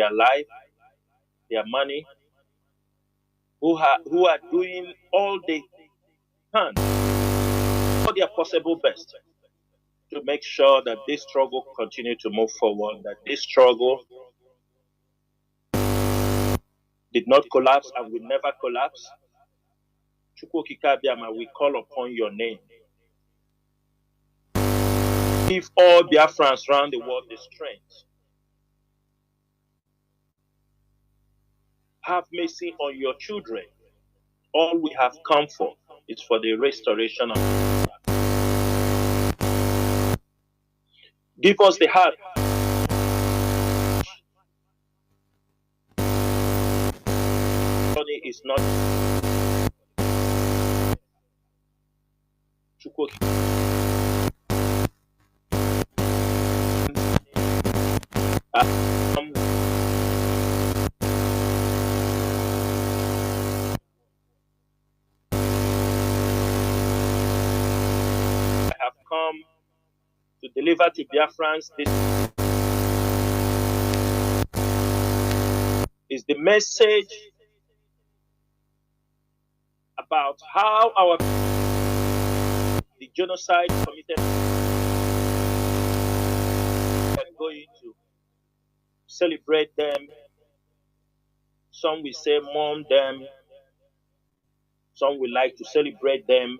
their life, their money, who are doing all they can, all their possible best to make sure that this struggle continue to move forward, that this struggle did not collapse and will never collapse. We call upon your name. Give all Biafrans around the world the strength. Have mercy on your children. All we have come for is for the restoration of Biafra. Give us the heart. Is not I have come to deliver to Biafrans. This is the message about how the genocide committed are going to celebrate them. Some will say mourn them. Some will like to celebrate them.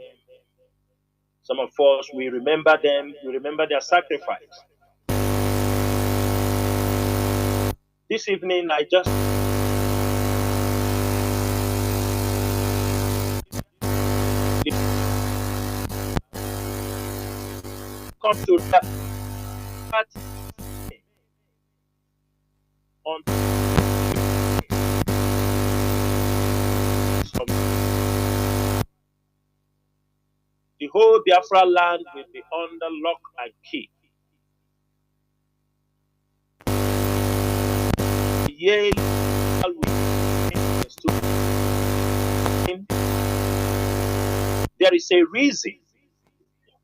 Some of us, we remember them. We remember their sacrifice. This evening, I just come to that on the whole Biafra land will be under lock and key. There is a reason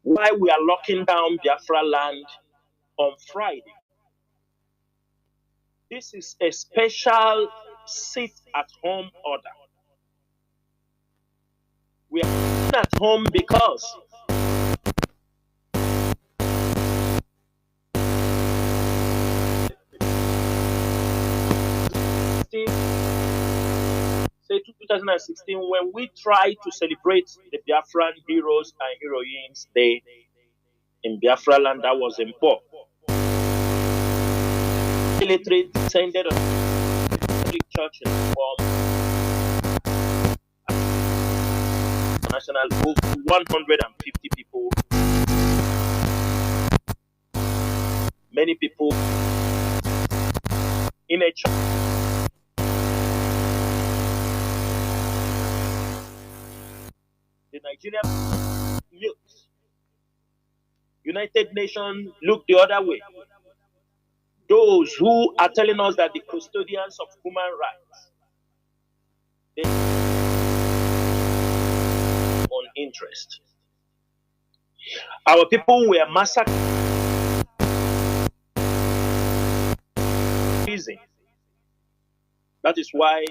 why we are locking down Biafra land on Friday. This is a special sit-at-home order. We are at home because say 2016, when we tried to celebrate the Biafran heroes and heroines day in Biafra land, that was in Port. Military descended on the Catholic Church in form national book, 150 people. Many people in a church. The Nigerian youth, United Nations look the other way. Those who are telling us that the custodians of human rights, they on interest. Our people were massacred. That is why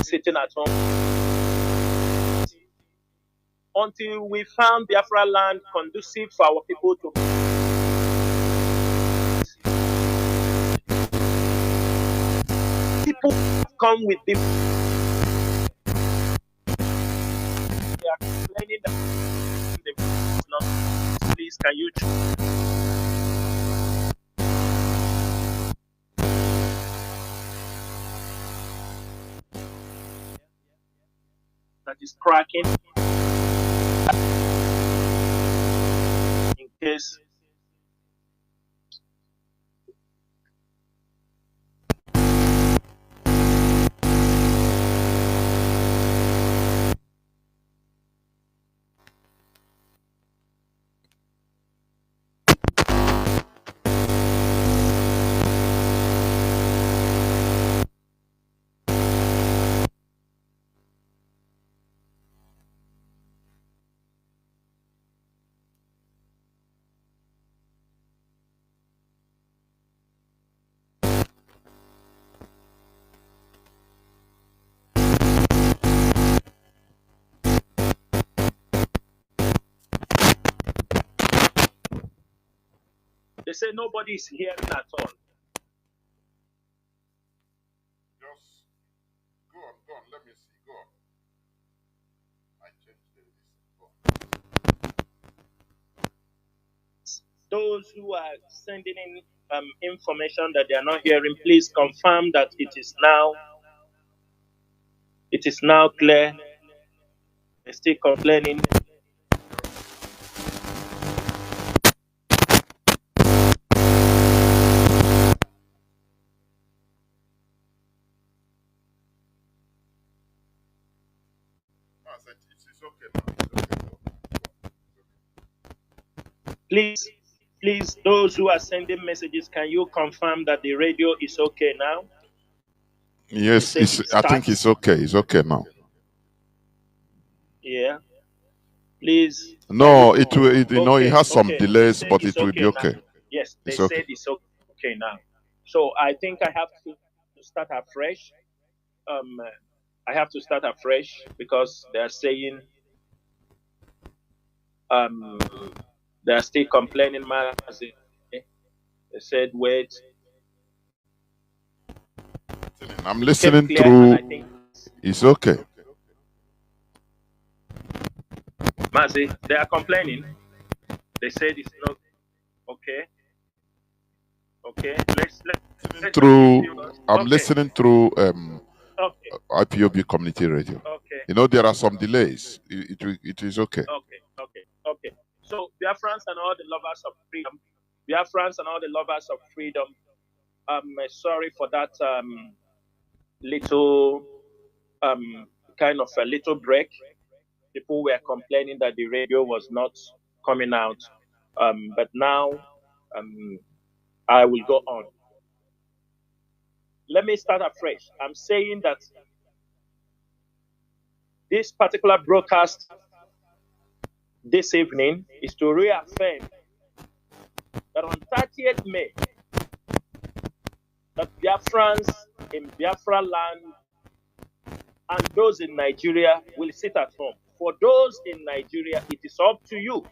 sitting at home until we found Biafra land conducive for our people to people come with them. They are complaining that they not. Please, can you? That is cracking. In case They say nobody is hearing at all. Just go on, let me see, go on. I changed the list. Go on. Those who are sending in information that they are not hearing, please confirm that it is now clear. They're still complaining. It's okay now. Please, those who are sending messages, can you confirm that the radio is okay now? Yes, I think it's okay. It's okay now. Yeah. Please. No, it will. It has some delays, but it will be okay. Now. Yes, they it's said okay. It's okay now. So I think I have to start afresh. I have to start afresh because they are saying they are still complaining. Mazi. They said wait. I'm listening through. It's okay. Mazi, they are complaining. They said it's not okay. Okay, let's through. I'm listening through IPOB community radio. Okay. There are some delays. It is okay. Okay. So Biafrans and all the lovers of freedom, Biafrans and all the lovers of freedom, I'm sorry for that little kind of a little break. People were complaining that the radio was not coming out, but now I will go on. Let me start afresh. I'm saying that this particular broadcast this evening is to reaffirm that on 30th May, that Biafrans in Biafra land and those in Nigeria will sit at home. For those in Nigeria, it is up to you.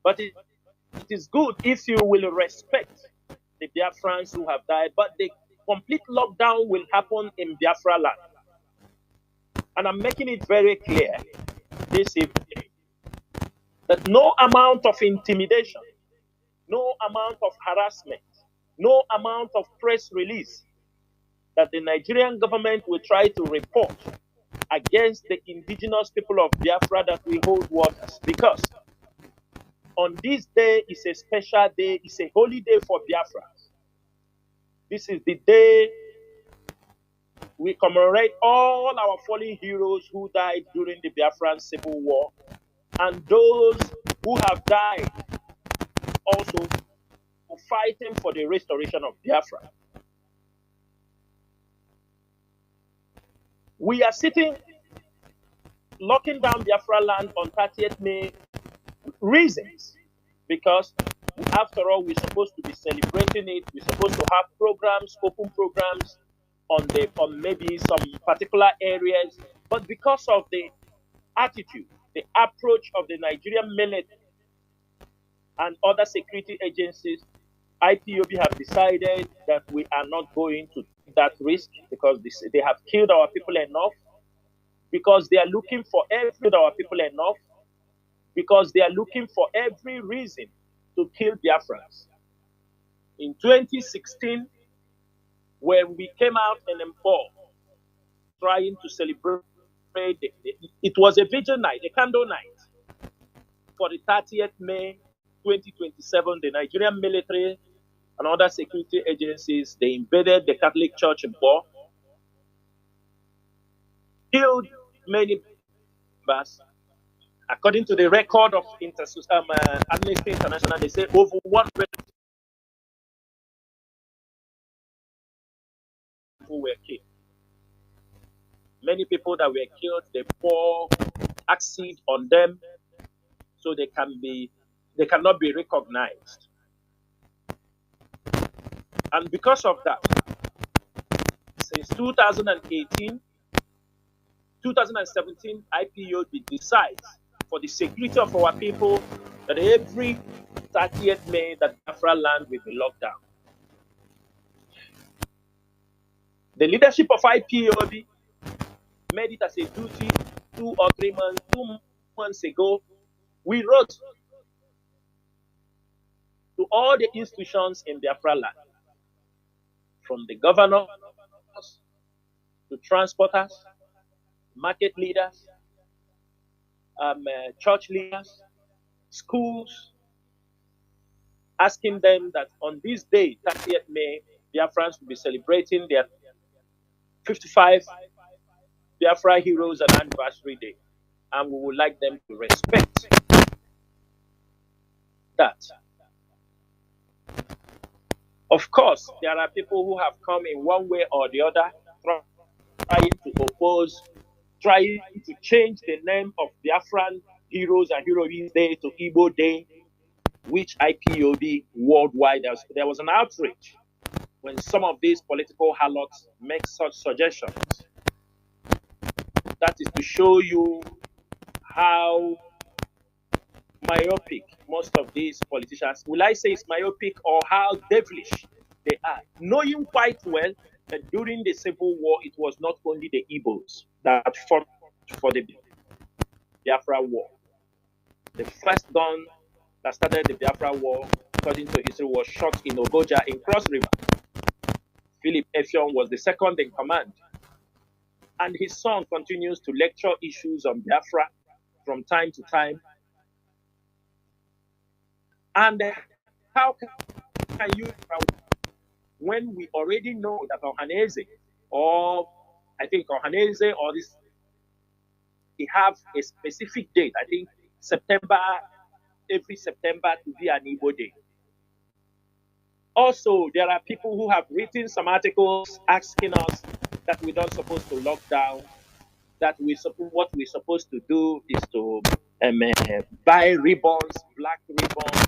But it is good if you will respect the Biafrans who have died, but the complete lockdown will happen in Biafra land. And I'm making it very clear this evening that no amount of intimidation, no amount of harassment, no amount of press release that the Nigerian government will try to report against the indigenous people of Biafra that we hold waters. Because on this day is a special day, it's a holy day for Biafra. This is the day we commemorate all our fallen heroes who died during the Biafran Civil War and those who have died also fighting for the restoration of Biafra. We are sitting, locking down Biafra land on 30th May reasons, because after all, we're supposed to be celebrating it. We're supposed to have programs, open programs on maybe some particular areas. But because of the attitude, the approach of the Nigerian military and other security agencies, IPOB have decided that we are not going to take that risk because they have killed our people enough, because they are looking for every reason to kill Biafrans. In 2016, when we came out in Mpo trying to celebrate, it was a vigil night, a candle night for the 30th May 2027. The Nigerian military and other security agencies, they invaded the Catholic Church in Mpo, killed many members. According to the record of Amnesty International, they say over 100 people were killed. Many people that were killed, they pour acid on them so they cannot be recognized. And because of that, since 2018, 2017, IPOB decides for the security of our people that every 30th May that Biafra land will be locked down. The leadership of IPOB made it as a duty 2 months ago. We wrote to all the institutions in Biafra land, from the governors to transporters, market leaders, church leaders, schools, asking them that on this day, 30th May, Biafrans will be celebrating their 55 Biafra Heroes and Anniversary Day. And we would like them to respect that. Of course, there are people who have come in one way or the other, trying to oppose, trying to change the name of Biafran Heroes and Heroines Day to Igbo Day, which IPOB worldwide, there was an outrage when some of these political harlots make such suggestions. That is to show you how myopic most of these politicians, will I say it's myopic, or how devilish they are, knowing quite well that during the Civil War, it was not only the Igbos that fought for the Biafra War. The first gun that started the Biafra War, according to history, was shot in Ogoja in Cross River. Philip Effiong was the second in command. And his son continues to lecture issues on Biafra from time to time. And how can you, when we already know that Ohaneze, or I think Ohaneze, or this, they have a specific date, I think September, every September to be an Igbo Day. Also, there are people who have written some articles asking us that we're not supposed to lock down, that what we're supposed to do is to buy ribbons, black ribbons,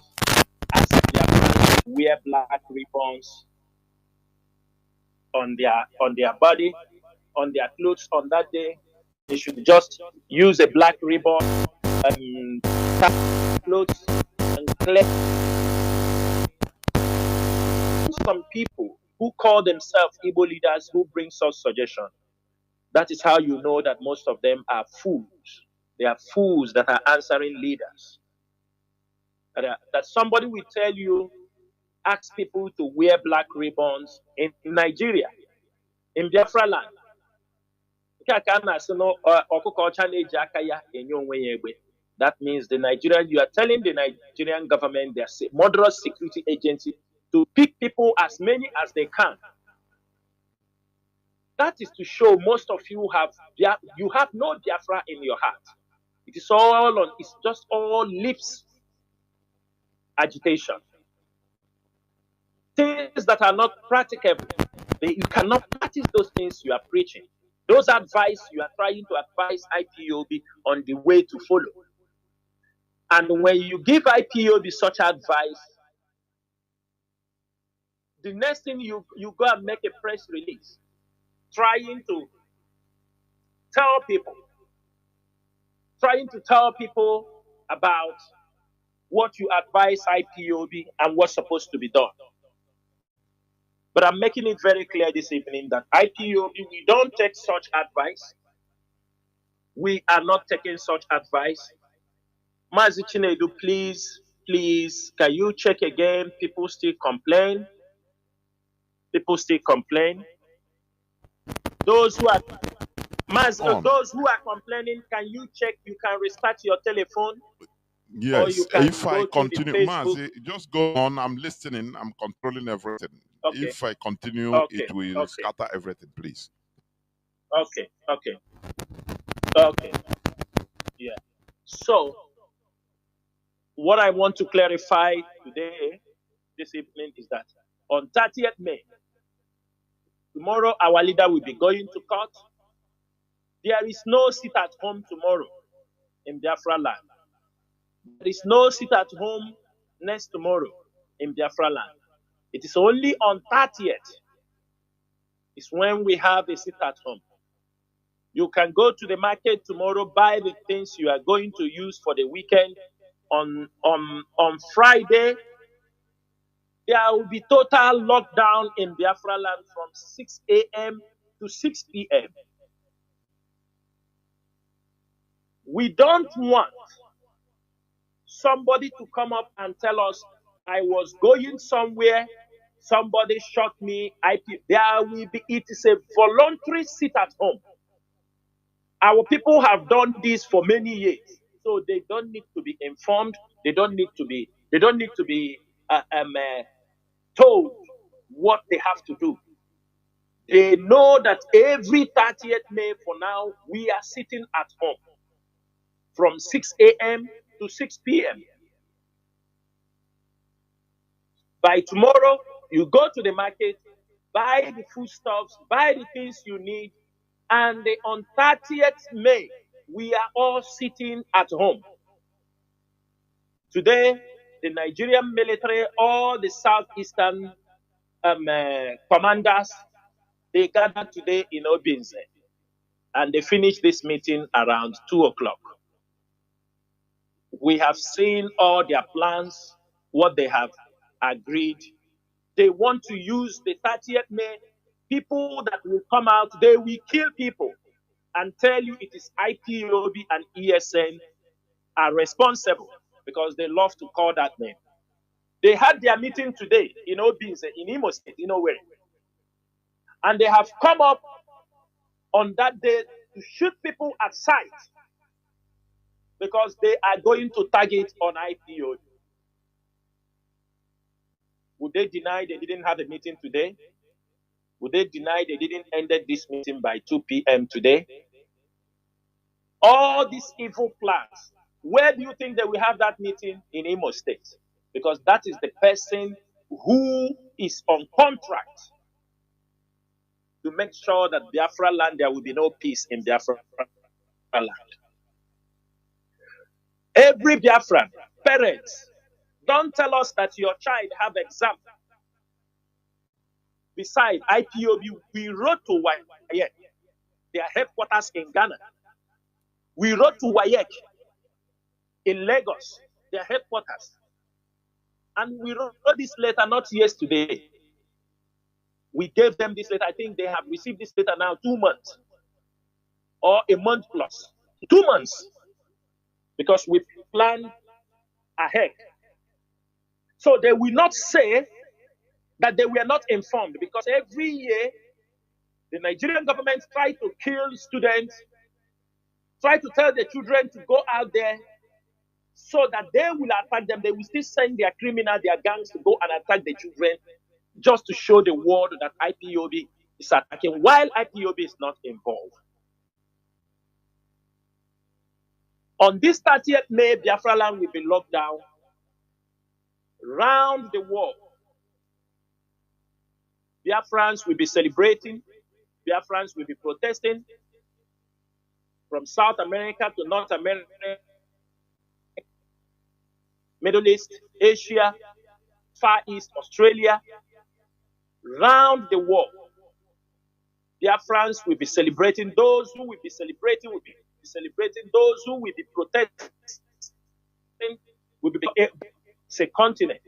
ask their friends to wear black ribbons on their body, on their clothes on that day. They should just use a black ribbon, clothes, and clear. Some people who call themselves Igbo leaders who bring such suggestion. That is how you know that most of them are fools. They are fools that are answering leaders. That somebody will tell you, ask people to wear black ribbons in Nigeria, in Biafra land. That means the Nigerian, you are telling the Nigerian government, their murderous security agency, to pick people as many as they can. That is to show most of you have no Biafra in your heart. It is it's just all lips agitation. Things that are not practicable. You cannot practice those things you are preaching. Those advice you are trying to advise IPOB on the way to follow. And when you give IPOB such advice, the next thing you go and make a press release trying to tell people about what you advise IPOB and what's supposed to be done. But I'm making it very clear this evening that IPOB, we don't take such advice. We are not taking such advice. Mazi Chinedu, please, can you check again? People still complain. Those who are complaining, can you check? You can restart your telephone. Yes, if I continue, Mazi, just go on. I'm listening. I'm controlling everything. Okay. If I continue, it will scatter everything, please. Okay. Yeah. So, what I want to clarify this evening, is that on 30th May, tomorrow our leader will be going to court. There is no sit at home tomorrow in Biafra land. There is no sit at home next tomorrow in Biafra land. It is only on 30th is when we have a sit at home. You can go to the market tomorrow, buy the things you are going to use for the weekend, on Friday, there will be total lockdown in Biafra land from 6 a.m. to 6 p.m. We don't want somebody to come up and tell us, I was going somewhere, somebody shot me, there will be, it is a voluntary sit at home. Our people have done this for many years, so they don't need to be informed. They don't need to be told what they have to do. They know that every 30th May for now, we are sitting at home from 6 a.m. to 6 p.m. By tomorrow, you go to the market, buy the foodstuffs, buy the things you need, and on 30th May, we are all sitting at home. Today, the Nigerian military, all the southeastern commanders, they gathered today in Obinze, and they finished this meeting around 2 o'clock. We have seen all their plans, what they have agreed. They want to use the 30th May. People that will come out, they will kill people and tell you it is IPOB and ESN are responsible because they love to call that name. They had their meeting today in Obinze, in Imo State, in Owerri. And they have come up on that day to shoot people at sight because they are going to target on IPOB. Would they deny they didn't have a meeting today? Would they deny they didn't end this meeting by 2 p.m. today? All these evil plans, where do you think they will have that meeting? In Imo State? Because that is the person who is on contract to make sure that Biafra land, there will be no peace in Biafra land. Every Biafran, parents, don't tell us that your child have exam. Besides IPOB, we wrote to WAEC, their headquarters in Ghana. We wrote to WAEC in Lagos, their headquarters. And we wrote this letter not yesterday. We gave them this letter. I think they have received this letter now 2 months or a month plus. 2 months. Because we plan ahead. So they will not say that they were not informed, because every year the Nigerian government try to kill students, try to tell the children to go out there so that they will attack them. They will still send their criminals, their gangs to go and attack the children just to show the world that IPOB is attacking while IPOB is not involved. On this 30th May, Biafra land will be locked down round the world. Biafrans will be celebrating. Biafrans will be protesting from South America to North America, Middle East, Asia, Far East, Australia, round the world. Biafrans will be celebrating. Those who will be celebrating will be celebrating. Those who will be protesting will be a continent,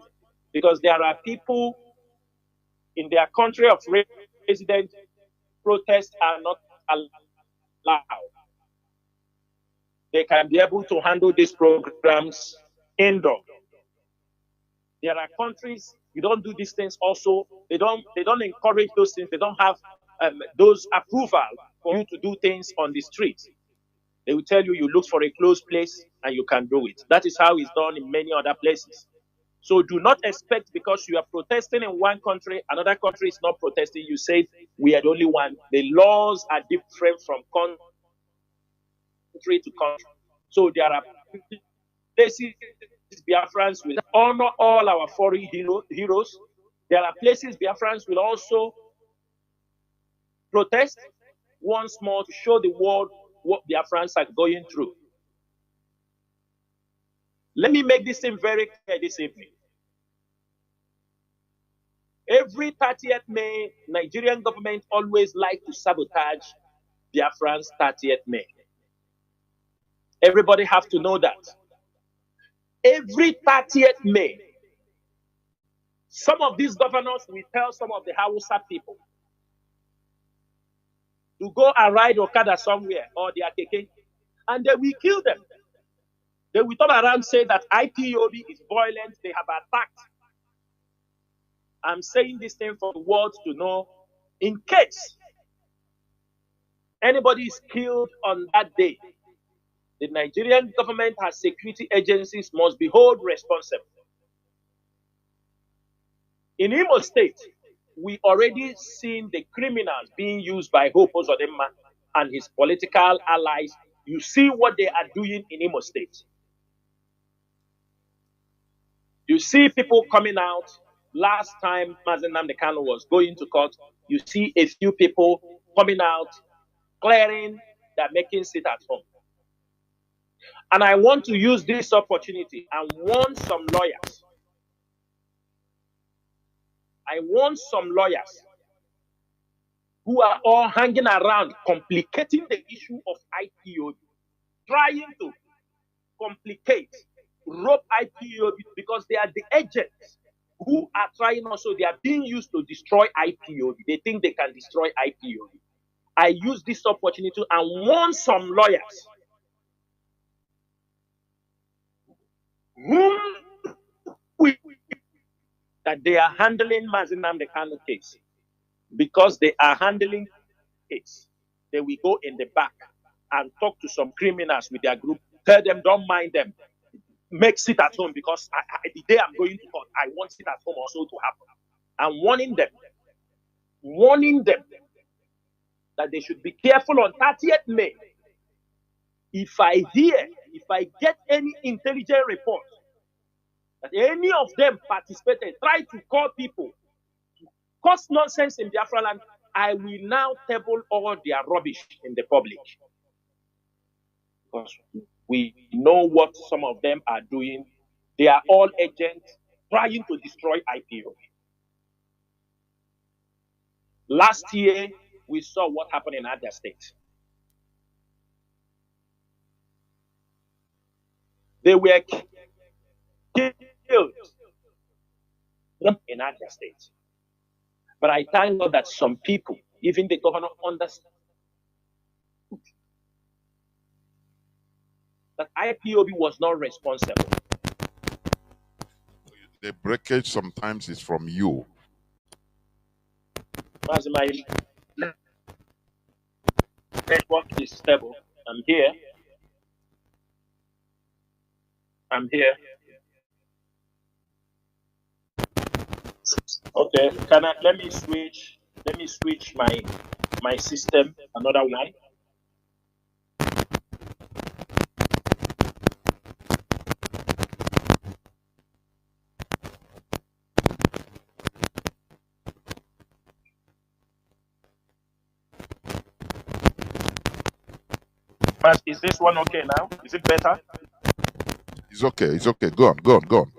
because there are people in their country of residence, protests are not allowed. They can be able to handle these programs indoor. There are countries you don't do these things. Also, they don't encourage those things. They don't have those approval for you to do things on the street. They will tell you you look for a closed place and you can do it. That is how it's done in many other places. So do not expect because you are protesting in one country, another country is not protesting, you say we are the only one. The laws are different from country to country. So there are places Biafrans will honor all our foreign heroes. There are places Biafrans will also protest once more to show the world what Biafrans are going through. Let me make this thing very clear this evening. Every 30th May, Nigerian government always like to sabotage Biafran's 30th May. Everybody have to know that. Every 30th May, some of these governors will tell some of the Hausa people to go and ride Okada somewhere or their keke, and they will kill them. They will turn around and say that IPOB is violent, they have attacked. I'm saying this thing for the world to know, in case anybody is killed on that day, the Nigerian government has security agencies must be held responsible. In Imo State, we already seen the criminals being used by Hope Uzodinma and his political allies. You see what they are doing in Imo State. You see people coming out. Last time Mazi Nnamdi Kanu was going to court, you see a few people coming out, clearing that making sit at home. And I want to use this opportunity and warn some lawyers. I want some lawyers who are all hanging around complicating the issue of IPOB, trying to complicate, rope IPOB because they are the agents who are trying also, they are being used to destroy IPOB. They think they can destroy IPOB. I use this opportunity and warn some lawyers whom that they are handling Mazi Nnamdi Kanu case. Because they are handling case, they will go in the back and talk to some criminals with their group, tell them don't mind them, make sit at home because the day I'm going to court, I want sit at home also to happen. I'm warning them that they should be careful on 30th May. If I get any intelligent report that any of them participated, try to call people, cause nonsense in Biafra land, I will now table all their rubbish in the public. Because we know what some of them are doing. They are all agents trying to destroy IPOB. Last year, we saw what happened in other states. They were killed in other states. But I thank God that some people, even the governor, understand that IPOB was not responsible. The breakage sometimes is from you. As my network is stable, I'm here. Okay, let me switch my system, another one. Is this one okay now? Is it better? It's okay. Go on.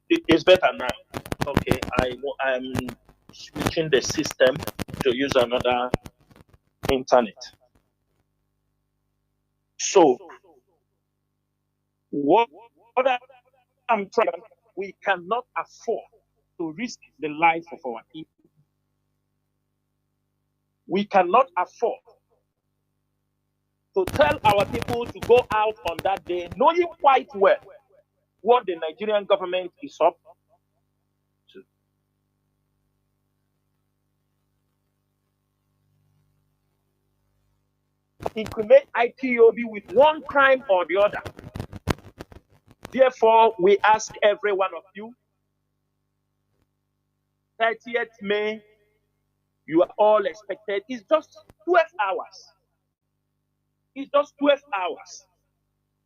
It's better now. Okay, I'm switching the system to use another internet. So, what I'm trying, we cannot afford to risk the life of our people. We cannot afford to tell our people to go out on that day, knowing quite well what the Nigerian government is up to. Incriminate IPOB with one crime or the other. Therefore, we ask every one of you, 30th May, you are all expected. It's just 12 hours. It's just 12 hours.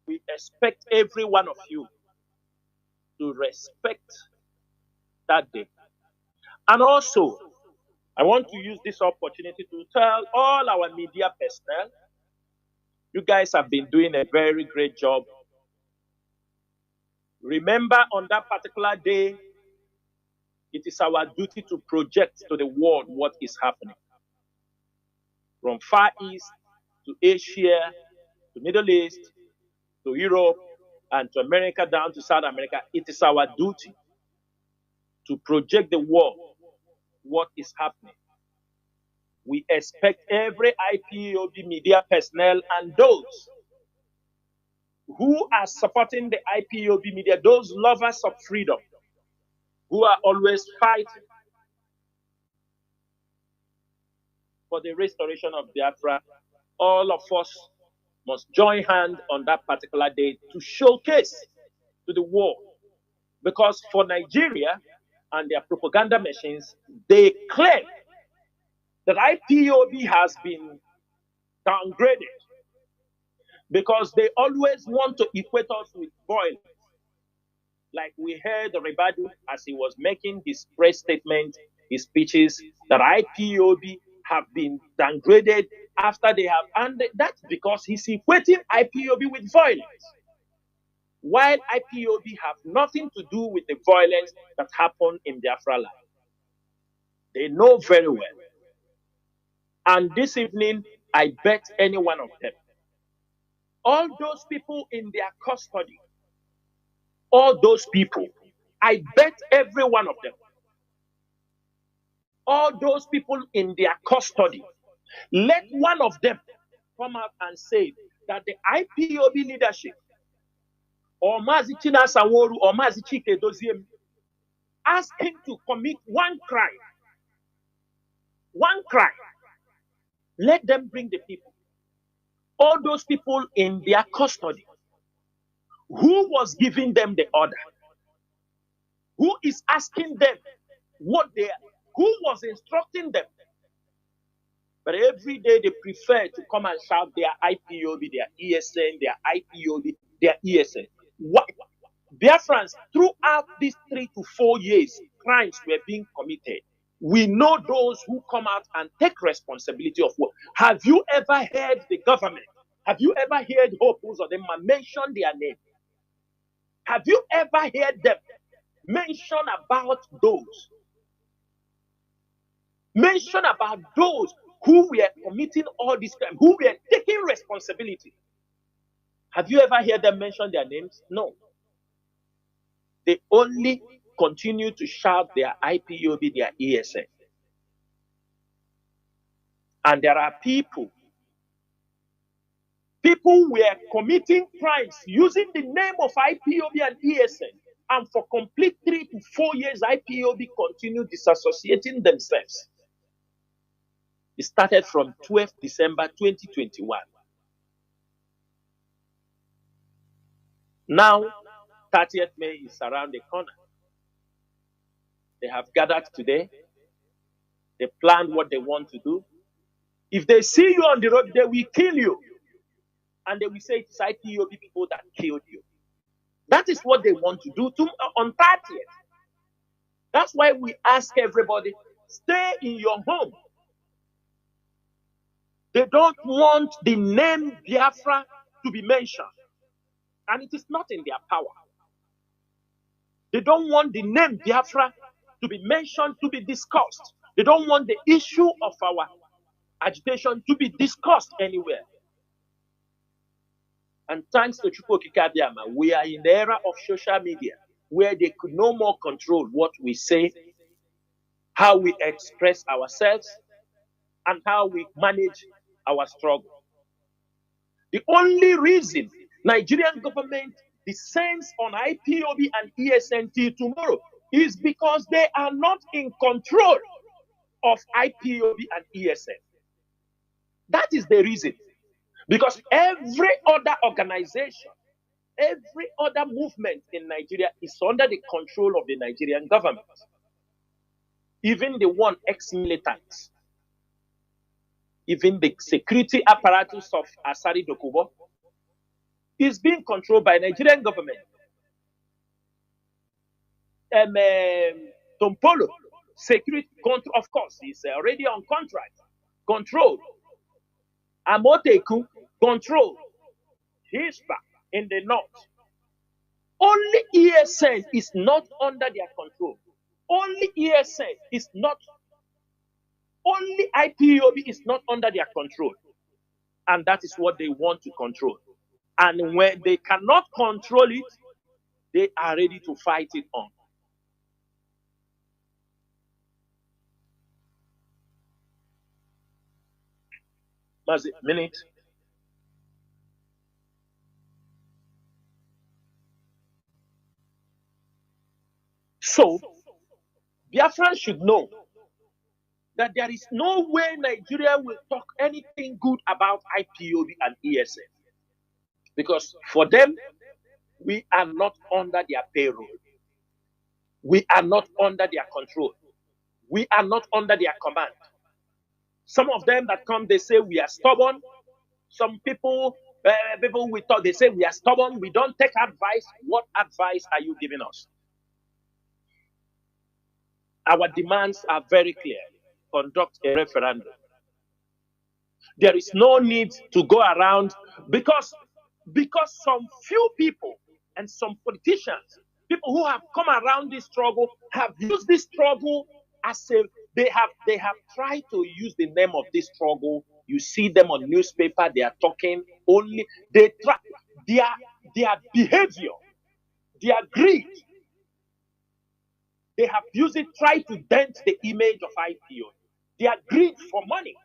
We expect every one of you to respect that day. And also, I want to use this opportunity to tell all our media personnel, you guys have been doing a very great job. Remember, on that particular day, it is our duty to project to the world what is happening. From Far East to Asia, to Middle East, to Europe, and to America down to South America, it is our duty to project the world what is happening. We expect every IPOB media personnel and those who are supporting the IPOB media, those lovers of freedom, who are always fighting for the restoration of Biafra, all of us must join hands on that particular day to showcase to the world. Because for Nigeria and their propaganda machines, they claim that IPOB has been downgraded because they always want to equate us with violence. Like we heard Ribadu as he was making his press statement, his speeches, that IPOB have been downgraded after they have, and that's because he's equating IPOB with violence. While IPOB have nothing to do with the violence that happened in Biafra land. They know very well. And this evening, I bet any one of them, all those people in their custody, all those people, I bet every one of them, all those people in their custody, let one of them come out and say that the IPOB leadership, or Mazi Chinasaworu, or Mazi Chike Doziem, ask him to commit one crime. One crime. Let them bring the people. All those people in their custody. Who was giving them the order? Who is asking them what they are? Who was instructing them? But every day they prefer to come and shout their IPOB, their ESN, their IPOB, their ESN. What? Biafrans, throughout these 3 to 4 years, crimes were being committed. We know those who come out and take responsibility of what. Have you ever heard the government? Have you ever heard Hope Uzodinma mention their name? Have you ever heard them mention about those? Mention about those who were committing all this crime, who were taking responsibility. Have you ever heard them mention their names? No. They only continue to shout their IPOB, their ESN. And there are people were committing crimes using the name of IPOB and ESN. And for complete 3 to 4 years, IPOB continued disassociating themselves. It started from 12th December 2021. Now, 30th May is around the corner. They have gathered today. They planned what they want to do. If they see you on the road, they will kill you. And they will say it's IPOB people that killed you. That is what they want to do on 30th. That's why we ask everybody, stay in your home. They don't want the name Biafra to be mentioned. And it is not in their power. They don't want the name Biafra to be mentioned, to be discussed. They don't want the issue of our agitation to be discussed anywhere. And thanks to Chukwu Okike Abiama, we are in the era of social media where they could no more control what we say, how we express ourselves, and how we manage our struggle. The only reason Nigerian government descends on IPOB and ESN till tomorrow is because they are not in control of IPOB and ESN. That is the reason. Because every other organization, every other movement in Nigeria is under the control of the Nigerian government. Even the one ex-militants, even the security apparatus of Asari Dokubo is being controlled by Nigerian government. Tompolo, security control, of course, is already on contract, control. Amoteku, control. Hispa in the north. Only ESN is not under their control. Only ESN is not, only IPOB is not under their control. And that is what they want to control. And when they cannot control it, they are ready to fight it on. Mazi, minute. So, Biafrans should know that there is no way Nigeria will talk anything good about IPOB and ESN. Because for them, we are not under their payroll. We are not under their control. We are not under their command. Some of them that come, they say we are stubborn. Some people we talk, they say we are stubborn. We don't take advice. What advice are you giving us? Our demands are very clear. Conduct a referendum. There is no need to go around because some few people and some politicians, people who have come around this struggle, have used this struggle as a they have tried to use the name of this struggle. You see them on newspaper, they are talking only they try their behavior, their greed. They have used it, try to dent the image of IPO. Their greed for money.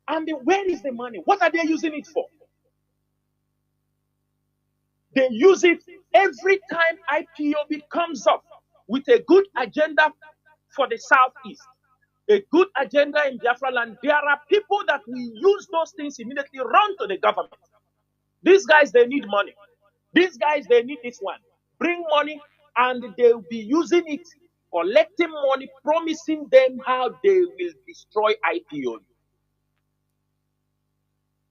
And where is the money? What are they using it for? They use it every time IPOB comes up with a good agenda for the Southeast, a good agenda in Biafra land. There are people that will use those things immediately, run to the government. These guys, they need money. These guys, they need this one. Bring money, and they'll be using it, collecting money, promising them how they will destroy IPOB,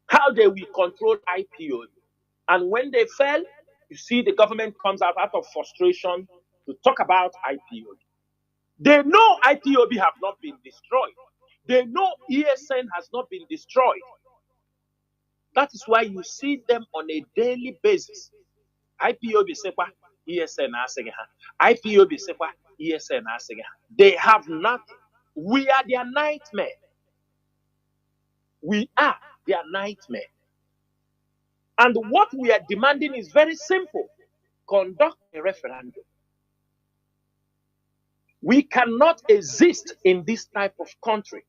how they will control IPOB. And when they fail, you see the government comes out of frustration to talk about IPOB. They know IPOB have not been destroyed. They know ESN has not been destroyed. That is why you see them on a daily basis. IPOB sepa, ESN asege ha. IPOB sepa, ESN asege ha. They have nothing. We are their nightmare. We are their nightmare. And what we are demanding is very simple. Conduct a referendum. We cannot exist in this type of country.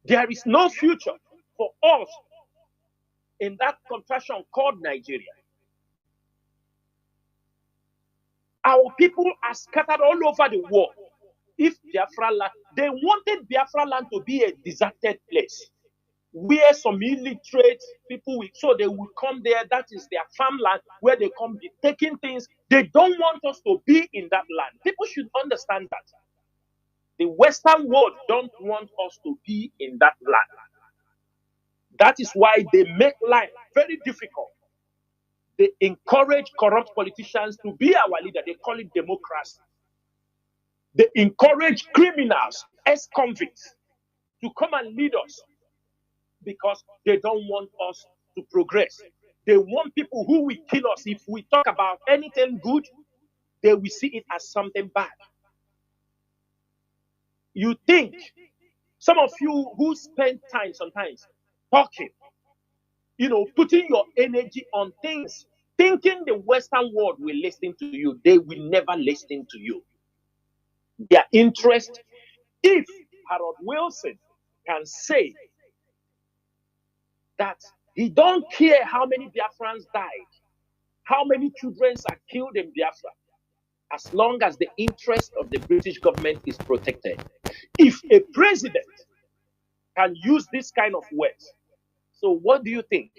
There is no future for us in that contraction called Nigeria. Our people are scattered all over the world. If Biafra land, they wanted Biafra land to be a deserted place, where some illiterate people will, so they will come there. That is their farmland, where they come be taking things. They don't want us to be in that land. People should understand that. The Western world don't want us to be in that land. That is why they make life very difficult. They encourage corrupt politicians to be our leader. They call it democracy. They encourage criminals, ex-convicts, to come and lead us, because they don't want us to progress. They want people who will kill us. If we talk about anything good, they will see it as something bad. You think, some of you who spend time sometimes talking, putting your energy on things, thinking the Western world will listen to you, they will never listen to you. Their interest, if Harold Wilson can say that he don't care how many Biafrans died, how many children are killed in Biafra, as long as the interest of the British government is protected. If a president can use this kind of words, so what do you think?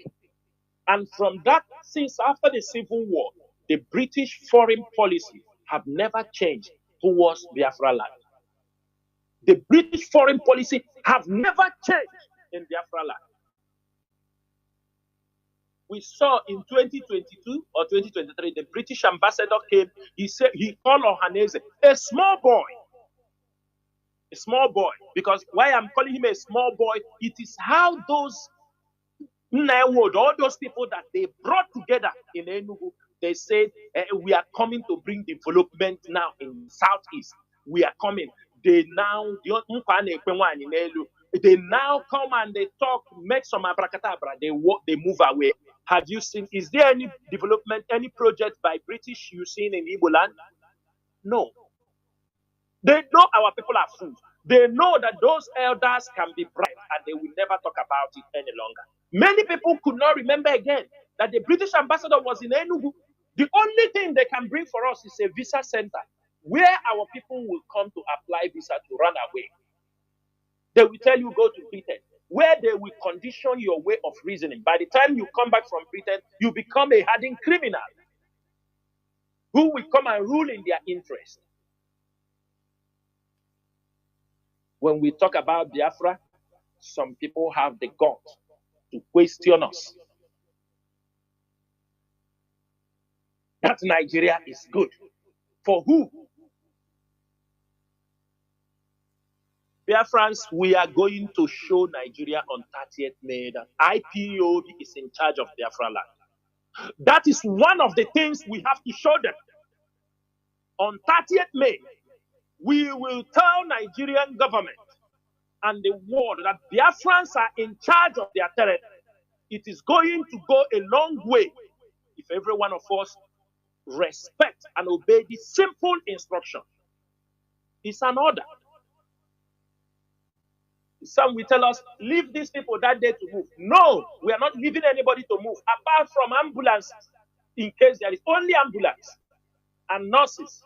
And from that, since after the Civil War, the British foreign policy have never changed towards Biafra land. The British foreign policy have never changed in Biafra land. We saw in 2022 or 2023, the British ambassador came. He said, he called Ohaneze a small boy. A small boy. Because why I'm calling him a small boy, it is how those all those people that they brought together in Enugu, they said, we are coming to bring development now in the Southeast. We are coming. They now, They now come and they talk, make some abracadabra, they walk, they move away. Have you seen, is there any development, any project by British you seen in Igbo land? No. They know our people are food. They know that those elders can be bribed and they will never talk about it any longer. Many people could not remember again that the British ambassador was in Enugu. The only thing they can bring for us is a visa center where our people will come to apply visa to run away. They will tell you go to Britain, where they will condition your way of reasoning. By the time you come back from Britain, you become a hardened criminal who will come and rule in their interest. When we talk about Biafra, some people have the guts to question us. That Nigeria is good. For who? Biafrans, we are going to show Nigeria on 30th May that IPOB is in charge of Biafra land. That is one of the things we have to show them. On 30th May, we will tell Nigerian government and the world that Biafrans are in charge of their territory. It is going to go a long way if every one of us respect and obey this simple instruction. It's an order. Some will tell us, leave these people that day to move. No, we are not leaving anybody to move, apart from ambulances, in case there is only ambulance and nurses.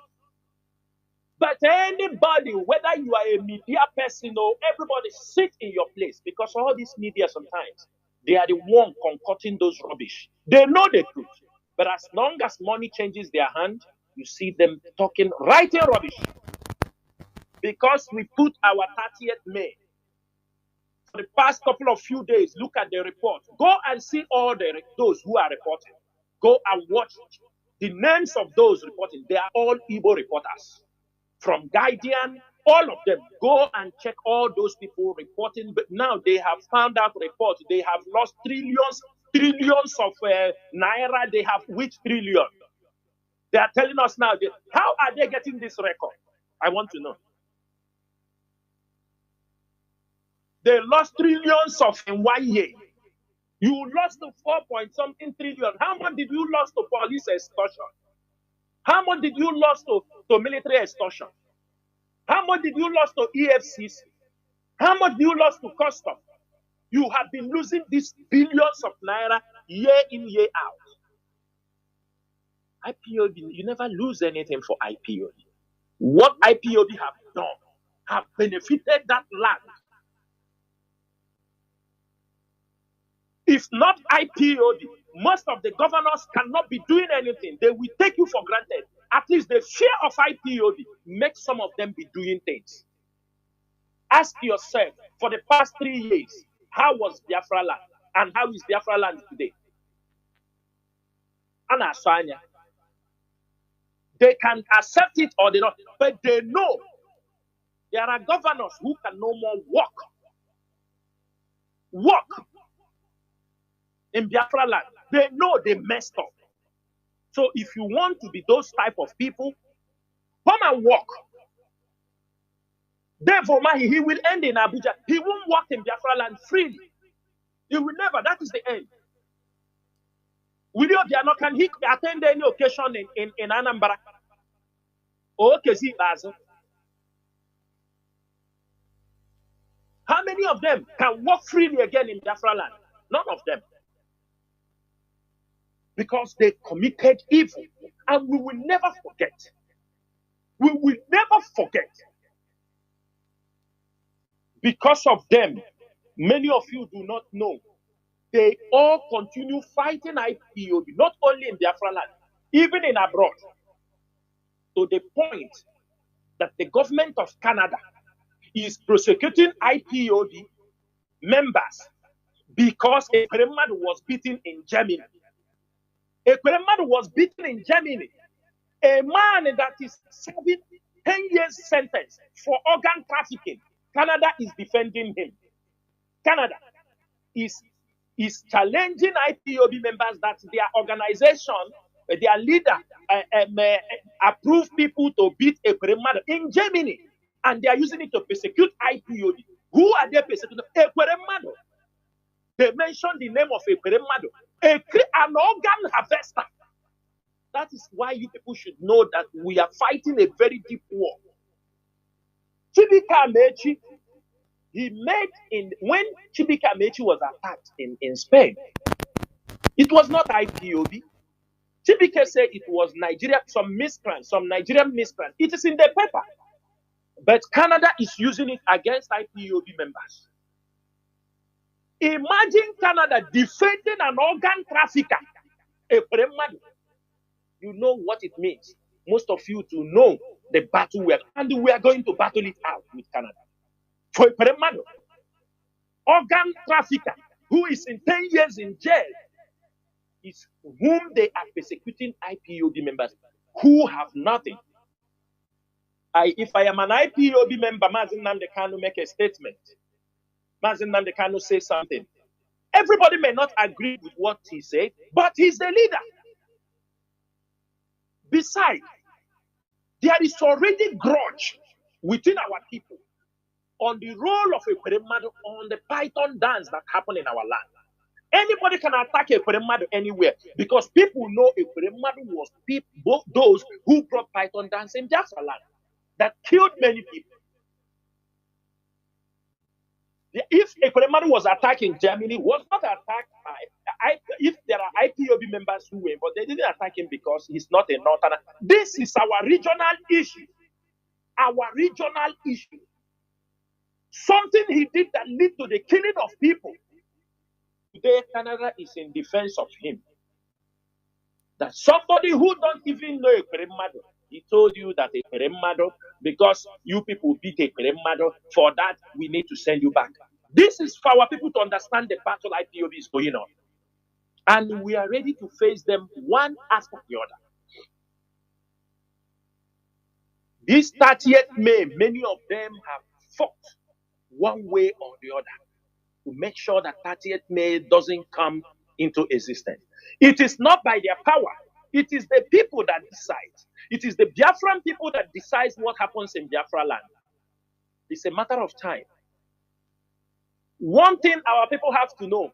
But anybody, whether you are a media person or everybody, sit in your place, because all these media sometimes, they are the one concocting those rubbish. They know the truth. But as long as money changes their hand, you see them talking, writing rubbish. Because we put our 30th May. For the past couple of few days, look at the report. Go and see all those who are reporting. Go and watch the names of those reporting. They are all Igbo reporters. From Guardian, all of them. Go and check all those people reporting. But now they have found out reports. They have lost trillions of naira. They have which trillion? They are telling us now, how are they getting this record? I want to know. They lost trillions in 1 year. You lost to 4-point-something trillion. How much did you lose to police extortion? How much did you lose to military extortion? How much did you lose to EFCC? How much did you lose to custom? You have been losing these billions of naira year in, year out. IPOB, you never lose anything for IPOB. What IPOB have done have benefited that land. If not IPOB, most of the governors cannot be doing anything. They will take you for granted. At least the fear of IPOB makes some of them be doing things. Ask yourself, for the past 3 years, how was Biafra land? And how is Biafra land today? Anasanya. They can accept it or they not, but they know there are governors who can no more walk. In Biafra land, they know they messed up. So if you want to be those type of people, come and walk. Therefore, he will end in Abuja. He won't walk in Biafra land freely. He will never. That is the end. William Biano, can he attend any occasion in Anambra? Okay, see, Basil. How many of them can walk freely again in Biafra land? None of them. Because they committed evil. And we will never forget. We will never forget. Because of them, many of you do not know. They all continue fighting IPOB, not only in Biafra land, even in abroad. To the point that the government of Canada is prosecuting IPOB members because a Kremad was beaten in Germany. A Kremad was beaten in Germany. A man that is serving 10 years sentence for organ trafficking. Canada is defending him. Canada is challenging IPOB members that their organization, their leader, approve people to beat a Kremad in Germany. And they are using it to persecute IPOB. Who are they persecuting? Ekweremadu. They mentioned the name of Ekweremadu, an organ harvester. That is why you people should know that we are fighting a very deep war. Chibika Amechi, when Chibika Amechi was attacked in Spain, it was not IPOB. Chibika said it was Nigeria, some Nigerian miscreants. It is in the paper. But Canada is using it against IPOB members. Imagine Canada defending an organ trafficker. You know what it means. Most of you to know the battle and we are going to battle it out with Canada. For a Peremado, organ trafficker who is in 10 years in jail is whom they are persecuting IPOB members who have nothing. If I am an IPOB member, Mazi Nnamdi Kanu make a statement. Mazi Nnamdi Kanu say something. Everybody may not agree with what he said, but he's the leader. Besides, there is already grudge within our people on the role of a Ekweremadu on the python dance that happened in our land. Anybody can attack a Ekweremadu anywhere because people know Ekweremadu was those who brought python dance in Biafra land that killed many people. If Ekweremadu was attacking Germany, was not attacked by, if there are IPOB members who were, but they didn't attack him because he's not a northerner. This is our regional issue. Our regional issue. Something he did that led to the killing of people. Today, Canada is in defense of him. That somebody who don't even know Ekweremadu, he told you that Ekweremadu, because you people beat Ekweremadu, for that we need to send you back. This is for our people to understand the battle IPOB is going on. And we are ready to face them one after the other. This 30th May, many of them have fought one way or the other to make sure that 30th May doesn't come into existence. It is not by their power. It is the people that decide. It is the Biafran people that decide what happens in Biafra land. It's a matter of time. One thing our people have to know,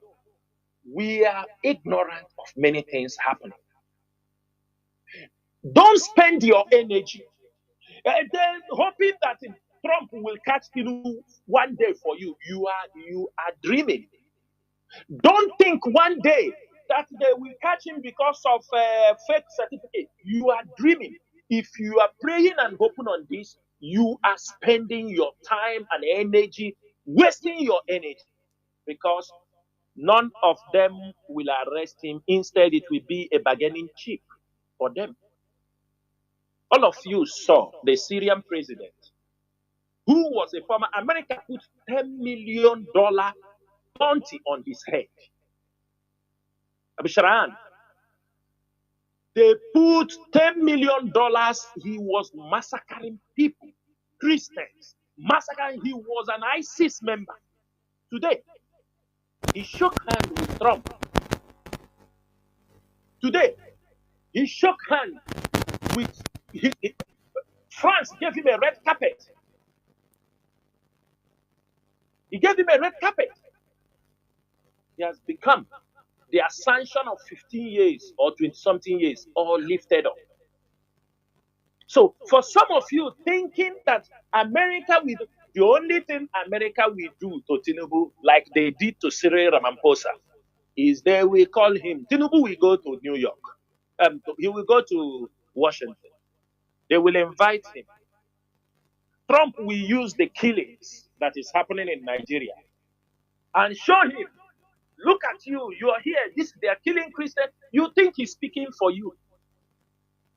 we are ignorant of many things happening. Don't spend your energy then hoping that Trump will catch you one day for you. You are dreaming. Don't think one day that they will catch him because of fake certificate. You are dreaming. If you are praying and hoping on this, you are spending your time and energy, wasting your energy, because none of them will arrest him. Instead, it will be a bargaining chip for them. All of you saw the Syrian president, who was a former America, put $10 million bounty on his head. Abisharan, they put $10 million. He was massacring people, Christians, massacring. He was an ISIS member. Today, he shook hands with Trump. Today, he shook hands with France. Gave him a red carpet. He gave him a red carpet. He has become the sanction of 15 years or 20-something years, all lifted up. So for some of you thinking that America will, the only thing America will do to Tinubu, like they did to Cyril Ramaphosa, is they will call him, Tinubu will go to New York. He will go to Washington. They will invite him. Trump will use the killings that is happening in Nigeria and show him, look at you, you are here, they are killing Christians. You think he's speaking for you.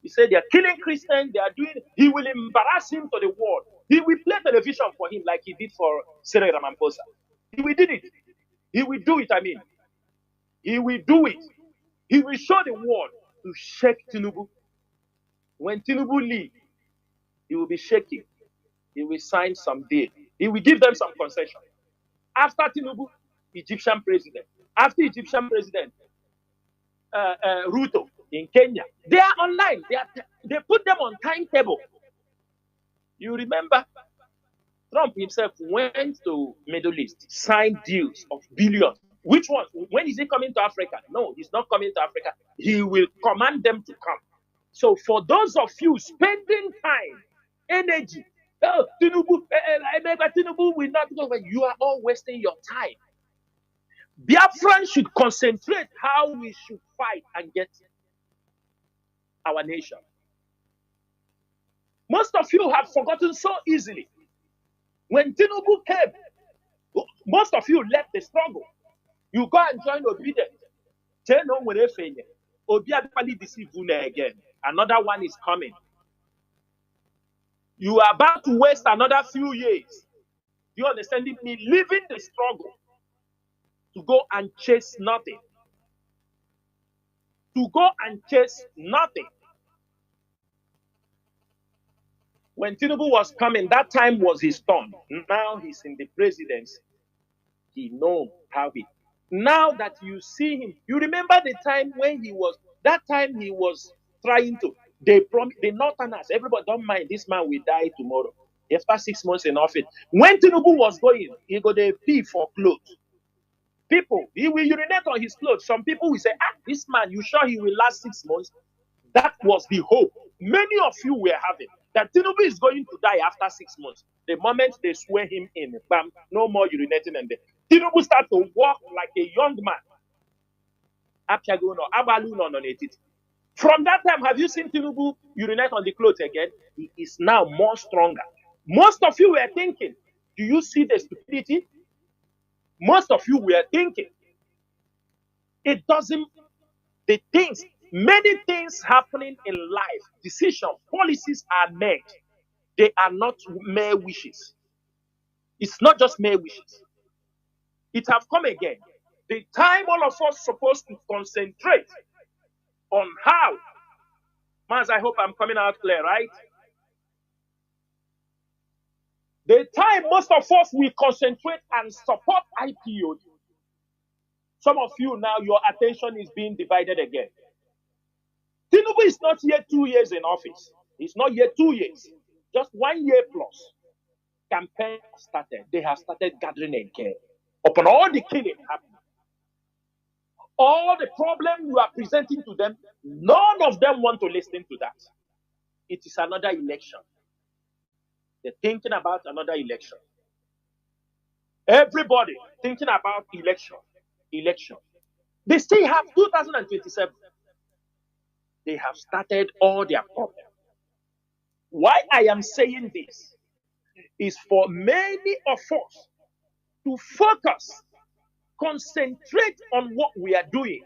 He said they are killing Christians, they are doing, he will embarrass him to the world. He will play television for him like he did for Cyril Ramaphosa. He will do it. He will do it, He will do it. He will show the world to shake Tinubu. When Tinubu leaves, he will be shaking. He will sign some deal. He will give them some concession. After Tinubu, Egyptian president. After Egyptian president, Ruto in Kenya. They are online. They put them on timetable. You remember Trump himself went to Middle East, signed deals of billions. Which one? When is he coming to Africa? No, he's not coming to Africa. He will command them to come. So for those of you spending time, energy, oh, Tinubu, Tinubu will not go, but you are all wasting your time. Biafrans should concentrate how we should fight and get our nation. Most of you have forgotten so easily. When Tinubu came, most of you left the struggle. You go and join obedient. Again. Another one is coming. You are about to waste another few years. You understand me? Leaving the struggle to go and chase nothing. To go and chase nothing. When Tinubu was coming, that time was his turn. Now he's in the presidency. He knows how he. Now that you see him, you remember the time when he was, that time he was trying to, they promised, the Northerners, everybody don't mind, this man will die tomorrow. After 6 months in office. When Tinubu was going, he got a pee for clothes. People, he will urinate on his clothes. Some people will say, this man, you sure he will last 6 months? That was the hope many of you were having, that Tinubu is going to die after 6 months. The moment they swear him in, bam, no more urinating and Tinubu start to walk like a young man. From that time, have you seen Tinubu urinate on the clothes again? He is now more stronger. Most of you were thinking, do you see the stupidity? Most of you were thinking, it doesn't, the things, many things happening in life, decisions, policies are made. They are not mere wishes. It's not just mere wishes. It have come again. The time all of us supposed to concentrate on how. Mazi, I hope I'm coming out clear, right? The time most of us will concentrate and support IPO. Some of you now, your attention is being divided again. Tinubu is not yet 2 years in office. It's not yet 2 years. Just 1 year plus. Campaign started. They have started gathering again. Upon all the killing happening. All the problem you are presenting to them, none of them want to listen to that. It is another election. They're thinking about another election. Everybody thinking about election. Election. They still have 2027. They have started all their problems. Why I am saying this is for many of us to focus, concentrate on what we are doing.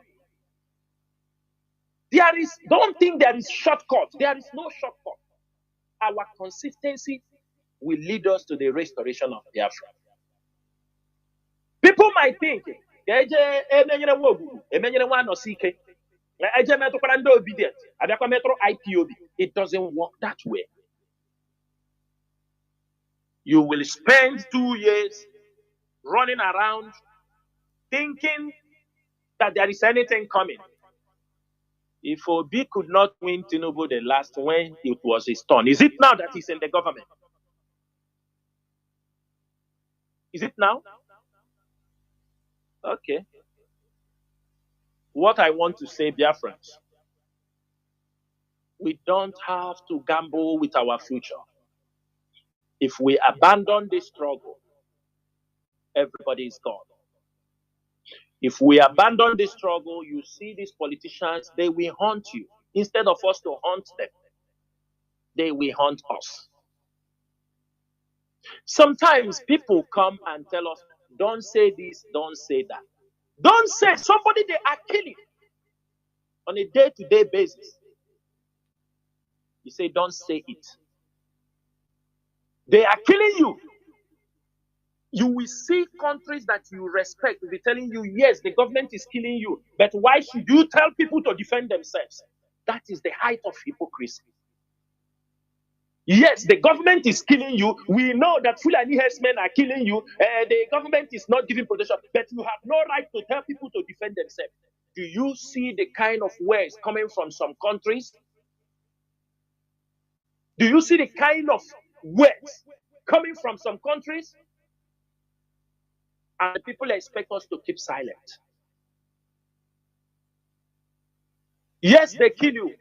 Don't think there is shortcut. There is no shortcut. Our consistency will lead us to the restoration of Biafra. People might think, it doesn't work that way. You will spend 2 years running around thinking that there is anything coming. If Obi could not win Tinubu the last when it was his turn, is it now that he's in the government? Is it now? Okay. What I want to say, Biafrans, we don't have to gamble with our future. If we abandon this struggle, everybody is gone. If we abandon this struggle, you see these politicians, they will hunt you. Instead of us to hunt them, they will hunt us. Sometimes people come and tell us, don't say this, don't say that. Don't say somebody they are killing on a day-to-day basis. You say, don't say it. They are killing you. You will see countries that you respect will be telling you, yes, the government is killing you, but why should you tell people to defend themselves? That is the height of hypocrisy. Yes, the government is killing you. We know that Fulani herdsmen are killing you. The government is not giving protection, but you have no right to tell people to defend themselves. Do you see the kind of words coming from some countries? Do you see the kind of words coming from some countries, and the people expect us to keep silent. Yes, they kill you.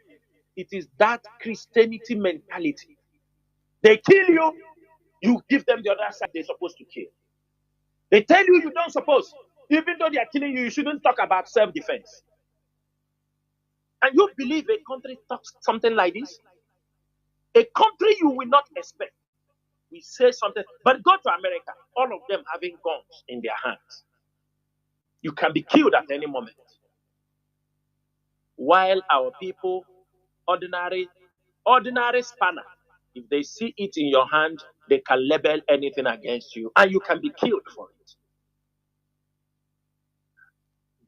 It is that Christianity mentality. They kill you, you give them the other side they're supposed to kill. They tell you you don't suppose. Even though they are killing you, you shouldn't talk about self-defense. And you believe a country talks something like this? A country you will not expect. We say something, but go to America, all of them having guns in their hands. You can be killed at any moment. While our people, ordinary spanner, if they see it in your hand, they can label anything against you, and you can be killed for it.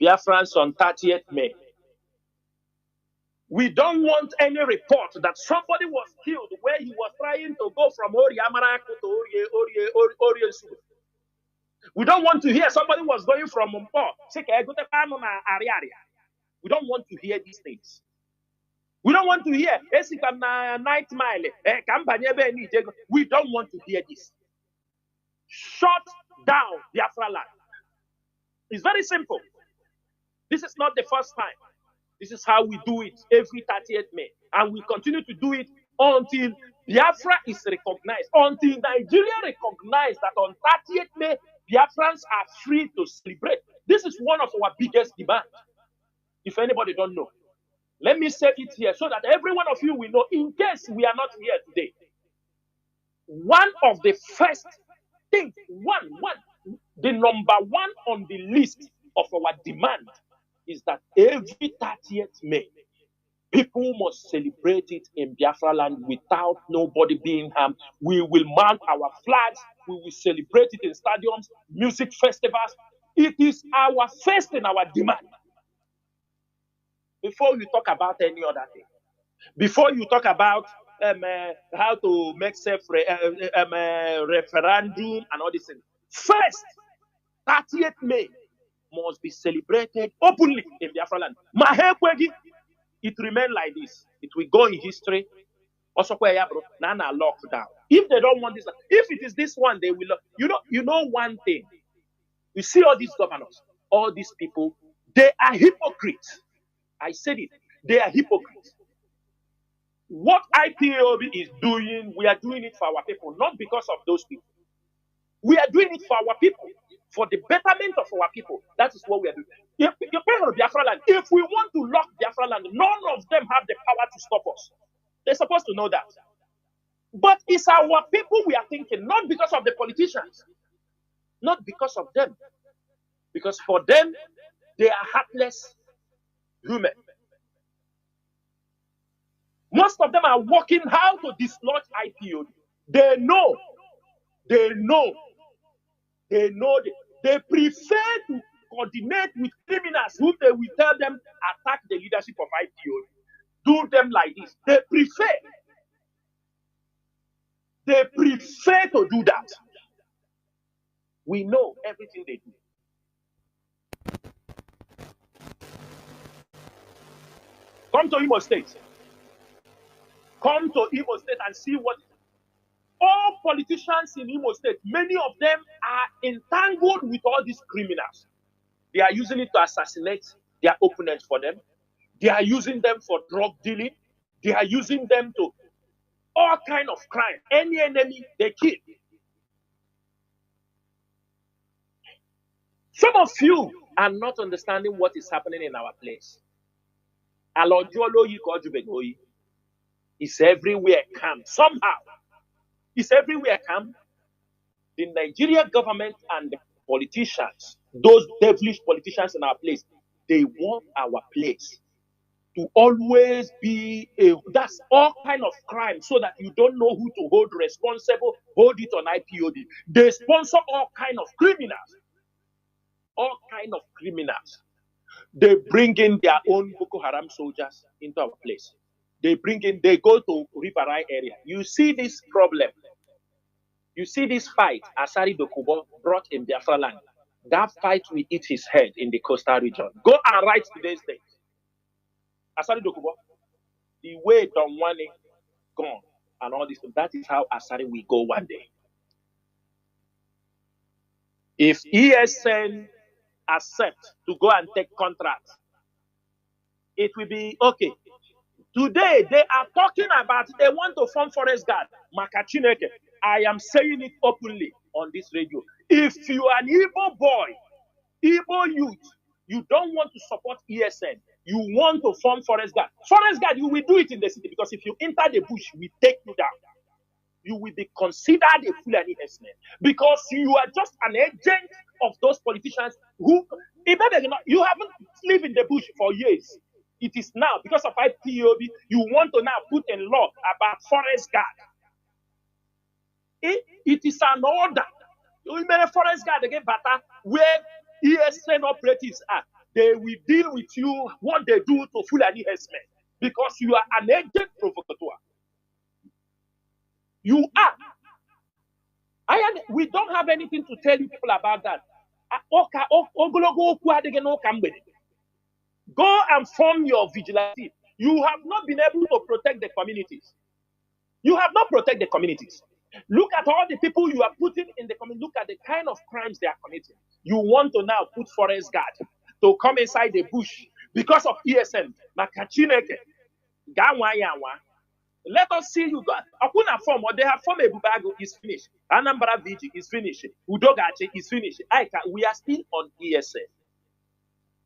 Biafrans on 30th May. We don't want any report that somebody was killed where he was trying to go from Orie Amaraku to Orie Sube. We don't want to hear somebody was going from Mumpo. We don't want to hear these things. We don't want to hear night mile. We don't want to hear this. Shut down Biafra land. It's very simple. This is not the first time. This is how we do it every 30th May. And we continue to do it until Biafra is recognized. Until Nigeria recognizes that on 30th May, Biafrans are free to celebrate. This is one of our biggest demands. If anybody don't know, let me say it here so that every one of you will know, in case we are not here today. One of the first things, the number one on the list of our demand is that every 30th May, people must celebrate it in Biafra land without nobody being harmed. We will mount our flags. We will celebrate it in stadiums, music festivals. It is our first and our demand. Before you talk about any other thing, before you talk about how to make referendum and all these things, first, 30th May must be celebrated openly in Biafra land. It remains like this. It will go in history. Also, Nana lockdown. If they don't want this, if it is this one, they will. You know one thing. You see all these governors, all these people, they are hypocrites. I said it. They are hypocrites. What IPOB is doing, we are doing it for our people, not because of those people. We are doing it for our people, for the betterment of our people. That is what we are doing. If Biafra land, if we want to lock Biafra land, none of them have the power to stop us. They're supposed to know that. But it's our people we are thinking, not because of the politicians, not because of them. Because for them, they are heartless human. Most of them are working how to dislodge IPOB. They know. They prefer to coordinate with criminals who they will tell them attack the leadership of IPOB. Do them like this. They prefer to do that. We know everything they do. Come to Imo State. Come to Imo State and see what all politicians in Imo State, many of them are entangled with all these criminals. They are using it to assassinate their opponents for them. They are using them for drug dealing. They are using them to all kind of crime. Any enemy, they kill. Some of you are not understanding what is happening in our place. It's everywhere calm. Somehow, it's everywhere calm. The Nigerian government and the politicians, those devilish politicians in our place, they want our place to always be that's all kind of crime, so that you don't know who to hold responsible, hold it on IPOD. They sponsor all kind of criminals. All kind of criminals. They bring in their own Boko Haram soldiers into our place. They go to Riverai area. You see this problem. You see this fight Asari Dokubo brought in Biafra land. That fight will eat his head in the coastal region. Go and write today's date. Asari Dokubo, the way Don Wane gone and all this, that is how Asari will go one day. If ESN accept to go and take contracts, it will be okay. Today, they are talking about they want to form forest guard. Makachineke, I am saying it openly on this radio. If you are an Igbo boy, Igbo youth, you don't want to support ESN, you want to form forest guard. Forest guard, you will do it in the city because if you enter the bush, we take you down. You will be considered a Fulani herdsman because you are just an agent of those politicians who, you haven't lived in the bush for years. It is now, because of IPOB, you want to now put a law about forest guard. It is an order. You made a forest guard again, Bata, where ESN operatives are. They will deal with you what they do to Fulani herdsmen because you are an agent provocateur. You are. We don't have anything to tell you people about that. Go and form your vigilante. You have not been able to protect the communities. You have not protected the communities. Look at all the people you are putting in the community. Look at the kind of crimes they are committing. You want to now put forest guard to come inside the bush because of ESN. Makachineke. Let us see you. Akuna form, or they have formed a Bubago is finished. Anambra VG is finished. Udogache is finished. We are still on ESN.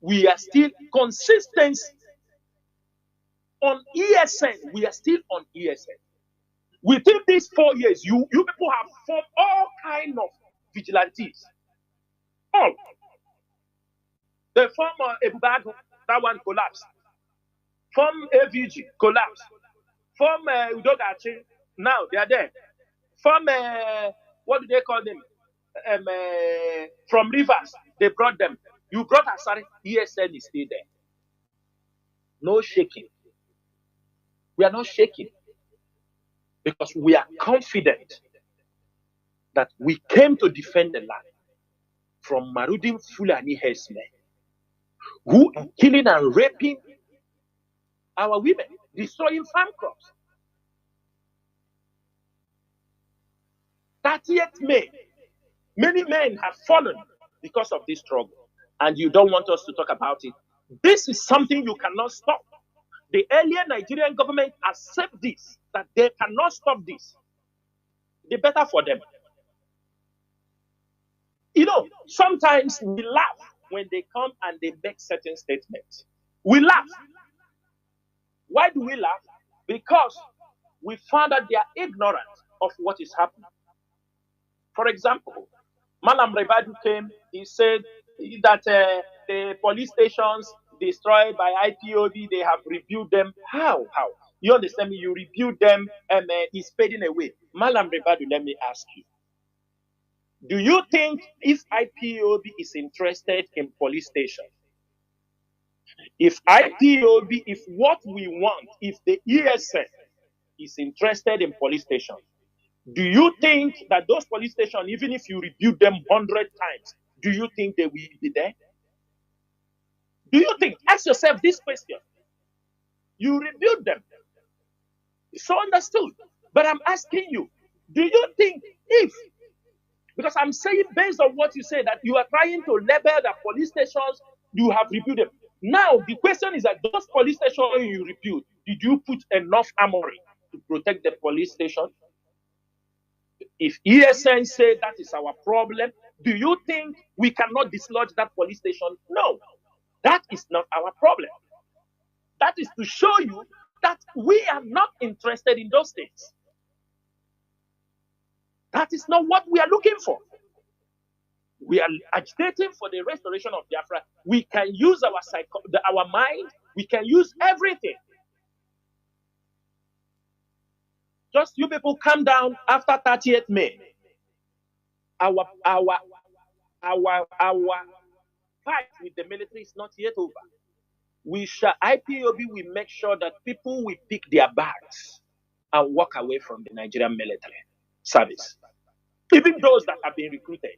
We are still consistent on ESN. We are still on ESN. Within these 4 years, you people have formed all kind of vigilantes. All. The former Ebubago, that one collapsed. From AVG, collapsed. From Udogachi, now they are there. From what do they call them? From Rivers, they brought them. You brought Asari, ESN is still there. No shaking. We are not shaking because we are confident that we came to defend the land from Marudin Fulani herdsmen who are killing and raping our women, destroying farm crops. 30th May, many men have fallen because of this struggle, and you don't want us to talk about it. This is something you cannot stop. The earlier Nigerian government accept this, that they cannot stop this. The better for them. You know, sometimes we laugh when they come and they make certain statements. We laugh. Why do we laugh? Because we found that they are ignorant of what is happening. For example, Malam Revadu came, he said that the police stations destroyed by IPOB, they have reviewed them. How? You understand me? You reviewed them and it's fading away. Malam Revadu, let me ask you. Do you think if IPOB is interested in police stations, if IPOB, if what we want, if the ESN is interested in police stations, do you think that those police stations, even if you review them 100 times, do you think they will be there? Do you think? Ask yourself this question. You reviewed them. It's so understood. But I'm asking you, do you think if, because I'm saying based on what you say, that you are trying to label the police stations, you have reviewed them. Now, the question is that those police stations you reviewed, did you put enough armory to protect the police station? If ESN say that is our problem, do you think we cannot dislodge that police station? No, that is not our problem. That is to show you that we are not interested in those things. That is not what we are looking for. We are agitating for the restoration of Biafra. We can use our mind. We can use everything. Just you people calm down after 30th May. Our fight with the military is not yet over. IPOB will make sure that people will pick their bags and walk away from the Nigerian military service. Even those that have been recruited.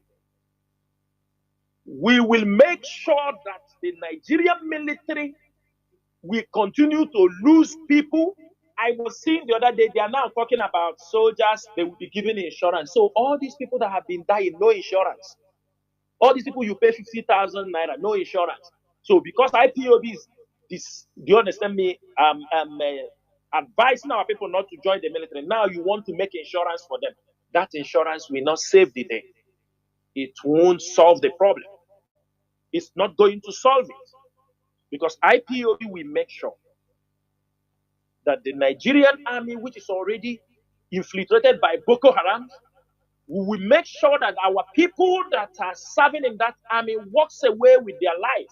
We will make sure that the Nigerian military will continue to lose people. I was seeing the other day, they are now talking about soldiers, they will be given insurance. So all these people that have been dying, no insurance. All these people, you pay 50,000 naira, no insurance. So because IPOB is this, do you understand me? Advising our people not to join the military. Now you want to make insurance for them. That insurance will not save the day. It won't solve the problem. It's not going to solve it. Because IPOB will make sure that the Nigerian army, which is already infiltrated by Boko Haram, we will make sure that our people that are serving in that army walks away with their life.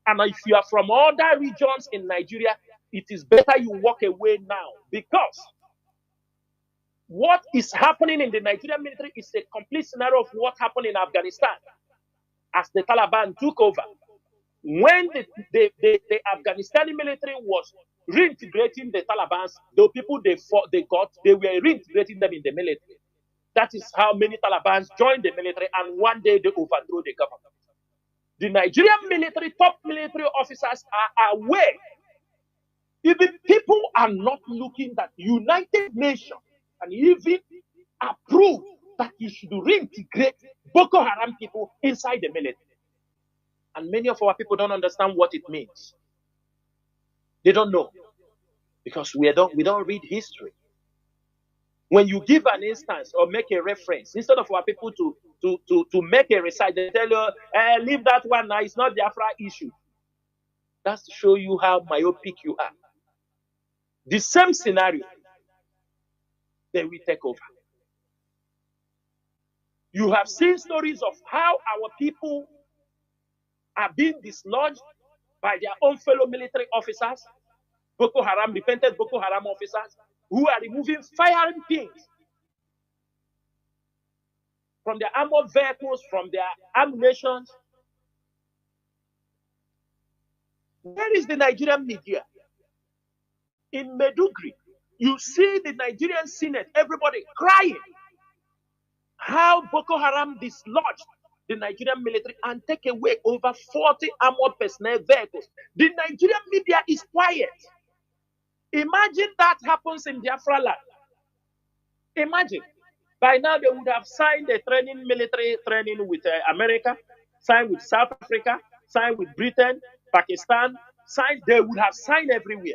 And if you are from other regions in Nigeria, it is better you walk away now, because what is happening in the Nigerian military is a complete scenario of what happened in Afghanistan as the Taliban took over. When the Afghanistani military was reintegrating the Taliban, the people they were reintegrating them in the military. That is how many Taliban joined the military, and one day they overthrew the government. The Nigerian military, top military officers are aware. Even people are not looking that United Nations and even approve that you should reintegrate Boko Haram people inside the military. And many of our people don't understand what it means. They don't know, because we don't read history. When you give an instance or make a reference, instead of our people to make a recite, they tell you, leave that one now, it's not the Biafra issue. That's to show you how myopic you are. The same scenario, they will take over. You have seen stories of how our people are being dislodged by their own fellow military officers, Boko Haram, repentant Boko Haram officers, who are removing firing pins from their armored vehicles, from their ammunition. Where is the Nigerian media? In Medugri, you see the Nigerian Senate, everybody crying how Boko Haram dislodged the Nigerian military and take away over 40 armored personnel vehicles. The Nigerian media is quiet. Imagine that happens in Biafra land. Imagine. By now, they would have signed a military training with America, signed with South Africa, signed with Britain, Pakistan, they would have signed everywhere.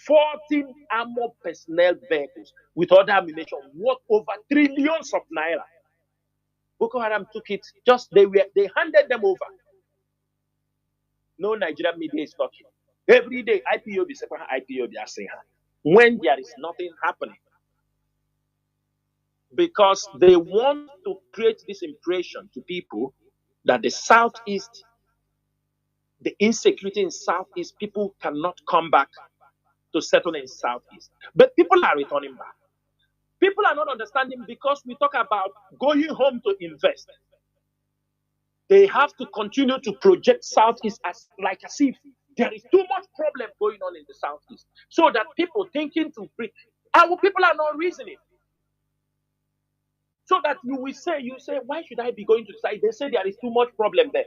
14 armored personnel vehicles with other ammunition worth over trillions of naira. Boko Haram took it, they handed them over. No Nigerian media is talking. Every day, IPOB, IPOB are saying when there is nothing happening. Because they want to create this impression to people that the Southeast, the insecurity in Southeast, people cannot come back to settle in Southeast. But people are returning back. People are not understanding, because we talk about going home to invest. They have to continue to project Southeast as if there is too much problem going on in the Southeast. So that people thinking to bring, our people are not reasoning. So that you say, why should I be going to the side? They say there is too much problem there.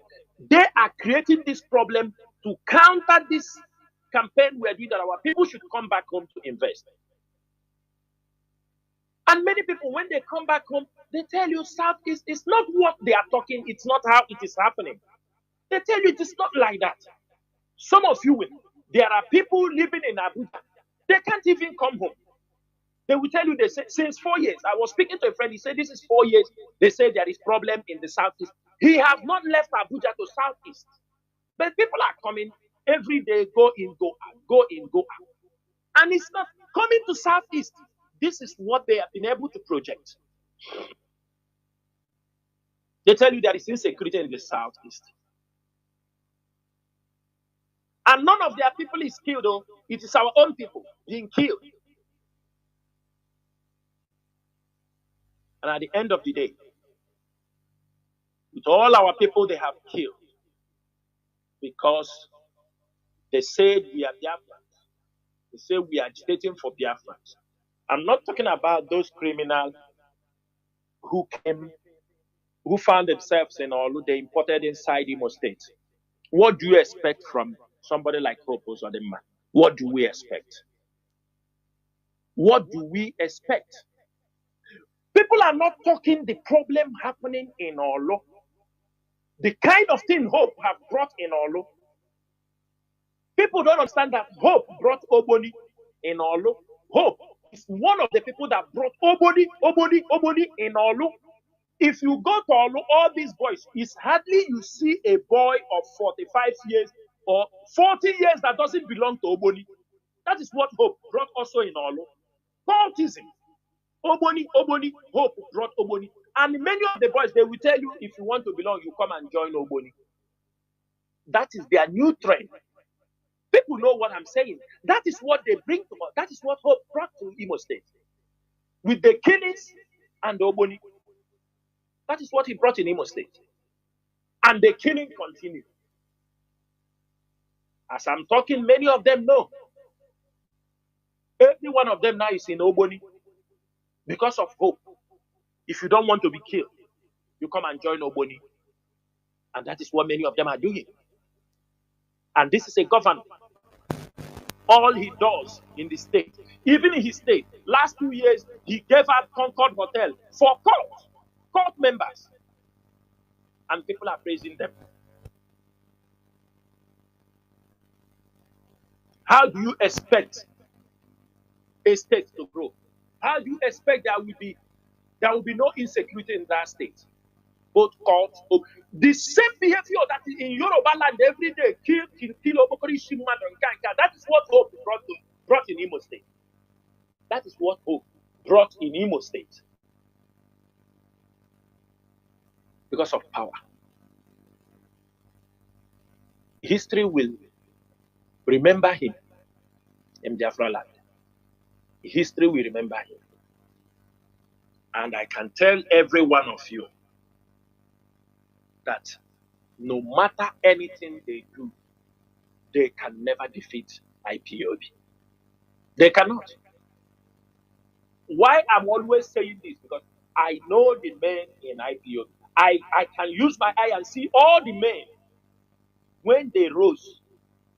They are creating this problem to counter this campaign we are doing, that our people should come back home to invest. And many people, when they come back home, they tell you Southeast is not what they are talking. It's not how it is happening. They tell you it is not like that. Some of you, there are people living in Abuja. They can't even come home. They will tell you, they say, since 4 years. I was speaking to a friend, he said, this is 4 years. They say there is problem in the Southeast. He has not left Abuja to Southeast. But people are coming every day, go in, go out, go in, go out. And it's not coming to Southeast. This is what they have been able to project. They tell you there is insecurity in the Southeast. And none of their people is killed, though. It is our own people being killed. And at the end of the day, with all our people they have killed, because they said we are Biafrans. They say we are agitating for Biafrans. I'm not talking about those criminals who found themselves in Olu, they imported inside Imo State. What do you expect from somebody like Hope Uzodinma? What do we expect? What do we expect? People are not talking the problem happening in Olu. The kind of thing hope have brought in Olu. People don't understand that hope brought Oboni in Olu. Hope is one of the people that brought Oboni in Olu. If you go to Olu, all these boys, it's hardly you see a boy of 45 years or 40 years that doesn't belong to Oboni. That is what hope brought also in Olu. Cultism. Oboni, hope brought Oboni. And many of the boys, they will tell you, if you want to belong, you come and join Oboni. That is their new trend. People know what I'm saying. That is what they bring to us. That is what hope brought to Imo State. With the killings and the Oboni. That is what he brought in Imo State. And the killing continued. As I'm talking, many of them know. Every one of them now is in Oboni because of hope. If you don't want to be killed, you come and join Oboni. And that is what many of them are doing. And this is a governor. All he does in the state, even in his state, last 2 years, he gave out Concord Hotel for court members. And people are praising them. How do you expect a state to grow? How do you expect there will be no insecurity in that state? Both courts, the same behavior that is in Yoruba land every day, kill, that is what hope brought in Imo State. That is what hope brought in Imo State. Because of power. History will remember him in Biafra land. History will remember him. And I can tell every one of you that no matter anything they do, they can never defeat IPOB. They cannot. Why I'm always saying this? Because I know the men in IPOB. I can use my eye and see all the men when they rose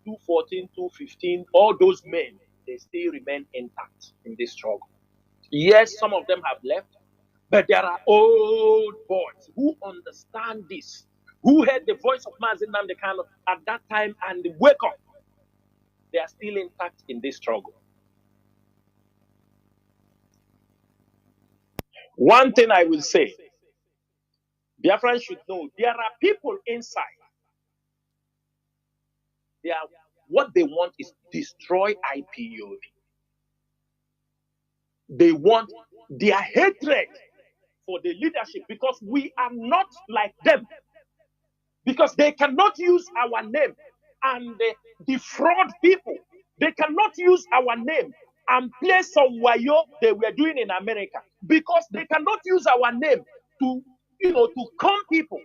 214, 215, all those men, they still remain intact in this struggle. Yes, some of them have left, but there are old boys who understand this, who heard the voice of Mazi Nnamdi Kanu at that time and wake up. They are still intact in this struggle. One thing I will say, Biafrans should know, there are people inside. What they want is destroy IPOB. They want their hatred for the leadership because we are not like them. Because they cannot use our name and defraud people. They cannot use our name and play some wayo they were doing in America. Because they cannot use our name to con people.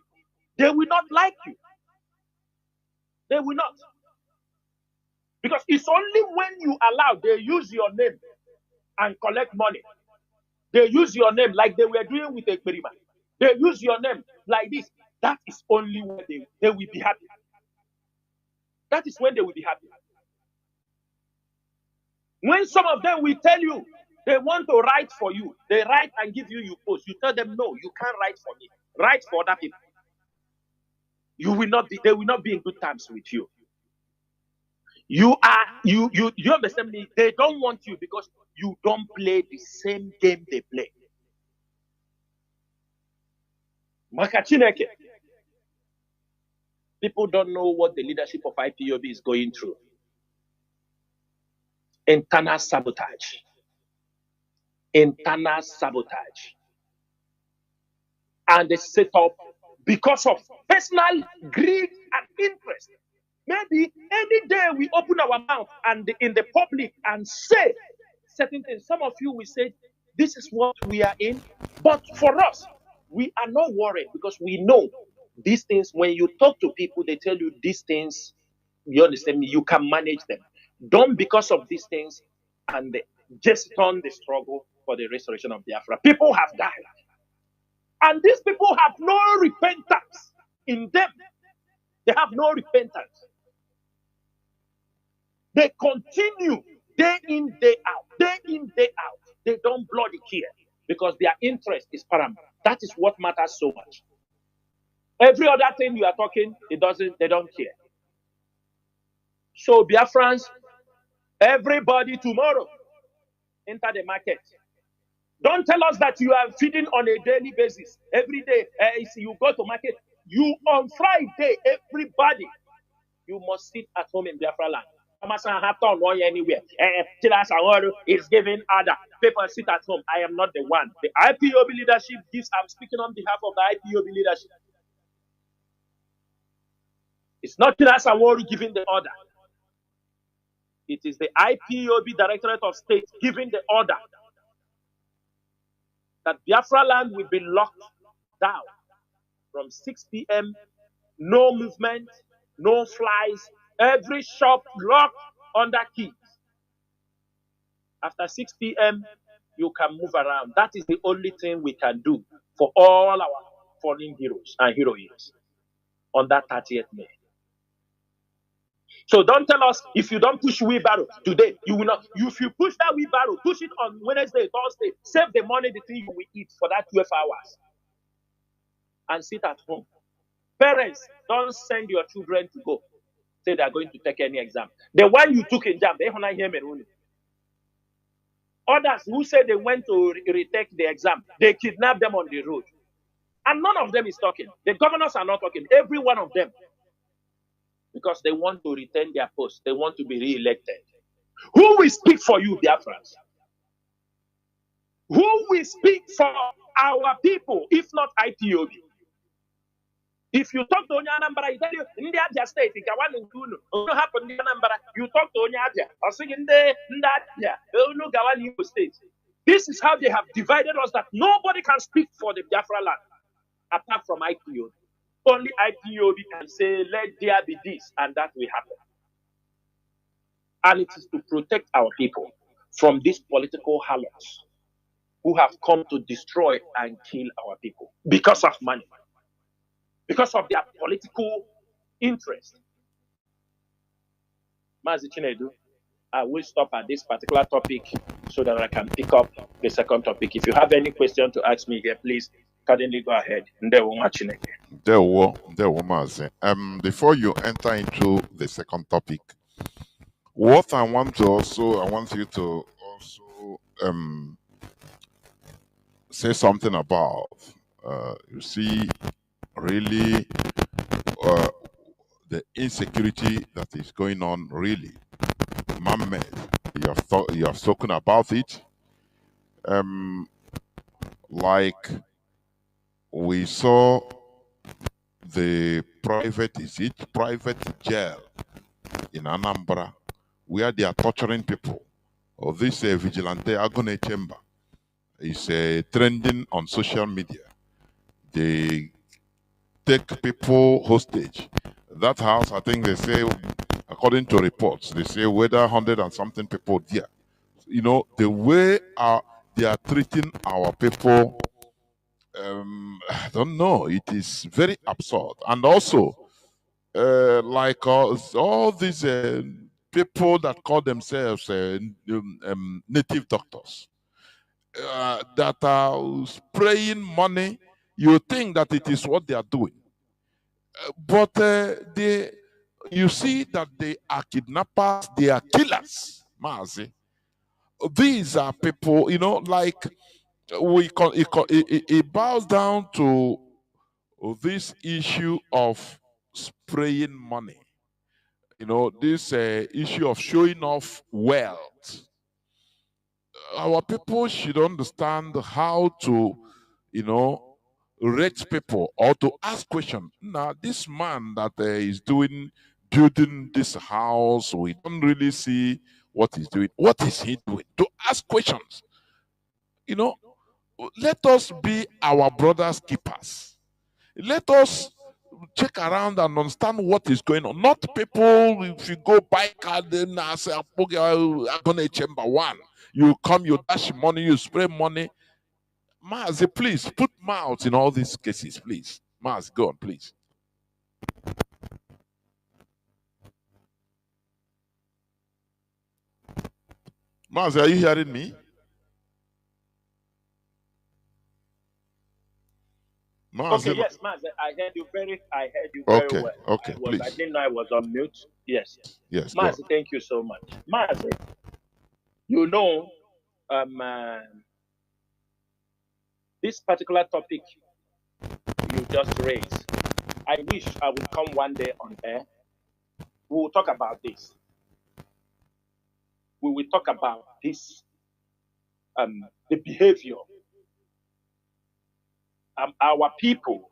They will not like you. They will not. Because it's only when you allow they use your name and collect money. They use your name like they were doing with Ekperima. They use your name like this. That is only when they will be happy. That is when they will be happy. When some of them will tell you they want to write for you, they write and give you post. You tell them, no, you can't write for me. Write for other people. They will not be in good terms with you. You understand me? They don't want you because you don't play the same game they play. Makachineke. People don't know what the leadership of IPOB is going through. Internal sabotage. Internal sabotage. And they set up because of personal greed and interest. Maybe any day we open our mouth and in the public and say certain things, some of you will say, this is what we are in. But for us, we are not worried because we know these things. When you talk to people, they tell you these things, you understand me, you can manage them. Don't because of these things and just turn the struggle for the restoration of Biafra. People have died. And these people have no repentance in them. They have no repentance. They continue day in, day out, day in, day out. They don't bloody care because their interest is paramount. That is what matters so much. Every other thing you are talking, they don't care. So Biafrans, everybody tomorrow, enter the market. Don't tell us that you are feeding on a daily basis. Every day, you go to market. You on Friday, everybody, you must sit at home in Biafra land. Anywhere. Is giving order. People sit at home. I am not the one. The IPOB leadership gives. I'm speaking on behalf of the IPOB leadership. It's not Tilas Aworu giving the order. It is the IPOB Directorate of State giving the order that Biafra land will be locked down from 6 p.m. No movement, no flies. Every shop locked under keys. After 6 p.m., you can move around. That is the only thing we can do for all our fallen heroes and heroines on that 30th May. So don't tell us if you don't push wheelbarrow today, you will not. If you push that wheelbarrow, push it on Wednesday, Thursday, save the money, the thing you will eat for that 12 hours and sit at home. Parents, don't send your children to go. Say they are going to take any exam. The one you took in jam, they don't hear me. Others who say they went to retake the exam, they kidnapped them on the road. And none of them is talking. The governors are not talking. Every one of them. Because they want to retain their post. They want to be re-elected. Who will speak for you, Biafrans? Who will speak for our people, if not IPOB? If you talk to Onye Anambra, you tell you, in the Abia state, you don't happen in Anambra, you talk to Onye Abia, or sing in the Abia, state. This is how they have divided us, that nobody can speak for the Biafra land, apart from IPOB. Only IPOB can say, let there be this, and that will happen. And it is to protect our people from these political harlots who have come to destroy and kill our people because of money, because of their political interest. Mazi Chinedu, I will stop at this particular topic so that I can pick up the second topic. If you have any question to ask me here, please kindly go ahead. Before you enter into the second topic, what I want you to also say something about. You see, really, the insecurity that is going on, really, man-made. You have spoken about it. Like we saw the private jail in Anambra, where they are torturing people. Or this vigilante agony chamber is trending on social media. They take people hostage. That house, I think they say, according to reports, they say whether 100 and something people there. You know, the way they are treating our people, I don't know. It is very absurd. And also, like all these people that call themselves native doctors, that are spraying money, you think that it is what they are doing. But you see that they are kidnappers, they are killers, Mazi. These are people, you know, like it boils down to this issue of spraying money. You know, this issue of showing off wealth. Our people should understand how to, you know, rate people or to ask questions. Now, this man that is building this house, we don't really see what he's doing. What is he doing? To ask questions. You know, let us be our brother's keepers. Let us check around and understand what is going on. Not people, if you go buy car, then I say, I'm going to chamber one. You come, you dash money, you spray money. Mazi, please put mouth in all these cases, please. Mazi, go on, please. Mazi, are you hearing me? Okay, Mazi, yes, Mazi, I heard you very okay, well. okay, I please. didn't know I was on mute. Yes. Yes, go on. Mazi, thank you so much. Mazi, you know, um, uh, this particular topic you just raised, I wish I would come one day on air. We will talk about this. We will talk about this, the behavior, our people.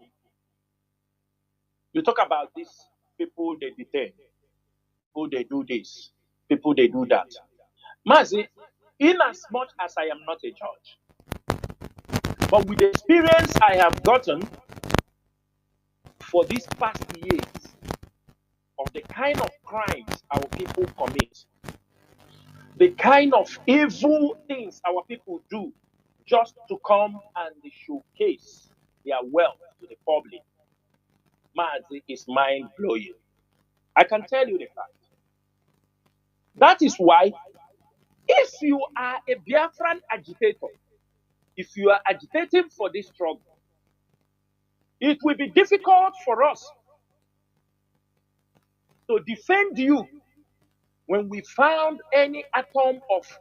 You talk about these people they detain, people they do this, people they do that. Mazi, in as much as I am not a judge, but with the experience I have gotten for these past years of the kind of crimes our people commit, the kind of evil things our people do just to come and showcase their wealth to the public, Mazi, is mind blowing. I can tell you the fact. That is why, if you are a Biafran agitator, if you are agitating for this struggle, it will be difficult for us to defend you when we found any atom of,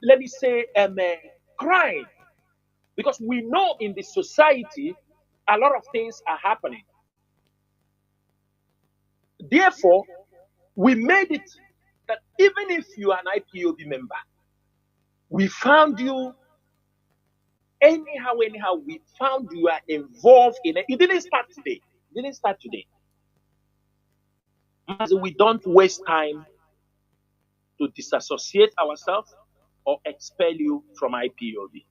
let me say, crime. Because we know in the society, a lot of things are happening. Therefore, we made it that even if you are an IPOB member, we found you anyhow, we found you are involved in it. It didn't start today. It didn't start today. We don't waste time to disassociate ourselves or expel you from IPOB.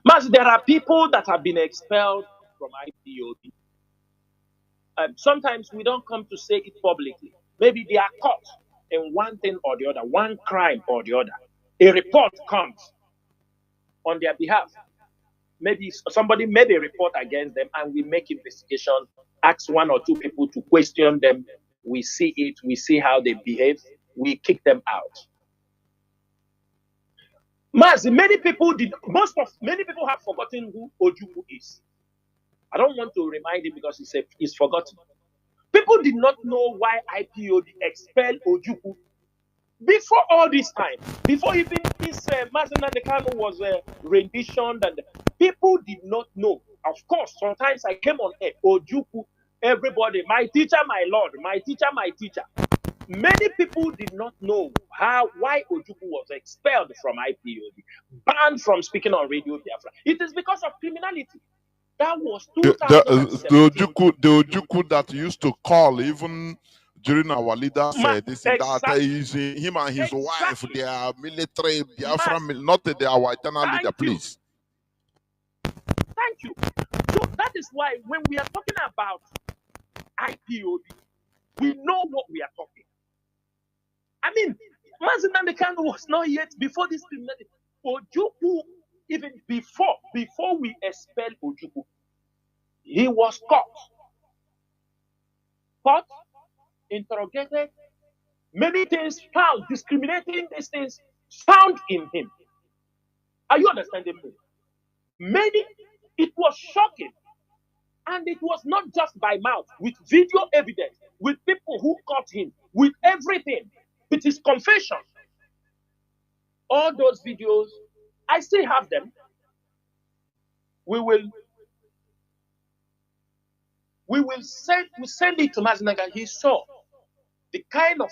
Mas, there are people that have been expelled from IPOB. Sometimes we don't come to say it publicly. Maybe they are caught in one thing or the other, one crime or the other. A report comes on their behalf. Maybe somebody made a report against them and we make investigation, ask one or two people to question them. We see it, we see how they behave, we kick them out. Mazi, many people have forgotten who Ojukwu is. I don't want to remind him because he's forgotten. People did not know why IPOB expelled Ojukwu before all this time. Before even this Mazi Nnamdi Kanu was renditioned, and people did not know. Of course, sometimes I came on air, Ojukwu, everybody, my teacher, my Lord, my teacher, my teacher. Many people did not know why Ojukwu was expelled from IPOB, banned from speaking on Radio Biafra. It is because of criminality. That was 2017. The Ojukwu that used to call even during our leaders this and that is him and his wife. They are military Biafra, not our eternal leader. Please. Thank you. So that is why when we are talking about IPOB, we know what we are talking. I mean, Mazi Nnamdi Kanu was not yet before this criminality. Ojukwu, even before we expelled Ojukwu, he was caught, interrogated, many things found, discriminating these things found in him. Are you understanding me? Many, it was shocking. And it was not just by mouth, with video evidence, with people who caught him, with everything, with his confession. All those videos, I still have them. We send it to Mazi Nnamdi. He saw the kind of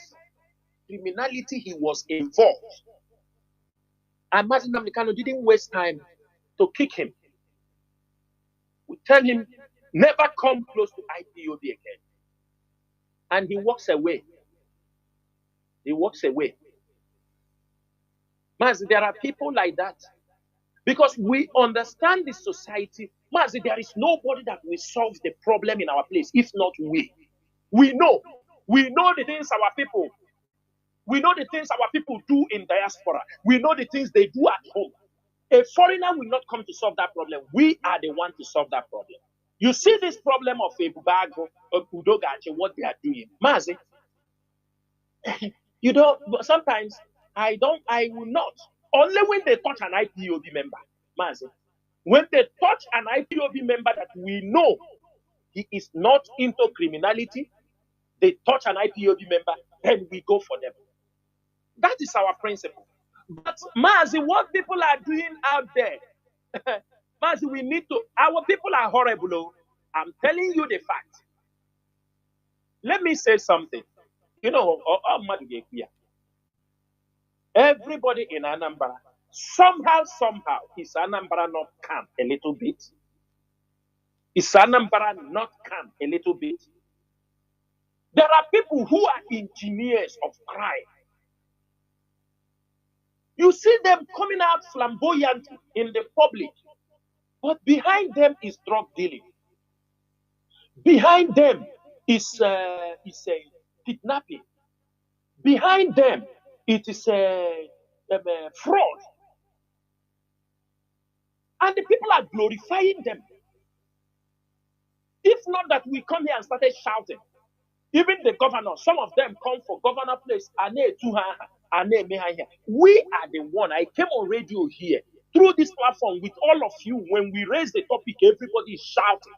criminality he was involved. And Mazi Nnamdi Kanu didn't waste time to kick him. We tell him, never come close to IPOB again. And he walks away. He walks away. Mazi, there are people like that. Because we understand this society. Mazi, there is nobody that will solve the problem in our place, if not we. We know the things our people do in diaspora. We know the things they do at home. A foreigner will not come to solve that problem. We are the one to solve that problem. You see this problem of Ebubago, of Udogache, what they are doing. Mazi, you don't, sometimes I will not. Only when they touch an IPOB member. Mazi, When they touch an IPOB member that we know he is not into criminality, they touch an IPOB member, then we go for them. That is our principle. But Mazi, what people are doing out there, Mazi, we need to, our people are horrible. Oh. I'm telling you the fact. Let me say something. You know, everybody in Anambra, somehow, is Anambra not calm a little bit? Is Anambra not calm a little bit? There are people who are engineers of crime. You see them coming out flamboyant in the public, but behind them is drug dealing. Behind them is a kidnapping. Behind them, it is a fraud. And the people are glorifying them. If not that we come here and started shouting, even the governor, some of them come for governor place. We are the one. I came on radio here through this platform with all of you. When we raise the topic, everybody is shouting.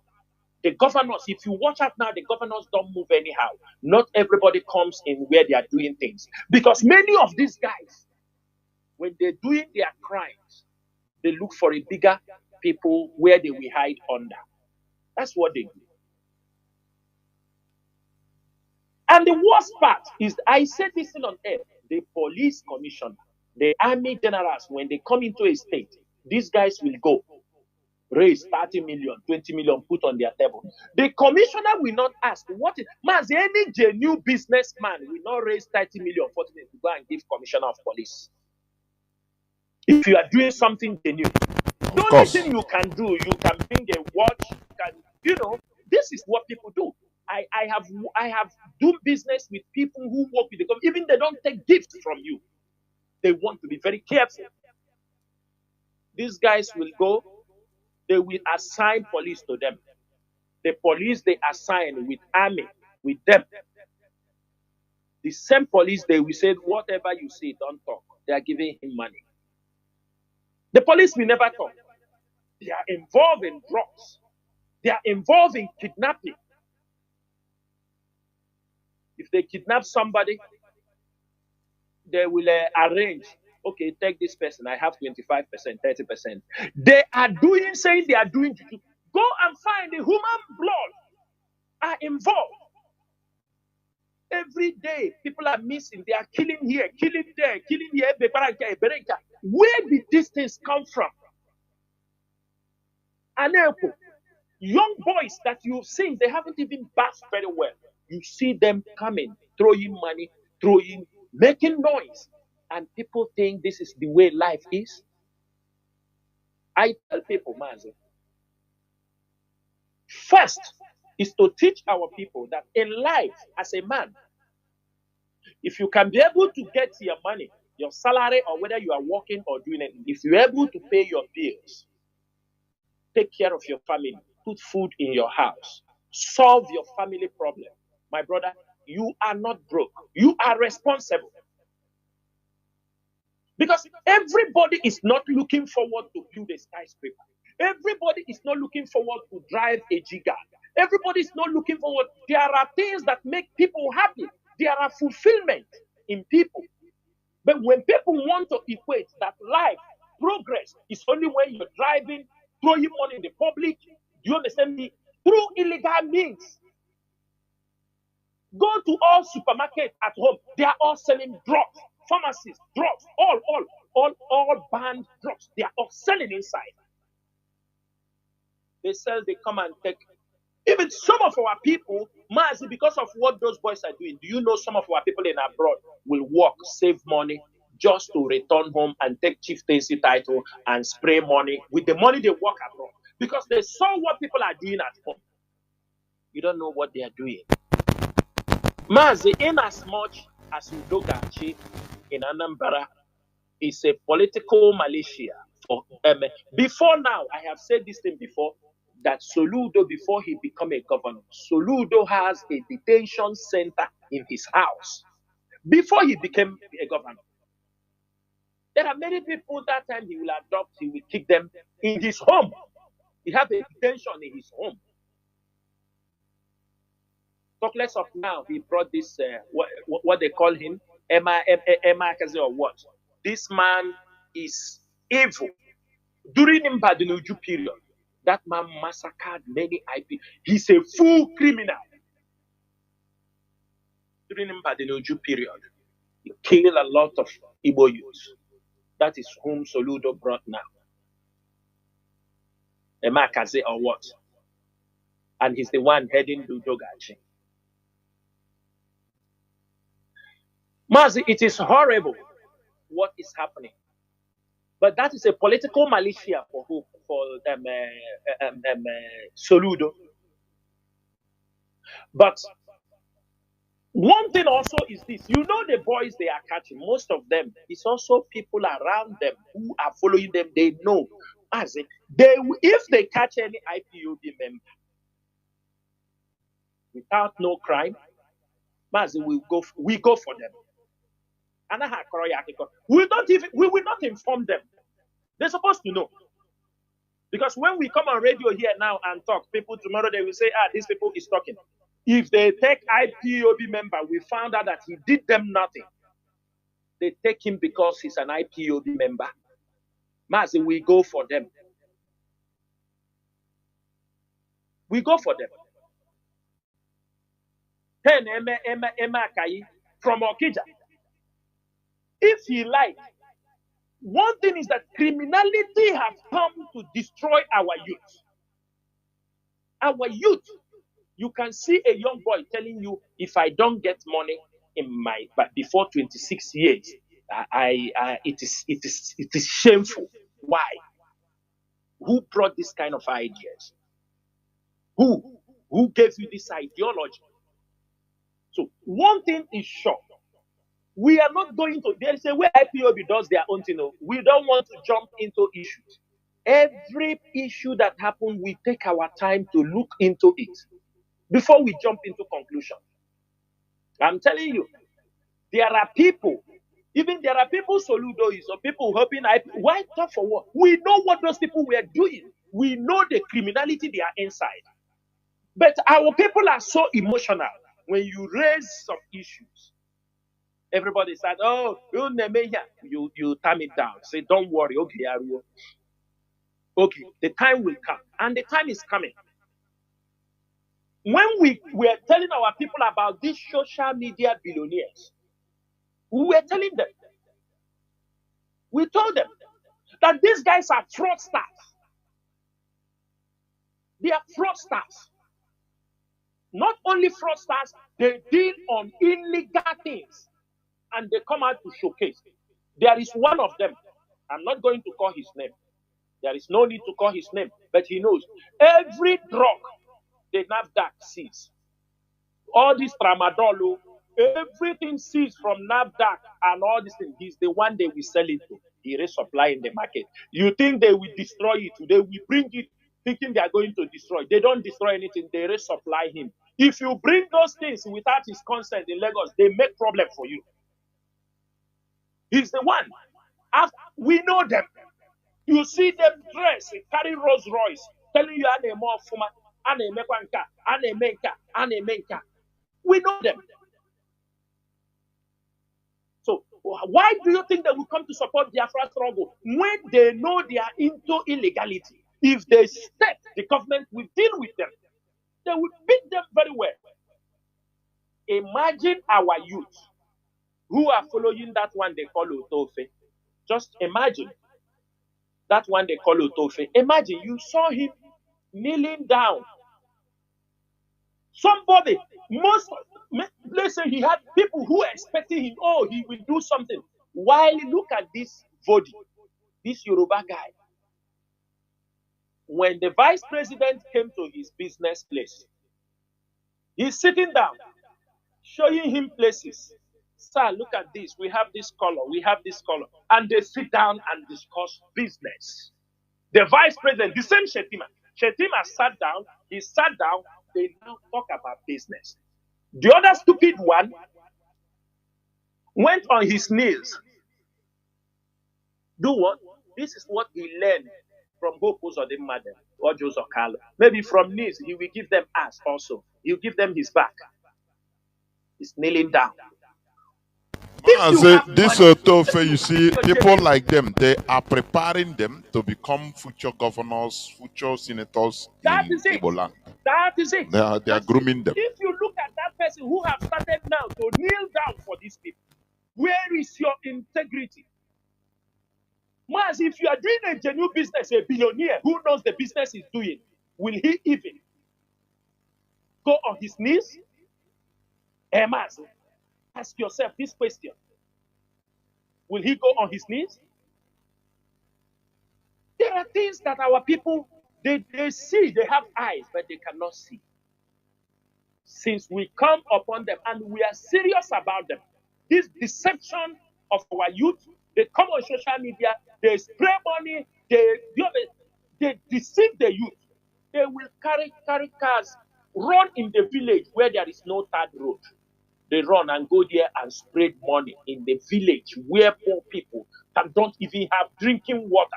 The governors, if you watch out now, the governors don't move anyhow. Not everybody comes in where they are doing things. Because many of these guys, when they're doing their crimes, they look for a bigger people where they will hide under. That's what they do. And the worst part is, I said this thing on air, the police commissioner, the army generals, when they come into a state, these guys will go, raise 30 million, 20 million, put on their table. The commissioner will not ask, what is, Mazi, any genuine businessman will not raise 30 million, 40 million to go and give commissioner of police. If you are doing something genuine, the only thing you can do, you can bring a watch, you know, this is what people do. I have done business with people who work with the government. Even they don't take gifts from you. They want to be very careful. These guys will go, they will assign police to them. The police they assign with army, with them. The same police, they will say, whatever you say, don't talk. They are giving him money. The police will never talk. They are involved in drugs. They are involved in kidnapping. If they kidnap somebody, they will arrange, okay, take this person, I have 25%, 30%. They are doing, saying they are doing, go and find the human blood are involved. Every day, people are missing. They are killing here, killing there, killing here. Where did these things come from? Anepo, young boys that you've seen, they haven't even bathed very well. You see them coming, throwing money, making noise. And people think this is the way life is. I tell people, Mazi, first is to teach our people that in life, as a man, if you can be able to get your money, your salary, or whether you are working or doing it, if you're able to pay your bills, take care of your family, put food in your house, solve your family problem, my brother, you are not broke. You are responsible. Because everybody is not looking forward to build a skyscraper. Everybody is not looking forward to drive a Giga. Everybody is not looking forward. There are things that make people happy. There are fulfillment in people. But when people want to equate that life, progress is only when you're driving, throwing money in the public, do you understand me? Through illegal means. Go to all supermarkets at home. They are all selling drugs. Pharmacies, drugs, all banned drugs. They are all selling inside. They sell, they come and take. Even some of our people, Mazi, because of what those boys are doing, do you know some of our people in abroad will work, save money, just to return home and take chieftaincy title and spray money with the money they work abroad? Because they saw what people are doing at home. You don't know what they are doing. Mazi, in as much as Udogachi in Anambra is a political militia. Before now, I have said this thing before, that Soludo, before he became a governor, Soludo has a detention center in his house. Before he became a governor, they There are many people that time he will adopt, he will keep them in his home. He have a detention in his home. Talk less of now, he brought this, what they call him, Emma Kazi or what? This man is evil. During Mbadinuju period, that man massacred many IP. He's a full criminal. During Mbadinuju period, he killed a lot of Igbo youths. That is whom Soludo brought now. Emma Kazi or what? And he's the one heading Dudogachi. Mazi, it is horrible what is happening. But that is a political militia for who? For Soludo. But one thing also is this. You know the boys they are catching, most of them, it's also people around them who are following them. They know. Mazi, if they catch any IPOB member without no crime, Mazi, we go for them. We will not inform them. They're supposed to know. Because when we come on radio here now and talk, people tomorrow they will say, these people is talking. If they take IPOB member, we found out that he did them nothing. They take him because he's an IPOB member. Mazi, we go for them. We go for them. Then Emma Kai from Okija. If he likes, one thing is that criminality has come to destroy our youth. Our youth, you can see a young boy telling you, if I don't get money but before 26 years, it is shameful. Why? Who brought this kind of ideas? Who gave you this ideology? So one thing is sure. We are not going to, there is a way IPOB does their own thing. We don't want to jump into issues. Every issue that happens, we take our time to look into it before we jump into conclusion. I'm telling you, there are people, Soludo is, or people helping IPOB. Why talk for what? We know what those people were doing. We know the criminality they are inside. But our people are so emotional when you raise some issues. Everybody said, oh, you turn it down. Say, don't worry. Okay, the time will come. And the time is coming. When we were telling our people about these social media billionaires, we were telling them, we told them that these guys are fraudsters. They are fraudsters. Not only fraudsters, they deal on illegal things. And they come out to showcase. There is one of them. I'm not going to call his name. There is no need to call his name. But he knows. Every drug the Nnamdi sees. All this tramadol, everything seized from Nnamdi and all these things. He's the one they will sell it to. He resupply in the market. You think they will destroy it? They will bring it thinking they are going to destroy. They don't destroy anything. They resupply him. If you bring those things without his consent in Lagos, they make problem for you. He's the one. We know them. You see them dress, carry Rolls Royce, telling you I'm a more fuma, I'm a mekwanka, I'm a menka, I'm a menka. We know them. So why do you think they will come to support Biafra struggle when they know they are into illegality? If they step, the government will deal with them. They will beat them very well. Imagine our youth who are following that one they call Otofe. Just imagine that one they call Otofe. Imagine you saw him kneeling down. Somebody, let's say he had people who were expecting him, oh, he will do something. While look at this body, this Yoruba guy. When the vice president came to his business place, he's sitting down, showing him places. Sir, look at this. We have this color. We have this color. And they sit down and discuss business. The vice president, the same Shetima. Shetima sat down. He sat down. They now talk about business. The other stupid one went on his knees Do what? This is what he learned from Hope Uzodimma or Joseph Carlo. Maybe from knees, he will give them ass also. He'll give them his back. He's kneeling down. If I you say have this money, Tofe, you see, people like them, they are preparing them to become future governors, future senators that in is it. Igbo land. That is it. They are That is it. grooming them. If you look at that person who have started now to kneel down for these people, where is your integrity? Mas, if you are doing a genuine business, a billionaire who knows the business he's doing, will he even go on his knees? Mas, ask yourself this question. Will he go on his knees? There are things that our people, they see, they have eyes, but they cannot see. Since we come upon them and we are serious about them, this deception of our youth, they come on social media, they spray money, they deceive the youth. They will carry cars, run in the village where there is no third road. They run and go there and spread money in the village where poor people that don't even have drinking water.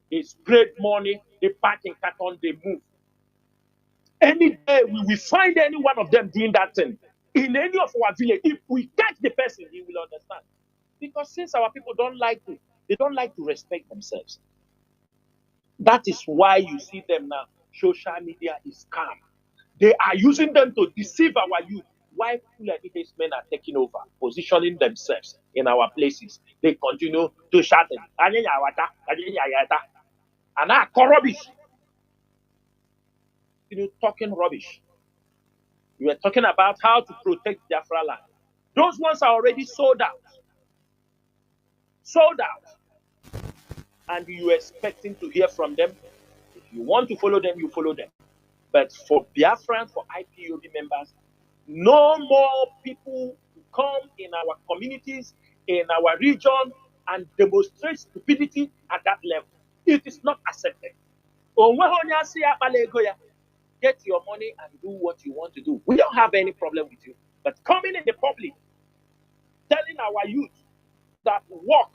They spread money, they pack in carton, they move. Any day we will find any one of them doing that thing in any of our village. If we catch the person, he will understand. Because since our people they don't like to respect themselves. That is why you see them now. Social media is calm. They are using them to deceive our youth. Why Fulani men are taking over, positioning themselves in our places. They continue to shout, and rubbish. Talking rubbish. We were talking about how to protect Biafra land. Those ones are already sold out. Sold out. And you're expecting to hear from them. If you want to follow them, you follow them. But for Biafran, for IPOB members, no more people come in our communities, in our region, and demonstrate stupidity at that level. It is not accepted. Get your money and do what you want to do. We don't have any problem with you. But coming in the public, telling our youth that work,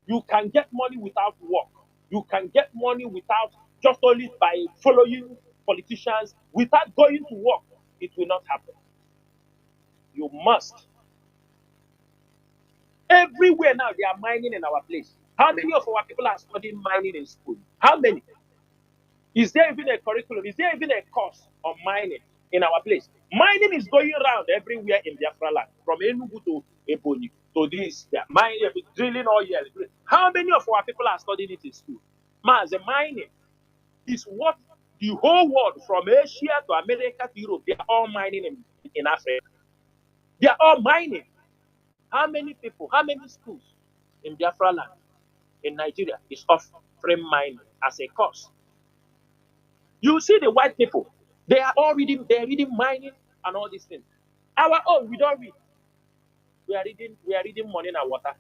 you can get money without work. You can get money without just only by following politicians, without going to work. It will not happen. You must. Everywhere now, they are mining in our place. How many of our people are studying mining in school? How many? Is there even a curriculum? Is there even a course on mining in our place? Mining is going around everywhere in Biafra land, from Enugu to Ebonyi to this. Mining, drilling oil. How many of our people are studying it in school? The mining is what the whole world, from Asia to America to Europe, they are all mining in Africa. They are all mining. How many people, how many schools in Biafra land, in Nigeria, is offering mining as a course? You see the white people, they are reading mining and all these things. Our own, we don't read. We are reading money and water.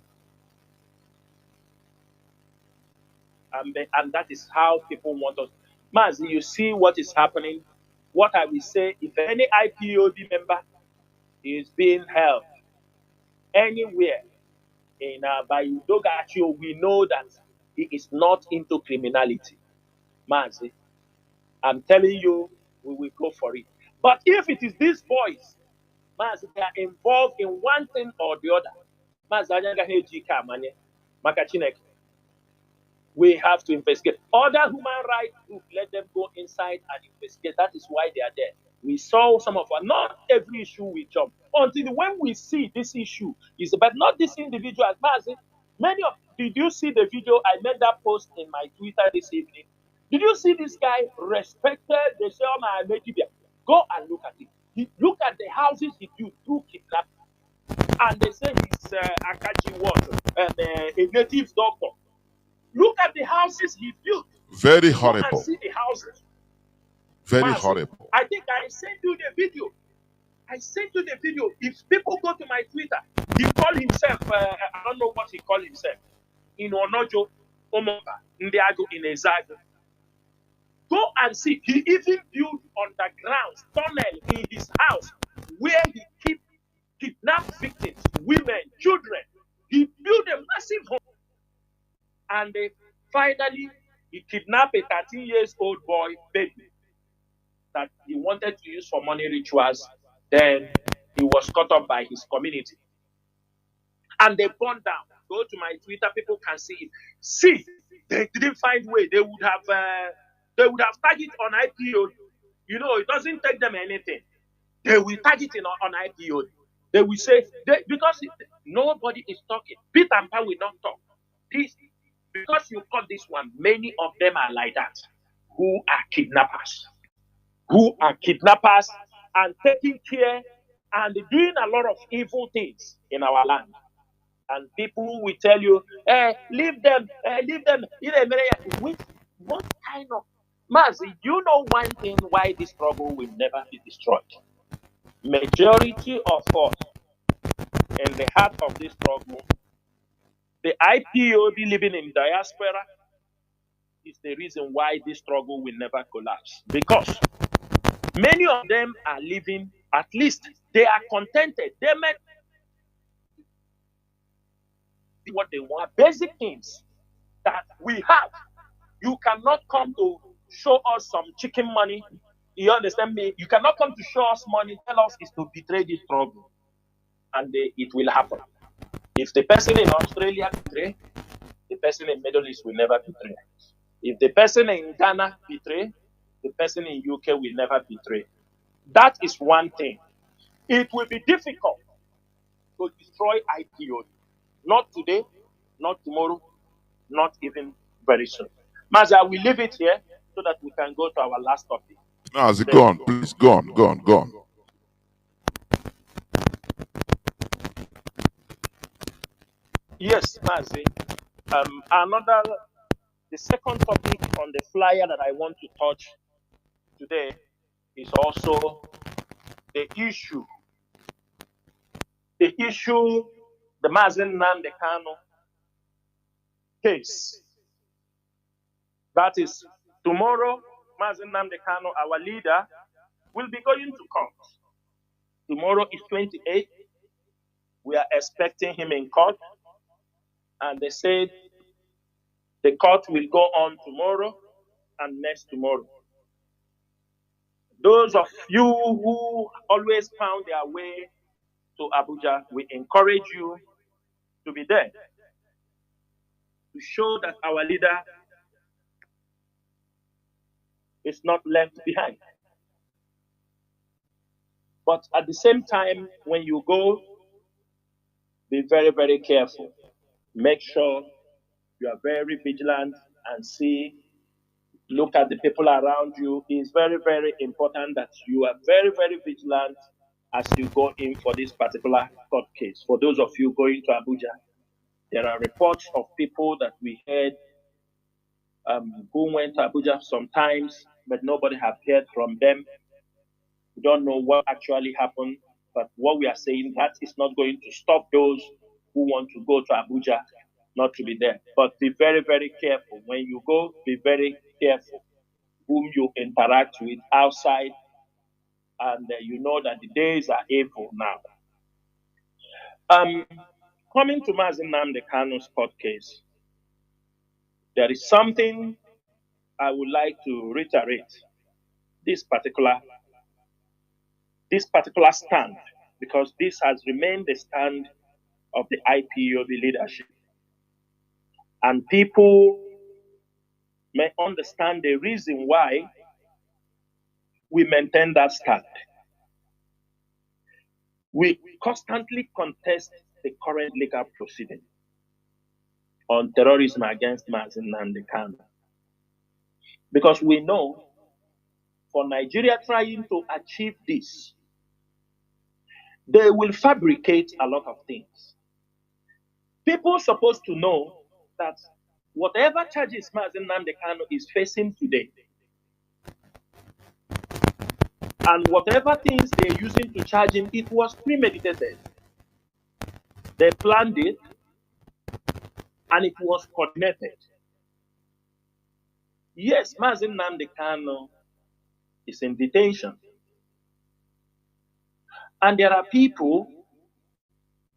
And that is how people want us. Mazi, you see what is happening. What I will say, if any IPOB member is being held anywhere in by Udogacho, we know that he is not into criminality. Mazi, I'm telling you, we will go for it. But if it is these boys, Mazi, they are involved in one thing or the other, Mazi, we have to investigate. Other human rights groups, let them go inside and investigate. That is why they are there. We saw some of our, not every issue we jump. Until when we see this issue, is but not this individual. Many of, did you see the video? I made that post in my Twitter this evening. Did you see this guy respected the Selma Media? Go and look at it. Look at the houses he built through kidnapping. And they say he's Akaji what? A native doctor. Look at the houses he built. Very Go horrible. and see the houses. Very Mazi, horrible. I think I sent you the video. I sent you the video. If people go to my Twitter, he called himself, I don't know what he called himself, in Onojo, Omoba, Ndiago, in Ezago. Go and see. He even built underground tunnel in his house where he kidnapped victims, women, children. He built a massive home. And finally, he kidnapped a 13 years old boy, baby, that he wanted to use for money rituals. Then he was caught up by his community. And they burned down. Go to my Twitter, people can see it. See, they didn't find way. They would have tagged it on IPO. You know, it doesn't take them anything. They will tag it on IPO. They will say, because nobody is talking. Peter and Paul will not talk. This, because you caught this one, many of them are like that, who are kidnappers. And taking care and doing a lot of evil things in our land. And people will tell you, leave them, leave them. What kind of Mazi, you know one thing why this struggle will never be destroyed? Majority of us in the heart of this struggle, the IPOB living in diaspora is the reason why this struggle will never collapse. Because many of them are living, at least they are contented. They met what they want. Basic things that we have. You cannot come to show us some chicken money. You understand me? You cannot come to show us money, tell us it's to betray this struggle. And it will happen. If the person in Australia betray, the person in Middle East will never betray. If the person in Ghana betray, the person in UK will never betray. That is one thing. It will be difficult to destroy IPO. Not today, not tomorrow, not even very soon. Mazi, I will leave it here so that we can go to our last topic. Mazi, go on, please, go on. Yes, Mazi. The second topic on the flyer that I want to touch today is also the issue, the Mazi Nnamdi Kanu case. That is, tomorrow, Mazi Nnamdi Kanu, our leader, will be going to court. Tomorrow is 28th. We are expecting him in court. And they said the court will go on tomorrow and next tomorrow. Those of you who always found their way to Abuja, we encourage you to be there to show that our leader is not left behind. But at the same time, when you go, be very, very careful. Make sure you are very vigilant and look at the people around you. It is very, very important that you are very, very vigilant as you go in for this particular court case. For those of you going to Abuja, there are reports of people that we heard who went to Abuja sometimes, but nobody have heard from them. We don't know what actually happened, but what we are saying, that is not going to stop those who want to go to Abuja not to be there. But be very, very careful. When you go, be very careful whom you interact with outside, and you know that the days are evil now. Coming to Mazi Nnamdi Kanu's court case, there is something I would like to reiterate. This particular stand, because this has remained the stand of the IPOB leadership. And people may understand the reason why we maintain that stand. We constantly contest the current legal proceeding on terrorism against Mazi Nnamdi Kanu. Because we know for Nigeria trying to achieve this, they will fabricate a lot of things. People are supposed to know that whatever charges Mazi Nnamdi Kanu is facing today, and whatever things they're using to charge him, it was premeditated. They planned it, and it was coordinated. Yes, Mazi Nnamdi Kanu is in detention. And there are people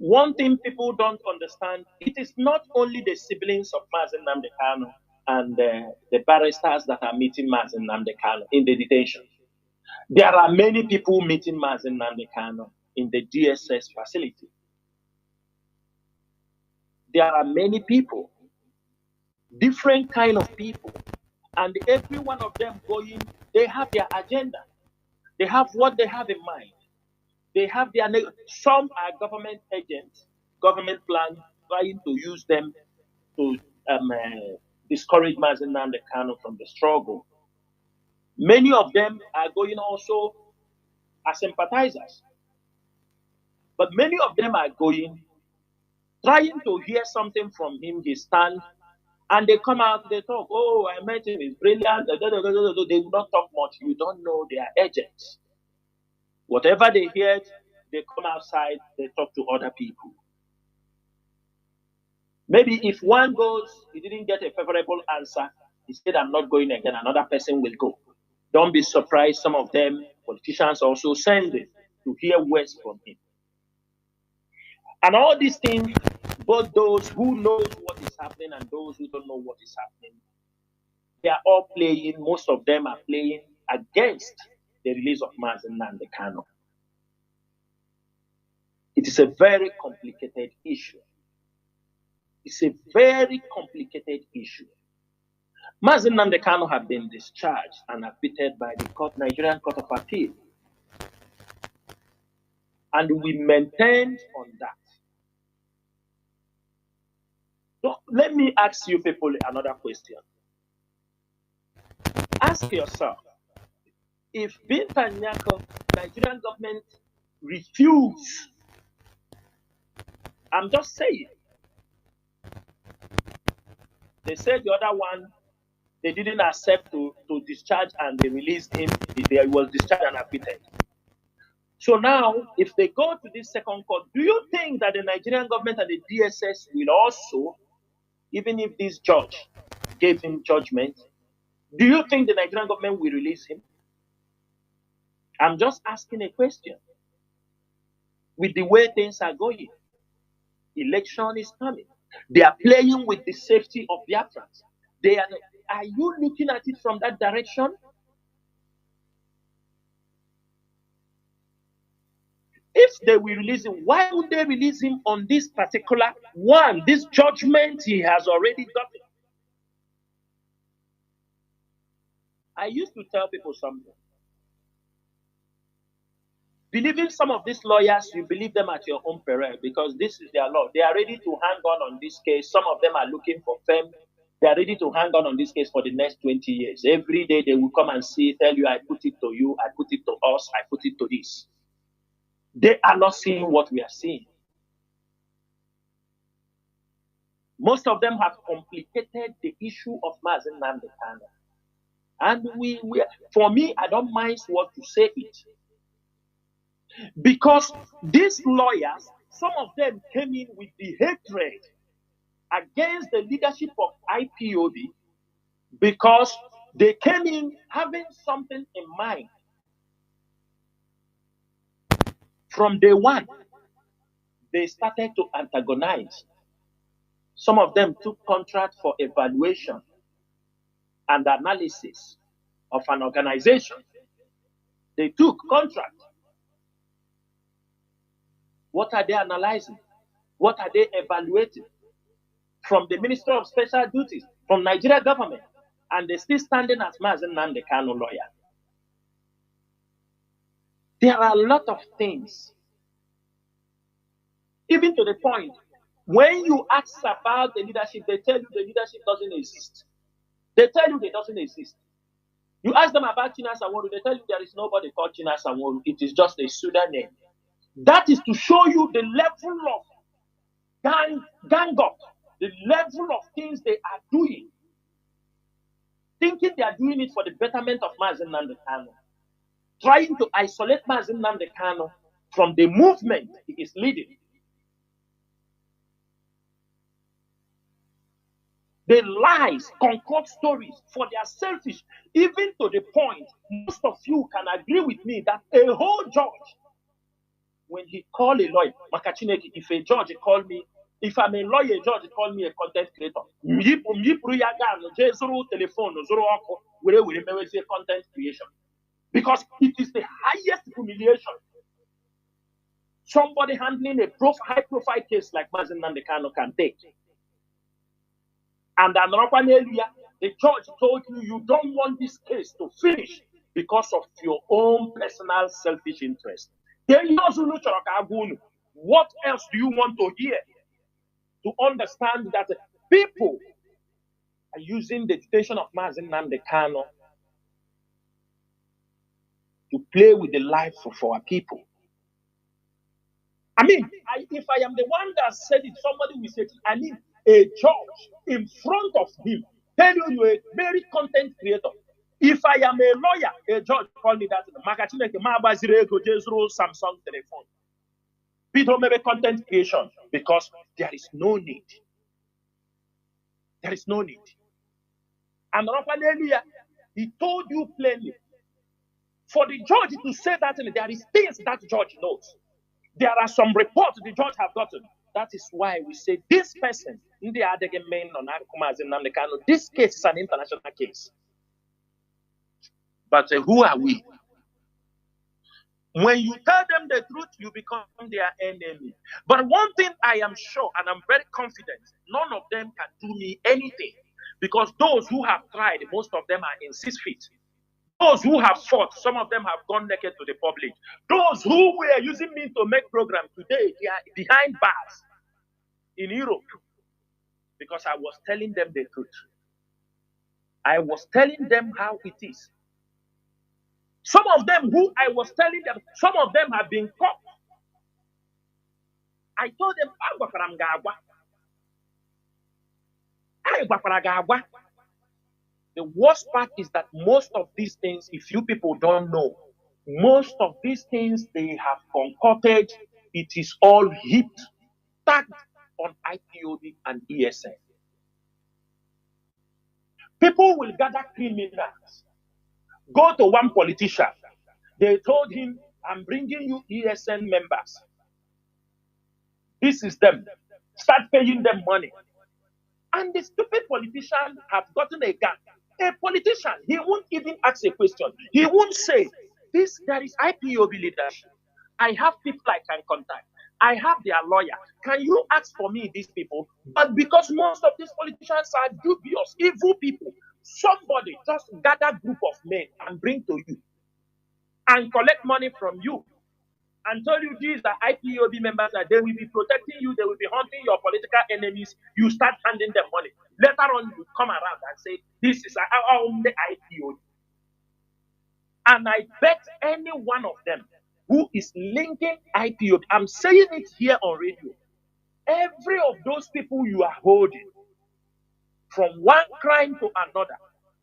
One thing people don't understand, it is not only the siblings of Mazi Nnamdi Kanu and the barristers that are meeting Mazi Nnamdi Kanu in the detention. There are many people meeting Mazi Nnamdi Kanu in the DSS facility. There are many people, different kind of people, and every one of them going, they have their agenda. They have what they have in mind. They have their, some are government agents, government plan, trying to use them to discourage Mazi Nnamdi Kanu from the struggle. Many of them are going also as sympathizers. But many of them are going, trying to hear something from him, his stand, and they come out, they talk, oh, I met him, he's brilliant, they will not talk much. You don't know they are agents. Whatever they hear, they come outside, they talk to other people. Maybe if one goes, he didn't get a favorable answer, he said, I'm not going again, another person will go. Don't be surprised, some of them, politicians also send it to hear words from him. And all these things, both those who knows what is happening and those who don't know what is happening, they are all playing, most of them are playing against the release of Mazi Nnamdi Kanu. It is a very complicated issue. It's a very complicated issue. Mazi Nnamdi Kanu have been discharged and acquitted by the Nigerian Court of Appeal. And we maintained on that. So let me ask you people another question. Ask yourself, if Binta Nyako, Nigerian government refuse, I'm just saying, they said the other one, they didn't accept to discharge and they released him, he was discharged and acquitted. So now, if they go to this second court, do you think that the Nigerian government and the DSS will also, even if this judge gave him judgment, do you think the Nigerian government will release him? I'm just asking a question. With the way things are going, election is coming. They are playing with the safety of Biafrans. Are you looking at it from that direction? If they will release him, why would they release him on this particular one, this judgment he has already gotten? I used to tell people something. Believing some of these lawyers, you believe them at your own peril because this is their law. They are ready to hang on this case. Some of them are looking for fame. They are ready to hang on this case for the next 20 years. Every day they will come and tell you, I put it to you, I put it to us, I put it to this. They are not seeing what we are seeing. Most of them have complicated the issue of Mazi Nnamdi Kanu. And for me, I don't mind what to say it. Because these lawyers, some of them came in with the hatred against the leadership of IPOB because they came in having something in mind. From day one, they started to antagonize. Some of them took contract for evaluation and analysis of an organization. They took contract. What are they analyzing? What are they evaluating? From the Minister of Special Duties, from Nigeria government, and they're still standing as Mazi Nnamdi Kanu lawyer. There are a lot of things. Even to the point, when you ask about the leadership, they tell you the leadership doesn't exist. They tell you it doesn't exist. You ask them about China Sanwo-Olu, they tell you there is nobody called China Sanwo-Olu. It is just a pseudonym. That is to show you the level of gang up, the level of things they are doing, thinking they are doing it for the betterment of Mazi Nnamdi Kanu, trying to isolate Mazi Nnamdi Kanu from the movement he is leading. They lies, concoct stories for their selfish, even to the point, most of you can agree with me that a whole judge when he called a lawyer, Makachineki, if a judge called me, if I'm a lawyer, a judge called me a content creator. Content creation. Because it is the highest humiliation. Somebody handling a high-profile case like Mazi Nnamdi Kanu can take. And the judge told you you don't want this case to finish because of your own personal selfish interest. What else do you want to hear to understand that people are using the detention of Mazi Nnamdi Kanu to play with the lives of our people? I mean, if I am the one that said it, somebody will say it. I mean, a judge in front of him tell you a very content creator. If I am a lawyer, a judge call me that Samsung telephone. We don't make content creation because there is no need. There is no need. And he told you plainly, for the judge to say that there is things that judge knows. There are some reports the judge have gotten. That is why we say this person, this case is an international case. But who are we? When you tell them the truth, you become their enemy. But one thing I am sure, and I'm very confident, none of them can do me anything. Because those who have tried, most of them are in 6 feet. Those who have fought, some of them have gone naked to the public. Those who were using me to make programs today, they are behind bars in Europe. Because I was telling them the truth. I was telling them how it is. Some of them who I was telling them, some of them have been caught. I told them, the worst part is that most of these things, if you people don't know, most of these things they have concocted, it is all heaped, tagged on IPOB and ESN. People will gather criminals, go to one politician. They told him, I'm bringing you ESN members. This is them. Start paying them money. And the stupid politician have gotten a gun. A politician, he won't even ask a question. He won't say, there is IPOB leadership. I have people I can contact. I have their lawyer. Can you ask for me these people? But because most of these politicians are dubious, evil people, somebody just gather a group of men and bring to you and collect money from you and tell you these are IPOB members, that they will be protecting you, they will be hunting your political enemies. You start handing them money. Later on, you come around and say, this is our own IPOB. And I bet any one of them who is linking IPOB, I'm saying it here on radio, every of those people you are holding, from one crime to another,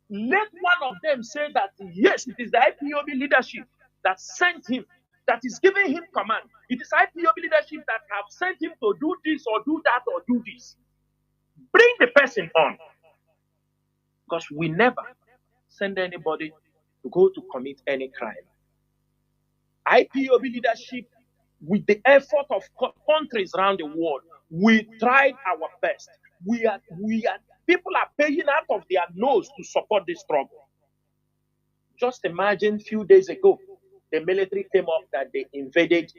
let one of them say that, yes, it is the IPOB leadership that sent him, that is giving him command. It is IPOB leadership that have sent him to do this or do that or do this. Bring the person on. Because we never send anybody to go to commit any crime. IPOB leadership, with the effort of countries around the world, we tried our best. People are paying out of their nose to support this struggle. Just imagine a few days ago, the military came up that they invaded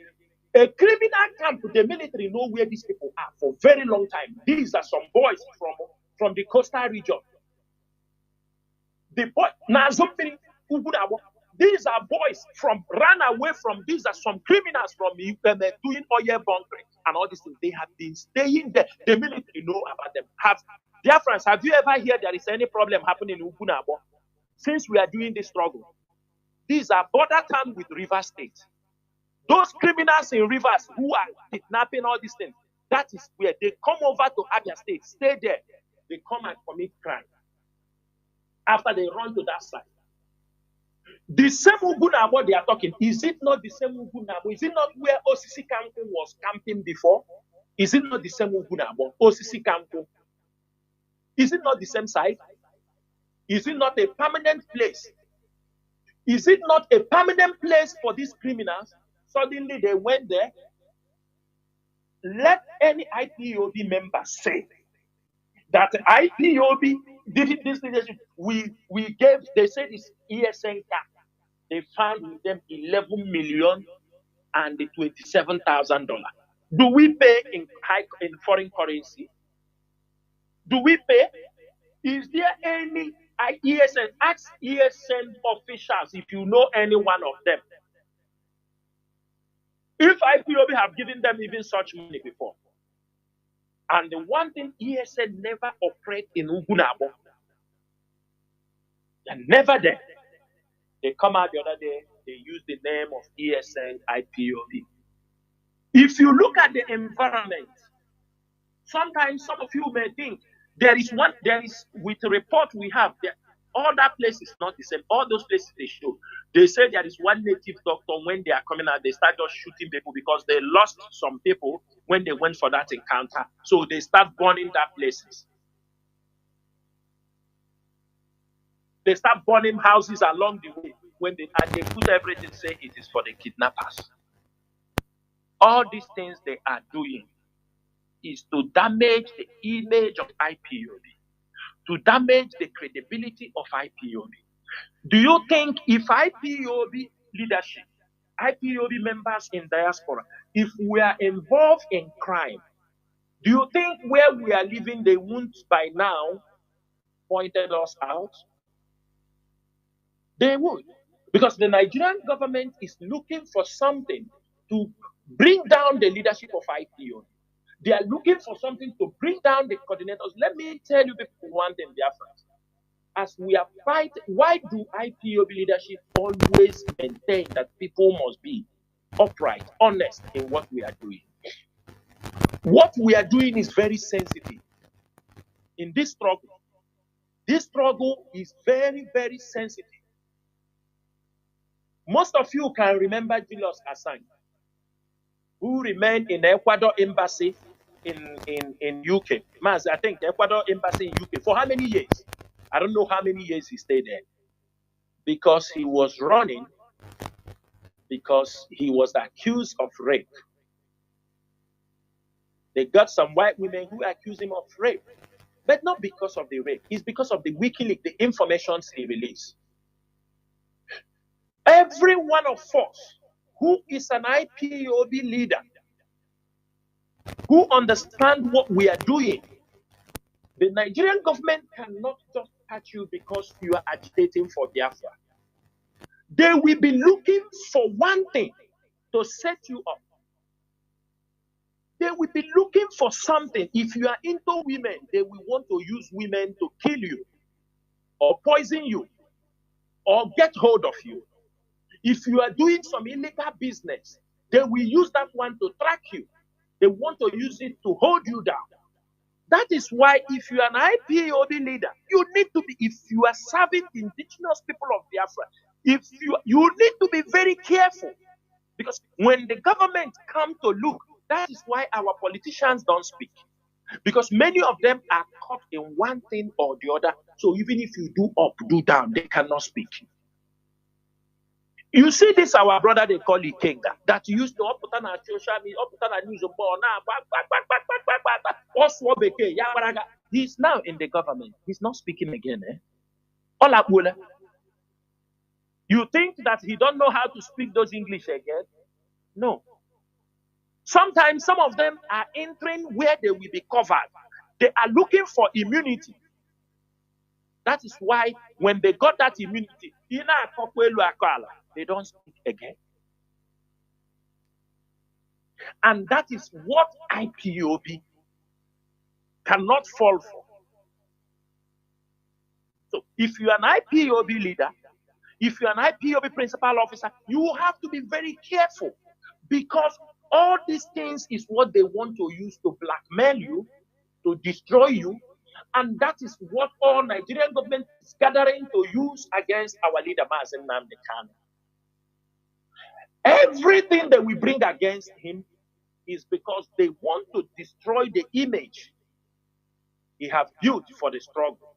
a criminal camp. The military know where these people are for a very long time. These are some boys from the coastal region. The boy, these are boys ran away from, these are some criminals from doing oil bunkering and all these things. They have been staying there. The military know about them. Biafrans, have you ever heard there is any problem happening in Ugunabo since we are doing this struggle? These are border towns with River State. Those criminals in Rivers who are kidnapping all these things, that is where they come over to Abia State, stay there. They come and commit crime. After they run to that side. The same Ugunabo they are talking, is it not the same Ugunabo? Is it not where Osisi Kanku was camping before? Is it not the same Ugunabo? Osisi Kanku? Is it not the same side? Is it not a permanent place? Is it not a permanent place for these criminals? Suddenly they went there. Let any IPOB member say that IPOB did this leadership. We gave, they said it's ESN cap. They found with them 11 million and $27,000. Do we pay in foreign currency? Do we pay? Is there any ESN? Ask ESN officials if you know any one of them. If IPOB have given them even such money before. And the one thing ESN never operate in Ugunabo. They're never there. They come out the other day, they use the name of ESN IPOB. If you look at the environment, sometimes some of you may think there is with the report we have there, all that place is not the same. All those places they show, they say there is one native doctor. When they are coming out, they start just shooting people because they lost some people when they went for that encounter. So they start burning that places. They start burning houses along the way and they put everything, say it is for the kidnappers. All these things they are doing is to damage the image of IPOB, to damage the credibility of IPOB. Do you think if IPOB leadership, IPOB members in diaspora, if we are involved in crime, do you think where we are living they won't by now pointed us out? They would. Because the Nigerian government is looking for something to bring down the leadership of IPOB. They are looking for something to bring down the coordinators. Let me tell you people one thing, Biafrans. As we are fighting, why do IPOB leadership always maintain that people must be upright, honest in what we are doing? What we are doing is very sensitive. In this struggle is very, very sensitive. Most of you can remember Julius Assange, who remained in the Ecuador embassy in UK. Mazi, I think the Ecuador embassy in UK for how many years? I don't know how many years he stayed there. Because he was running, because he was accused of rape. They got some white women who accused him of rape. But not because of the rape. It's because of the WikiLeaks, the information he released. Every one of us who is an IPOB leader, who understand what we are doing, the Nigerian government cannot just catch you because you are agitating for Biafra. They will be looking for one thing to set you up. They will be looking for something. If you are into women, they will want to use women to kill you, or poison you, or get hold of you. If you are doing some illegal business, they will use that one to track you. They want to use it to hold you down. That is why if you are an IPOB leader, you need to be, if you are serving the indigenous people of Biafra, you need to be very careful. Because when the government come to look, that is why our politicians don't speak. Because many of them are caught in one thing or the other. So even if you do up, do down, they cannot speak. You see this, our brother, they call Ikenga, that used to put on a social media, put on a news now. He's now in the government. He's not speaking again. You think that he don't know how to speak those English again? No. Sometimes some of them are entering where they will be covered. They are looking for immunity. That is why when they got that immunity, they don't speak again. And that is what IPOB cannot fall for. So if you are an IPOB leader, if you are an IPOB principal officer, you have to be very careful, because all these things is what they want to use to blackmail you, to destroy you. And that is what all Nigerian government is gathering to use against our leader, Mazi Nnamdi Kanu. Everything that we bring against him is because they want to destroy the image he has built for the struggle.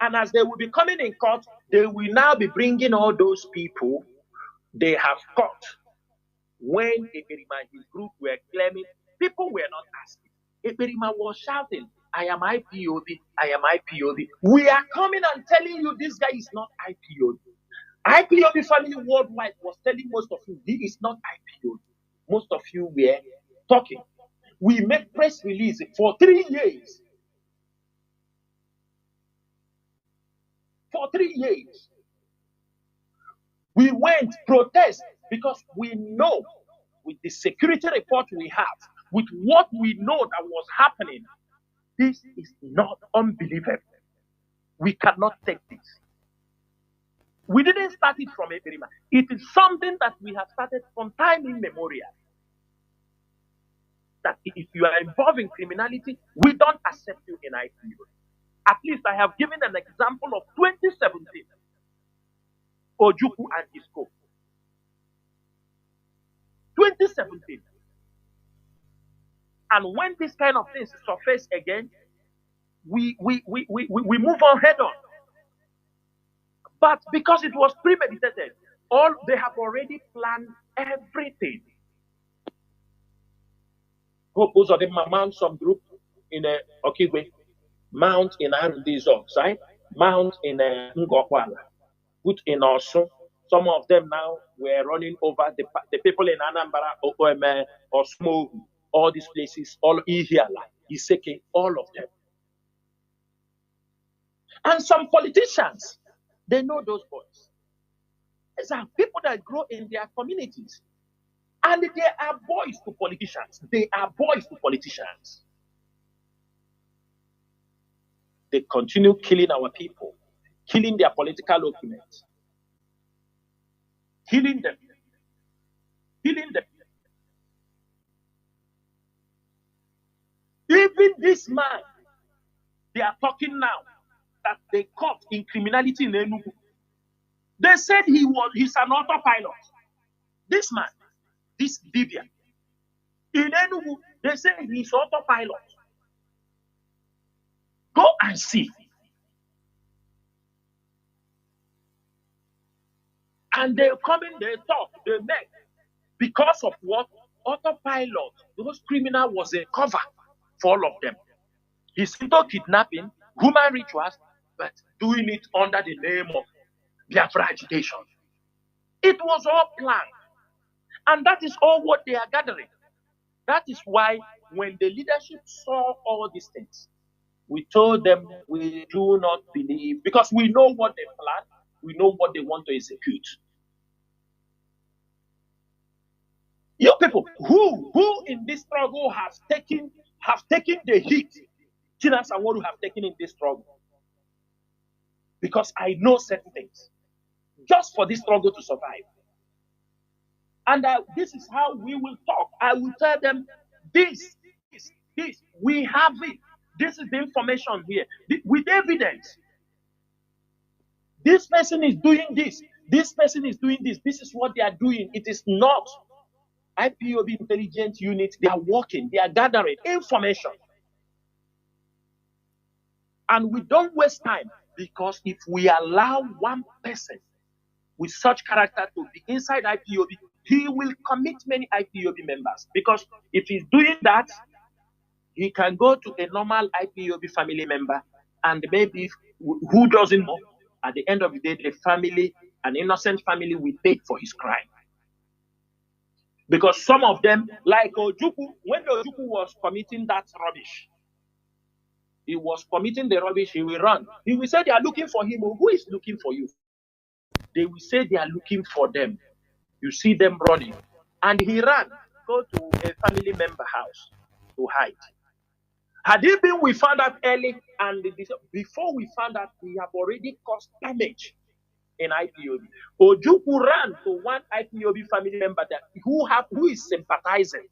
And as they will be coming in court, they will now be bringing all those people they have caught. When Eberima and his group were claiming, people were not asking. Eberima was shouting, I am IPOB, I am IPOB. We are coming and telling you this guy is not IPOB. IPOB family worldwide was telling most of you, he is not IPOB. Most of you were talking. We made press release for 3 years. For 3 years. We went protest because we know with the security report we have, with what we know that was happening, this is not unbelievable. We cannot take this. We didn't start it from Eberima. It is something that we have started from time immemorial. That if you are involved in criminality, we don't accept you in IPO. At least I have given an example of 2017. Ojukwu and his co. 2017. And when this kind of things surface again, we move on head on. But because it was premeditated, they have already planned everything. Hope those of them mount some group in a Okigwe, mount in R&D side, mount in Ngokwala, put in Osun. Some of them now were running over the people in Anambra, Okweme, Osmo, all these places, all Ihiala, Iseke, all of them. And some politicians, they know those boys. These are people that grow in their communities. And they are boys to politicians. They are boys to politicians. They continue killing our people, killing their political opponents, killing them, killing them. Even this man, they are talking now that they caught in criminality in Enugu. They said he's an autopilot. This man, this Vivian, in Enugu, they say he's autopilot. Go and see. And they come in, they talk, they make. Because of what? Autopilot. Those criminal was a cover for all of them. He's into kidnapping, human rituals, but doing it under the name of Biafra agitation. It was all planned. And that is all what they are gathering. That is why when the leadership saw all these things, we told them we do not believe, because we know what they plan, we know what they want to execute. You people who in this struggle have taken the heat, Tina Sanwo-Olu have taken in this struggle. Because I know certain things. Just for this struggle to survive. And this is how we will talk. I will tell them this, we have it. This is the information here. With evidence. This person is doing this. This person is doing this. This is what they are doing. It is not IPOB intelligence unit. They are working. They are gathering information. And we don't waste time. Because if we allow one person with such character to be inside IPOB, he will commit many IPOB members. Because if he's doing that, he can go to a normal IPOB family member, and maybe who doesn't know, at the end of the day, the family, an innocent family, will pay for his crime. Because some of them, like Ojukwu, when Ojukwu was committing that rubbish, he was committing the rubbish, he will run. He will say they are looking for him. Who is looking for you? They will say they are looking for them. You see them running. And he ran, go to a family member house to hide. Had it been we found out early, and before we found out, we have already caused damage in IPOB. Ojukwu ran to one IPOB family member who is sympathizing.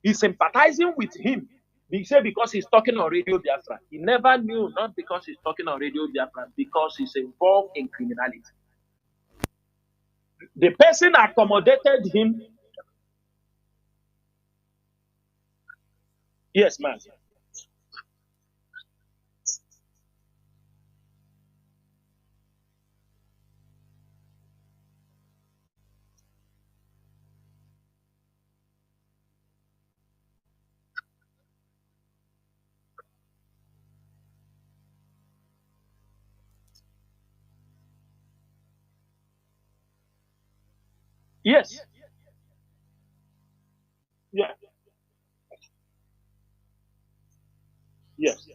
He's sympathizing with him. He said because he's talking on Radio Biafra. He never knew, not because he's talking on Radio Biafra, because he's involved in criminality. The person accommodated him. Yes, Mazi. Yes. Yeah. Yes.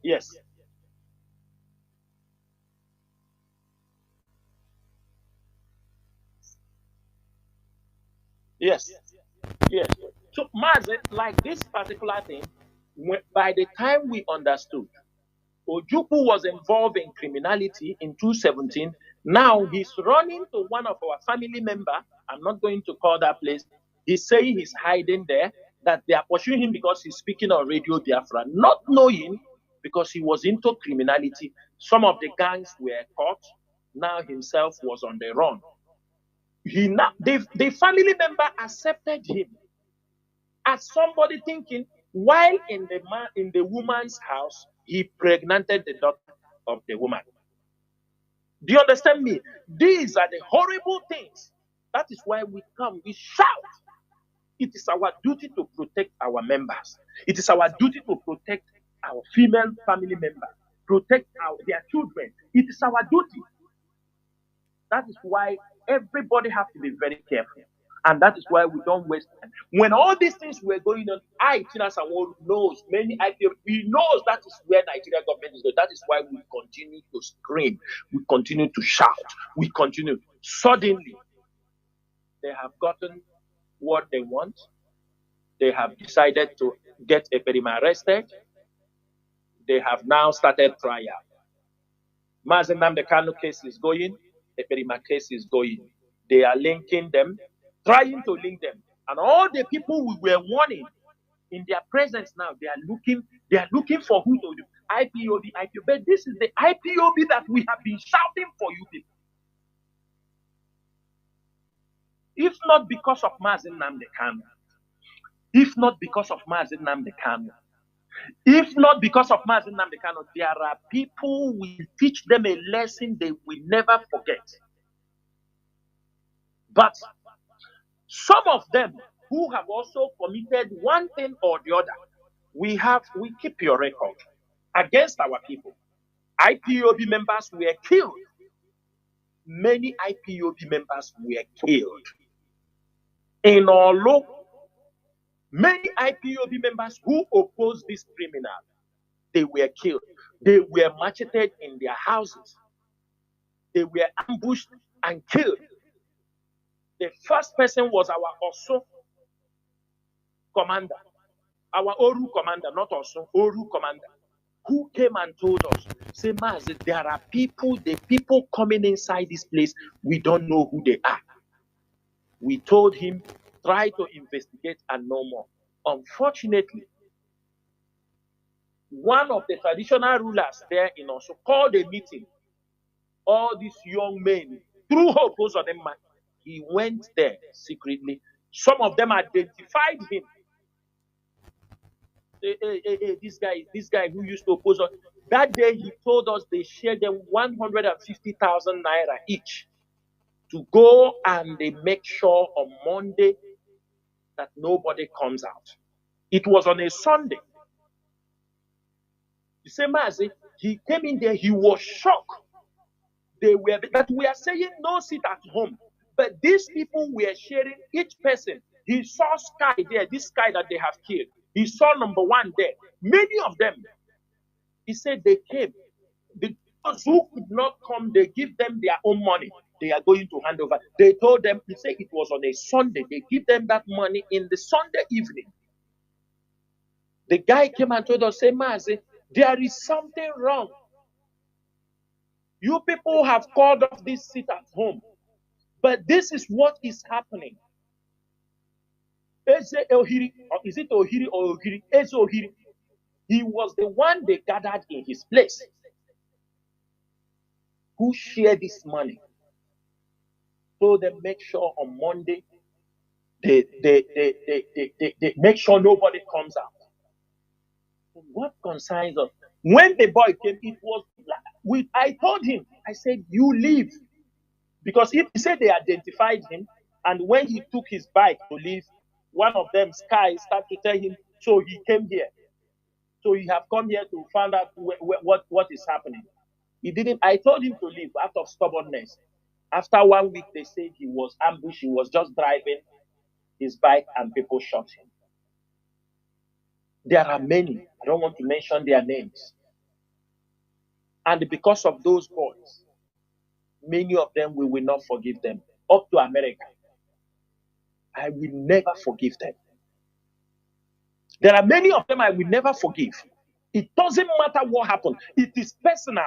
Yes. Yes. Yes. So, Mazi, like this particular thing, by the time we understood Ojukwu was involved in criminality in 2017, now he's running to one of our family member. I'm not going to call that place. He's saying he's hiding there, that they are pursuing him because he's speaking on Radio Biafra, not knowing because he was into criminality. Some of the gangs were caught. Now himself was on the run. The family member accepted him as somebody thinking while in the woman's house he pregnanted the daughter of the woman. Do you understand me? These are the horrible things. That is why we come, we shout. It is our duty to protect our members. It is our duty to protect our female family members, protect their children. It is our duty. That is why everybody has to be very careful. And that is why we don't waste time. When all these things were going on, Tina Samuel knows, many IPOB, he knows that is where Nigeria government is going. That is why we continue to scream. We continue to shout. We continue. Suddenly, they have gotten what they want. They have decided to get Eperima arrested. They have now started trial. Mazi Nnamdi Kanu case is going. Eperima case is going. They are linking them, trying to link them. And all the people we were warning in their presence now, they are looking for who to do. IPOB. But this is the IPOB that we have been shouting for you people. If not because of Mazi Nnamdi Kanu, if not because of Mazi Nnamdi Kanu, if not because of Mazi Nnamdi Kanu, there are people we teach them a lesson they will never forget. But some of them who have also committed one thing or the other, we keep your record against our people. IPOB members were killed. Many IPOB members were killed. In Olo, many IPOB members who opposed this criminal, they were killed. They were macheted in their houses. They were ambushed and killed. The first person was our Osu commander, our Oru commander, not Osu, Oru commander, who came and told us, say, Mazi, there are people, the people coming inside this place, we don't know who they are. We told him, try to investigate and know more. Unfortunately, one of the traditional rulers there in Osu called a meeting. All these young men, through hope, he went there secretly. Some of them identified him. Hey, this guy who used to oppose us. That day he told us they shared them 150,000 naira each to go and they make sure on Monday that nobody comes out. It was on a Sunday. You say, Mazi, he came in there, he was shocked. We are saying no sit at home. But these people were sharing each person. He saw Sky there, this Sky that they have killed. He saw number one there. Many of them, he said they came. Those who could not come, they give them their own money. They are going to hand over. They told them, he said it was on a Sunday. They give them that money in the Sunday evening. The guy came and told us, say, Mazi, there is something wrong. You people have called off this sit at home. But this is what is happening. Eze Ohiri, or is it Ohiri or Ohiri? Eze Ohiri. He was the one they gathered in his place. Who shared this money? So they make sure on Monday, they make sure nobody comes out. What concerns us? When the boy came, it was I told him, I said, you leave. Because if he said they identified him, and when he took his bike to leave, one of them, Sky, started to tell him, so he came here. So he have come here to find out what is happening. He didn't. I told him to leave out of stubbornness. After 1 week, they said he was ambushed. He was just driving his bike and people shot him. There are many. I don't want to mention their names. And because of those boys, many of them, we will not forgive them. Up to America, I will never forgive them. There are many of them I will never forgive. It doesn't matter what happened. It is personal.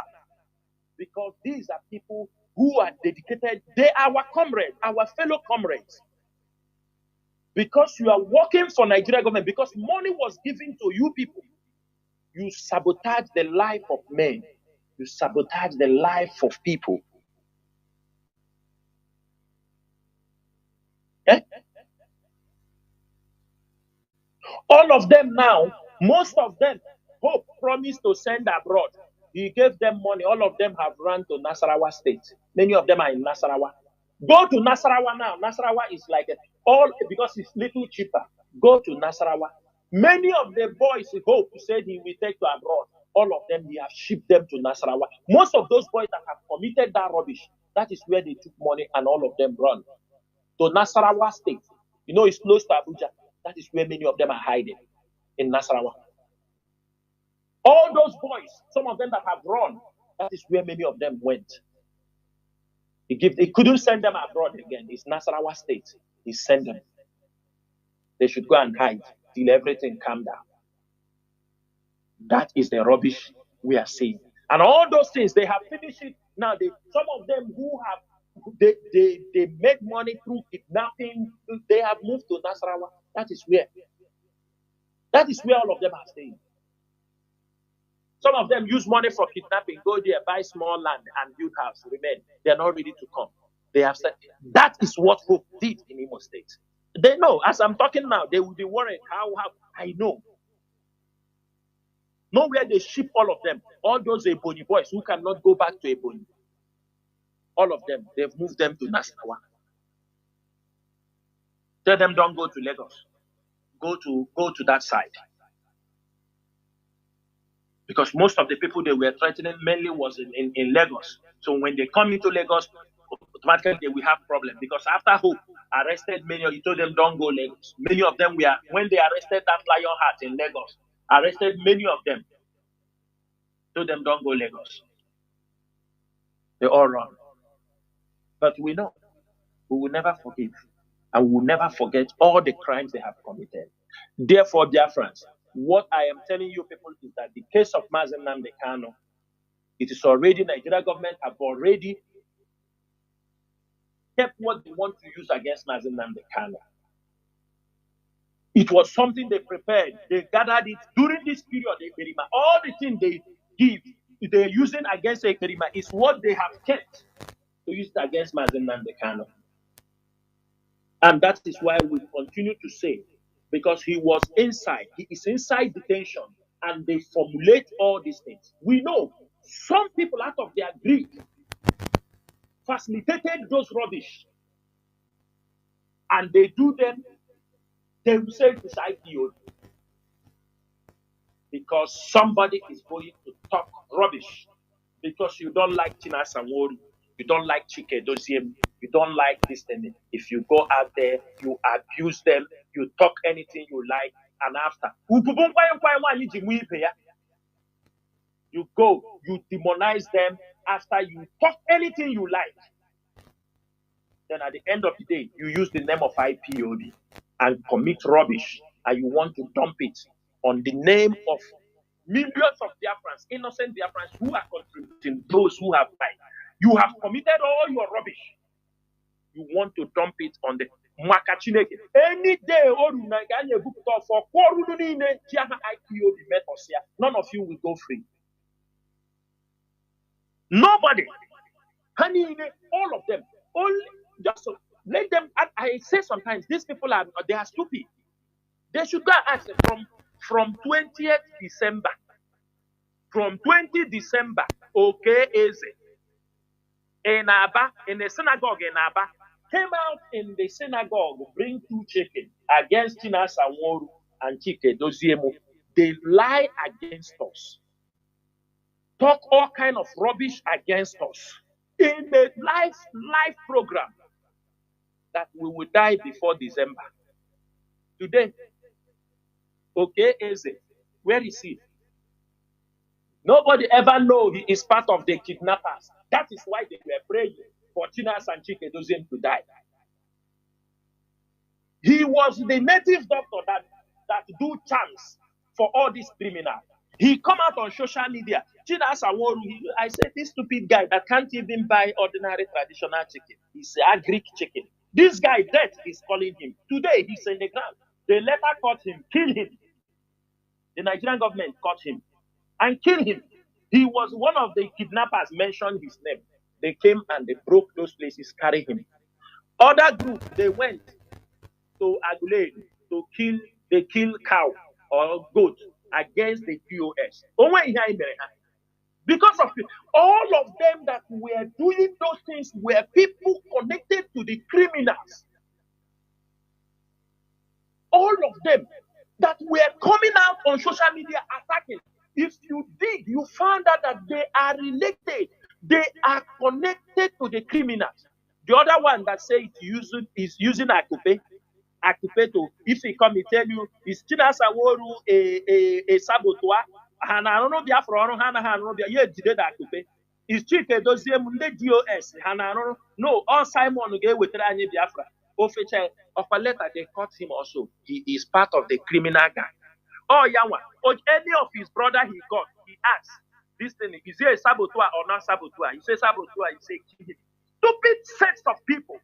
Because these are people who are dedicated. They are our comrades, our fellow comrades. Because you are working for Nigeria government, because money was given to you people, you sabotage the life of men. You sabotage the life of people. Eh? All of them now, most of them, Hope promised to send abroad. He gave them money. All of them have run to Nasarawa State. Many of them are in Nasarawa. Go to Nasarawa now. Nasarawa is like all because it's little cheaper. Go to Nasarawa. Many of the boys Hope said he will take to abroad. All of them, he has shipped them to Nasarawa. Most of those boys that have committed that rubbish, that is where they took money and all of them run. To Nasarawa State. You know, it's close to Abuja. That is where many of them are hiding, in Nasarawa. All those boys, some of them that have run, that is where many of them went. He couldn't send them abroad again. It's Nasarawa State. He sent them. They should go and hide till everything calm down. That is the rubbish we are seeing. And all those things, they have finished it. Now, some of them who have they made money through kidnapping, they have moved to Nasarawa. That is where all of them are staying. Some of them use money for kidnapping, go there, buy small land and build house, remain. They are not ready to come. They have said that is what Hope did in Imo State. They know, as I'm talking now, they will be worried. How I know. Nowhere they ship all of them. All those Ebony boys who cannot go back to Ebony. All of them, they've moved them to Nasarawa. Tell them don't go to Lagos. Go to that side. Because most of the people they were threatening mainly was in Lagos. So when they come into Lagos, automatically they will have problem. Because after Hope arrested many, he told them don't go Lagos. Many of them were, when they arrested that Lionheart in Lagos, arrested many of them, told them don't go Lagos. They all run. But we know, we will never forgive. And we will never forget all the crimes they have committed. Therefore, Biafrans, what I am telling you people is that the case of Mazi Nnamdi Kanu, it is already, Nigeria government have already kept what they want to use against Mazi Nnamdi Kanu. It was something they prepared. They gathered it during this period. All the things they give, they're using against Ekperima is what they have kept to use it against Mazi Nnamdi Kanu. And that is why we continue to say, because he was inside, he is inside detention, and they formulate all these things. We know some people out of their greed facilitated those rubbish, and they do them, they will say it is IPO. Because somebody is going to talk rubbish, because you don't like Tina Sanworu, you don't like Chike Doziem, you don't like this thing. If you go out there, you abuse them, you talk anything you like, and after you go, you demonize them after you talk anything you like. Then at the end of the day, you use the name of IPOB and commit rubbish, and you want to dump it on the name of millions of Biafrans, innocent Biafrans who are contributing, those who have died. You have committed all your rubbish. You want to dump it on the Makachineke. Any day, none of you will go free. Nobody. All of them. Only just let them. I say sometimes these people they are stupid. They should go and ask from 20th December. From 20th December, okay, is in Aba, in the synagogue in Aba, came out in the synagogue, bring 2 chicken against Tina Sanworu and Chike Doziemu. They lie against us. Talk all kind of rubbish against us. in a live program that we will die before December. Today, okay, Eze, where is he? Nobody ever know he is part of the kidnappers. That is why they were praying for Chinas and Chikedozian to die. He was the native doctor that do charms for all these criminals. He come out on social media. Chinas Aworu, I said, this stupid guy that can't even buy ordinary traditional chicken. He's a Greek chicken. This guy, death is calling him. Today, he's in the ground. They later caught him, killed him. The Nigerian government caught him and killed him. He was one of the kidnappers, mentioned his name. They came and they broke those places, carried him. Other group, they went to Agulade to kill, they kill cow or goat against the POS. Because of it, all of them that were doing those things were people connected to the criminals. All of them that were coming out on social media attacking. If you dig, you found out that they are related. They are connected to the criminals. The other one that says is using Akupe to, if he come, he tell you, is Chinas Aworu a saboteur? And I don't know Biafra, Akupe. Is Chike Doziem DOS? No, all Simon get with Rani Biafra. Of a letter, they caught him also. He is part of the criminal gang. Oh, Yawa, or any of his brother he got, he asked, this thing, is he a saboteur or not saboteur? He says saboteur, he says kill him. Stupid sets of people.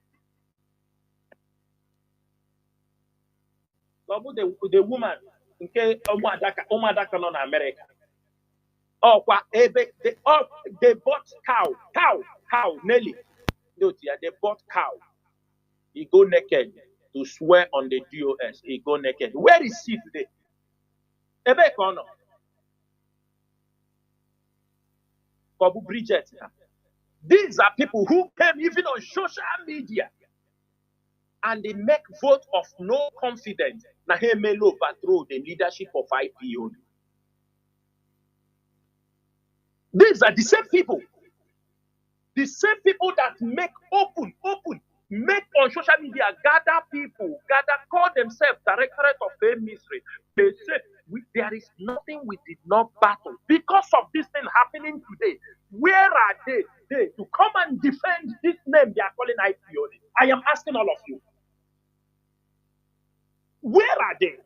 The woman, okay, Omadaka in America. Oh, they bought cow, Nelly. They bought cow. He go naked to swear on the DOS. He go naked. Where is he today? Bridget. These are people who came even on social media and they make vote of no confidence. Nahemelo overthrow the leadership of IPOB. These are the same people. The same people that make open, make on social media, gather people, call themselves Directorate of the Mystery. They say, there is nothing we did not battle. Because of this thing happening today, where are they to come and defend this name they are calling IPOB? I am asking all of you. Where are they?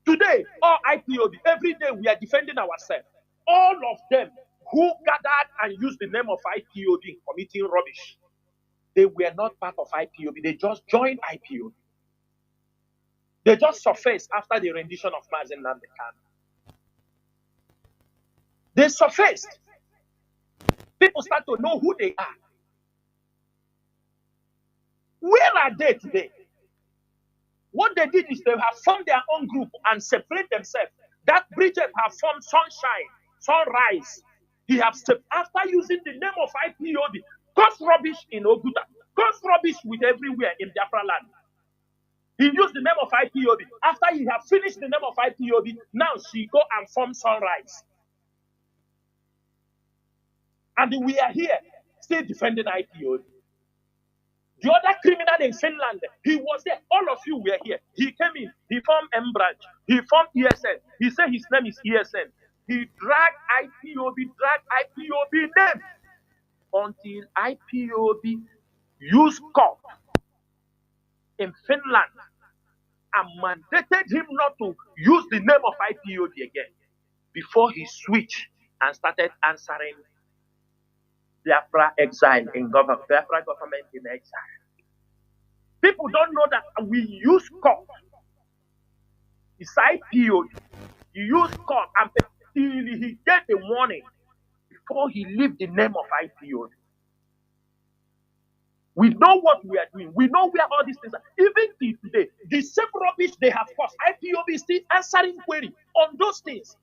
Today, all IPOB, every day we are defending ourselves. All of them who gathered and used the name of IPOB in committing rubbish, they were not part of IPOB. They just joined IPOB. They just surfaced after the rendition of Mazi and Kanu. They surfaced. People start to know who they are. Where are they today? What they did is they have formed their own group and separate themselves. That Bridget have formed Sunshine, Sunrise. He has after using the name of IPOB, caused rubbish in Oguta, caused rubbish with everywhere in Biafra land. He used the name of IPOB. After he have finished the name of IPOB, now she go and form Sunrise. And we are here, still defending IPOB. The other criminal in Finland, he was there. All of you were here. He came in. He formed M branch. He formed ESN. He said his name is ESN. He dragged IPOB name until IPOB used court in Finland and mandated him not to use the name of IPOB again before he switched and started answering Biafra exile in government, Biafra government in exile. People don't know that we use court. It's IPOB. He used court until he get the warning before he leave the name of IPOB. We know what we are doing. We know where all these things are. Even till today, the same rubbish they have caused, IPOB is still answering query on those things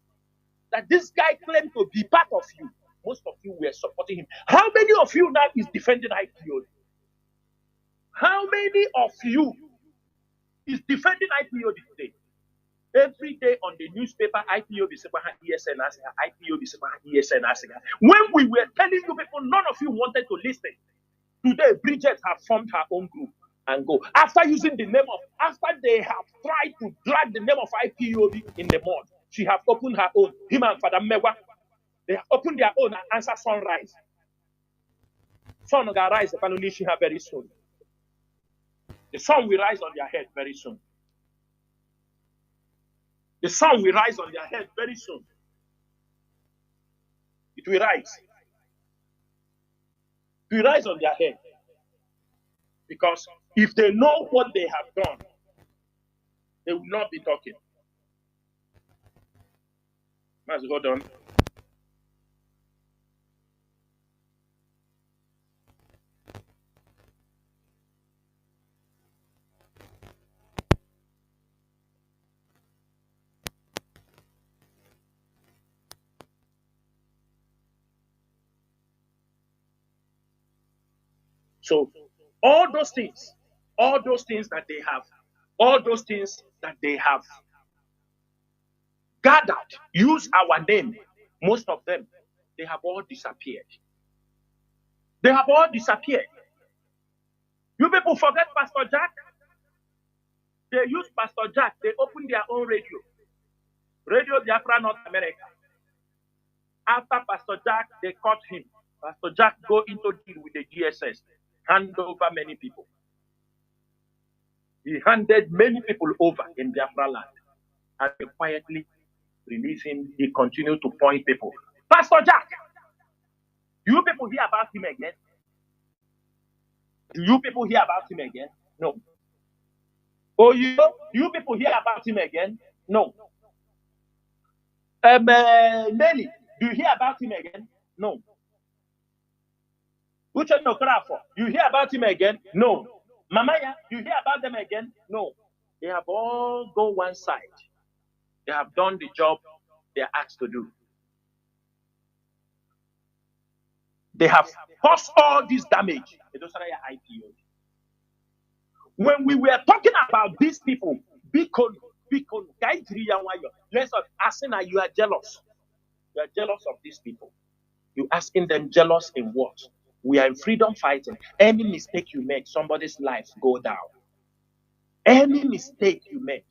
that this guy claimed to be part of you. Most of you were supporting him. How many of you now is defending IPOB? How many of you is defending IPOB today? Every day on the newspaper, IPOB is ESN. IPOB is ESN. When we were telling you people, none of you wanted to listen. Today, Bridget has formed her own group and go. After using the name of, after they have tried to drag the name of IPOB in the mud, she has opened her own. Him and Father Mewa, they have opened their own and answer sunrise. Sun will rise upon her very soon. The sun will rise on their head very soon. The sun will rise on their head very soon. It will rise. It will rise on their head. Because if they know what they have done, they will not be talking. Mazi, hold on. So all those things that they have gathered, use our name, most of them, they have all disappeared. They have all disappeared. You people forget Pastor Jack? They use Pastor Jack. They opened their own radio. Radio Biafra, North America. After Pastor Jack, they caught him. Pastor Jack go into deal with the GSS. Hand over many people. He handed many people over in Biafra land. And they quietly release him. He continued to point people. Pastor Jack! Do you people hear about him again? Do you people hear about him again? No. Oh, do you people hear about him again? No. Nelly, do you hear about him again? No. Uche Nokrafo, you hear about him again? No. Mamaya, you hear about them again? No. They have all gone one side. They have done the job they are asked to do. They have caused all this damage. When we were talking about these people, let's asking that you are jealous. You are jealous of these people. You asking them jealous in what? We are in freedom fighting. Any mistake you make, somebody's life go down. Any mistake you make,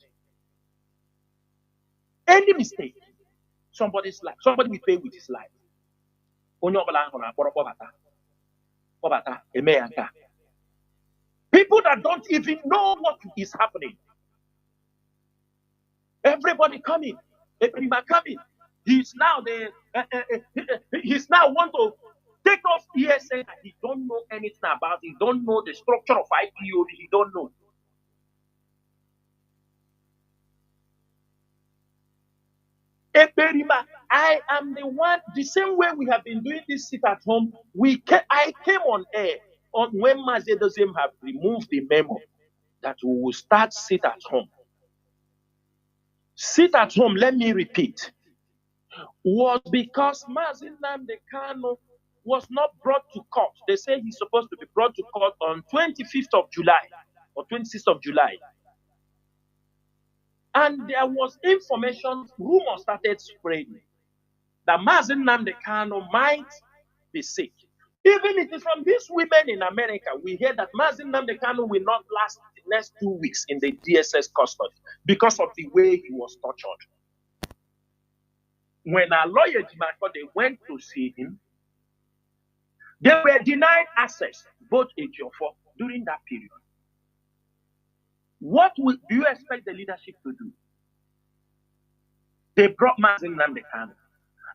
any mistake, somebody's life, somebody will pay with his life. People that don't even know what is happening. Everybody coming. He's now he's now want to take off ESN. He don't know anything about it. He don't know the structure of IPOD. He don't know. I am the one, the same way we have been doing this sit at home. I came on air when Mazi doesn't have removed the memo that we will start sit at home. Sit at home, let me repeat, was because Mazi Nnamdi Kanu was not brought to court. They say he's supposed to be brought to court on 25th of July or 26th of July. And there was information, rumors started spreading that Mazi Nnamdi Kanu might be sick. Even it is from these women in America, we hear that Mazi Nnamdi Kanu will not last the next 2 weeks in the DSS custody because of the way he was tortured. When our lawyer, they went to see him, they were denied access, both Ejiofor, during that period. What do you expect the leadership to do? They brought Mazi Nnamdi Kanu.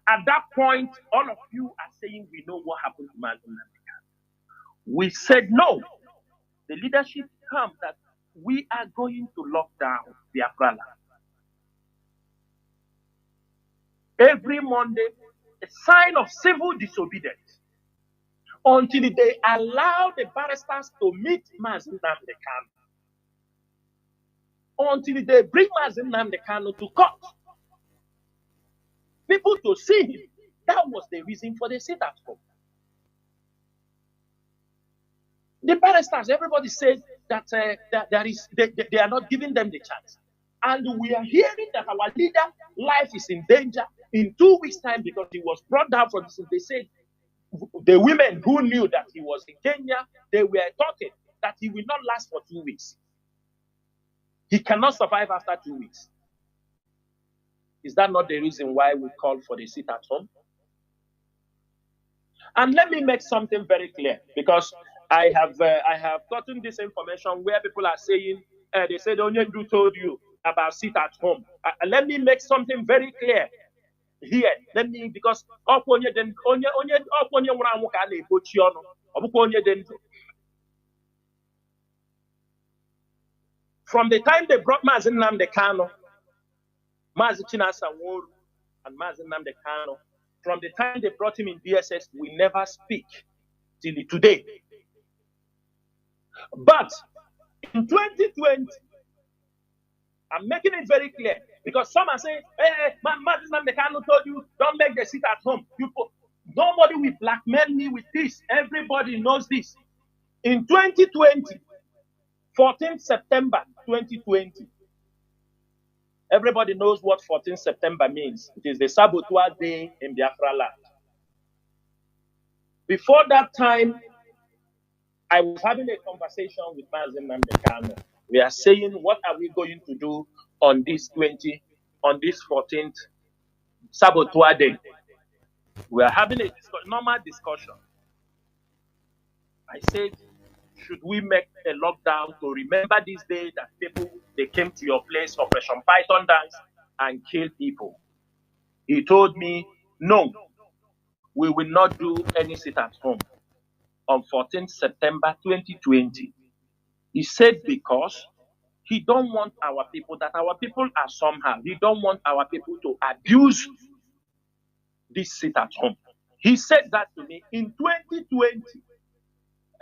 At that point, all of you are saying we know what happened to Mazi Nnamdi Kanu. We said no. The leadership comes that we are going to lock down Biafra land. Every Monday, a sign of civil disobedience until they allow the barristers to meet Mazi Nnamdi Kanu. Until they bring Mazi Nnamdi Kanu to court. People to see him. That was the reason for the sit at home. The barristers, everybody said that they are not giving them the chance. And we are hearing that our leader life is in danger in 2 weeks' time because he was brought down for this. They said, the women who knew that he was in Kenya, they were talking that he will not last for 2 weeks. He cannot survive after 2 weeks. Is that not the reason why we call for the sit at home? And let me make something very clear, because I have gotten this information where people are saying, they said Onyendu told you about sit at home. Let me make something very clear here. Let me, because from the time they brought Mazi Nnamdi Kanu, Mazi Chinasa Nworu, and Mazi Nnamdi Kanu, from the time they brought him in DSS, we never speak till today. But in 2020, I'm making it very clear, because some are saying, hey, Mazi Nnamdi Kanu told you, don't make the sit at home. Nobody will blackmail me with this. Everybody knows this. In 2020, 14th September 2020, everybody knows what 14th September means. It is the Saboteur Day in Biafra land. Before that time, I was having a conversation with Mazi Nnamdi Kanu. We are saying, what are we going to do on this 14th Saboteur Day? We are having a normal discussion. I said, should we make a lockdown to remember this day that people, they came to your place, Operation Python dance, and killed people? He told me, no, we will not do any sit at home on 14th September 2020. He said because he don't want our people, that our people are somehow, he don't want our people to abuse this sit at home. He said that to me in 2020.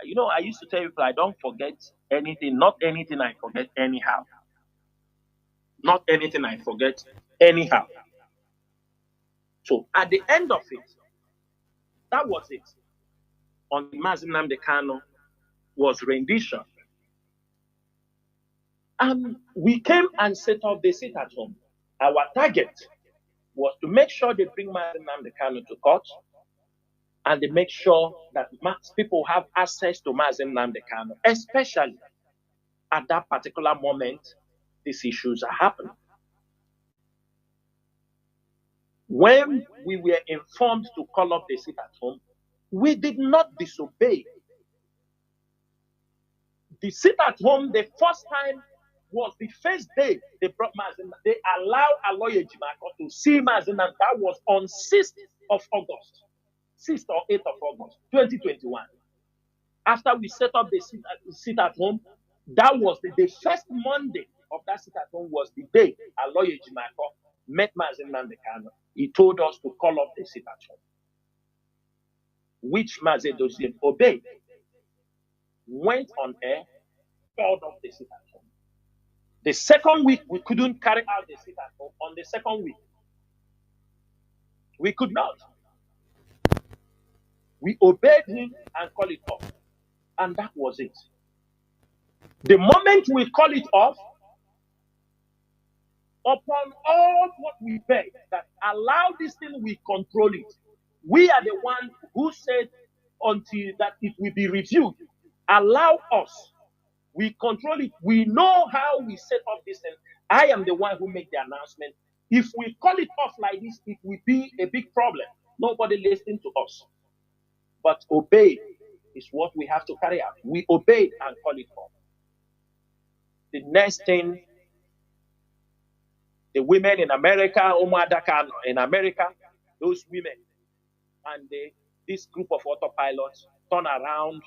You know, I used to tell people I don't forget anything, not anything I forget anyhow. Not anything I forget anyhow. So at the end of it, that was it. On Mazi Nnamdi Kanu was rendition. And we came and set up the sit at home. Our target was to make sure they bring Mazi Nnamdi Kanu to court, and they make sure that people have access to Mazi Nnamdi Kanu, especially at that particular moment these issues are happening. When we were informed to call up the sit at home, we did not disobey. The sit at home, the first time, was the first day they brought Mazi. They allowed Aloye Jimako to see Mazi, and that was on 6th of August. 6th or 8th of August, 2021. After we set up the sit at home, that was the first Monday of that sit at home was the day Aloye Jimako met Mazi Nnamdi Kanu. He told us to call up the sit at home, which Mazi Dozien obeyed. Went on air, called up the sit at home. The second week, we couldn't carry out the sit at home. On the second week, we could not. We obeyed him and called it off. And that was it. The moment we call it off, upon all what we begged, that allow this thing, we control it. We are the one who said until that it will be reviewed. Allow us. We control it. We know how we set up this thing. I am the one who made the announcement. If we call it off like this, it will be a big problem. Nobody listening to us. But obey is what we have to carry out. We obeyed and call it off. The next thing, the women in America, in America, those women and this group of autopilots turn around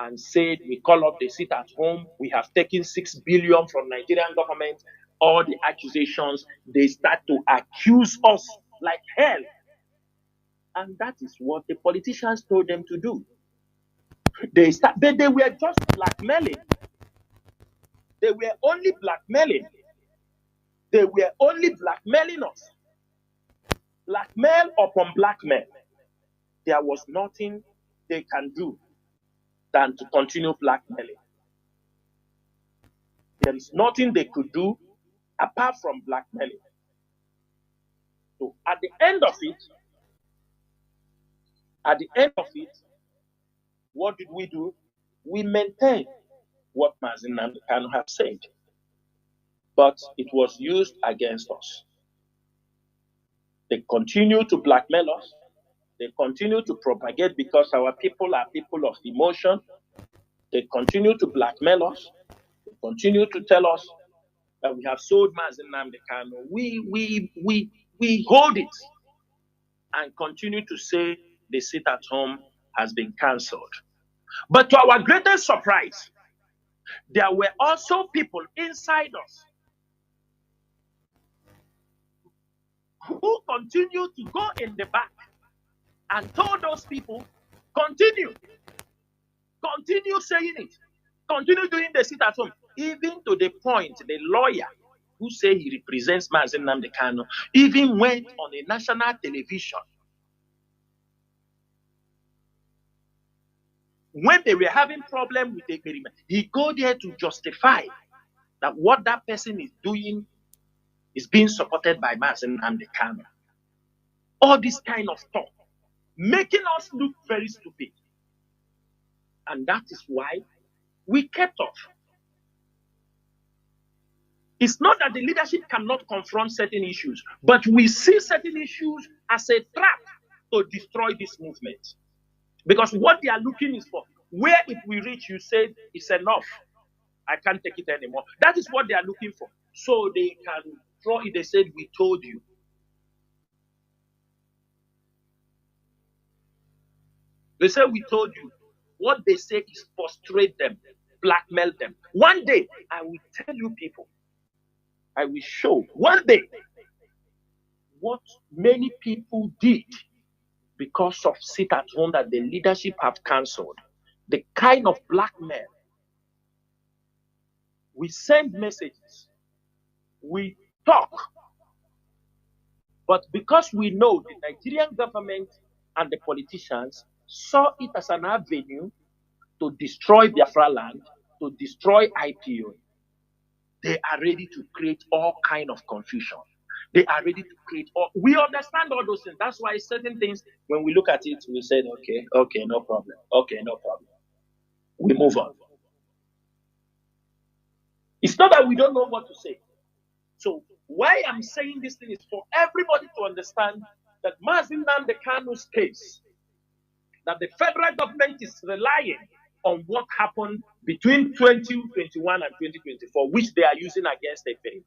and said, we call up the sit at home. We have taken 6 billion from Nigerian government. All the accusations, they start to accuse us like hell. And that is what the politicians told them to do. They were just blackmailing. They were only blackmailing. They were only blackmailing us. Blackmail upon blackmail. There was nothing they can do than to continue blackmailing. There is nothing they could do apart from blackmailing. So at the end of it, At the end of it, what did we do? We maintained what Mazi Nnamdi Kanu had said, but it was used against us. They continue to blackmail us. They continue to propagate because our people are people of emotion. They continue to blackmail us. They continue to tell us that we have sold Mazi Nnamdi Kanu. We hold it and continue to say the sit at home has been cancelled. But to our greatest surprise, there were also people inside us who continued to go in the back and told those people, continue saying it, continue doing the sit at home, even to the point the lawyer who say he represents Mazi Nnamdi Kanu even went on a national television when they were having problem with the agreement. He go there to justify that what that person is doing is being supported by Mazi Nnamdi Kanu. All this kind of talk, making us look very stupid. And that is why we kept off. It's not that the leadership cannot confront certain issues, but we see certain issues as a trap to destroy this movement. Because what they are looking is for, where if we reach, you say, it's enough. I can't take it anymore. That is what they are looking for. So they can throw it. They said, we told you. They said, we told you. What they say is frustrate them, blackmail them. One day, I will tell you people, I will show one day what many people did because of sit at home that the leadership have cancelled. The kind of blackmail. We send messages. We talk. But because we know the Nigerian government and the politicians saw it as an avenue to destroy Biafra land, to destroy IPO, they are ready to create all kind of confusion. They are ready to create all. We understand all those things. That's why certain things, when we look at it, we say, okay, no problem. Okay, no problem. We move on. It's not that we don't know what to say. So why I'm saying this thing is for everybody to understand that Mazi Nnamdi Kanu's case, that the federal government is relying on what happened between 2021 and 2024, which they are using against the faith.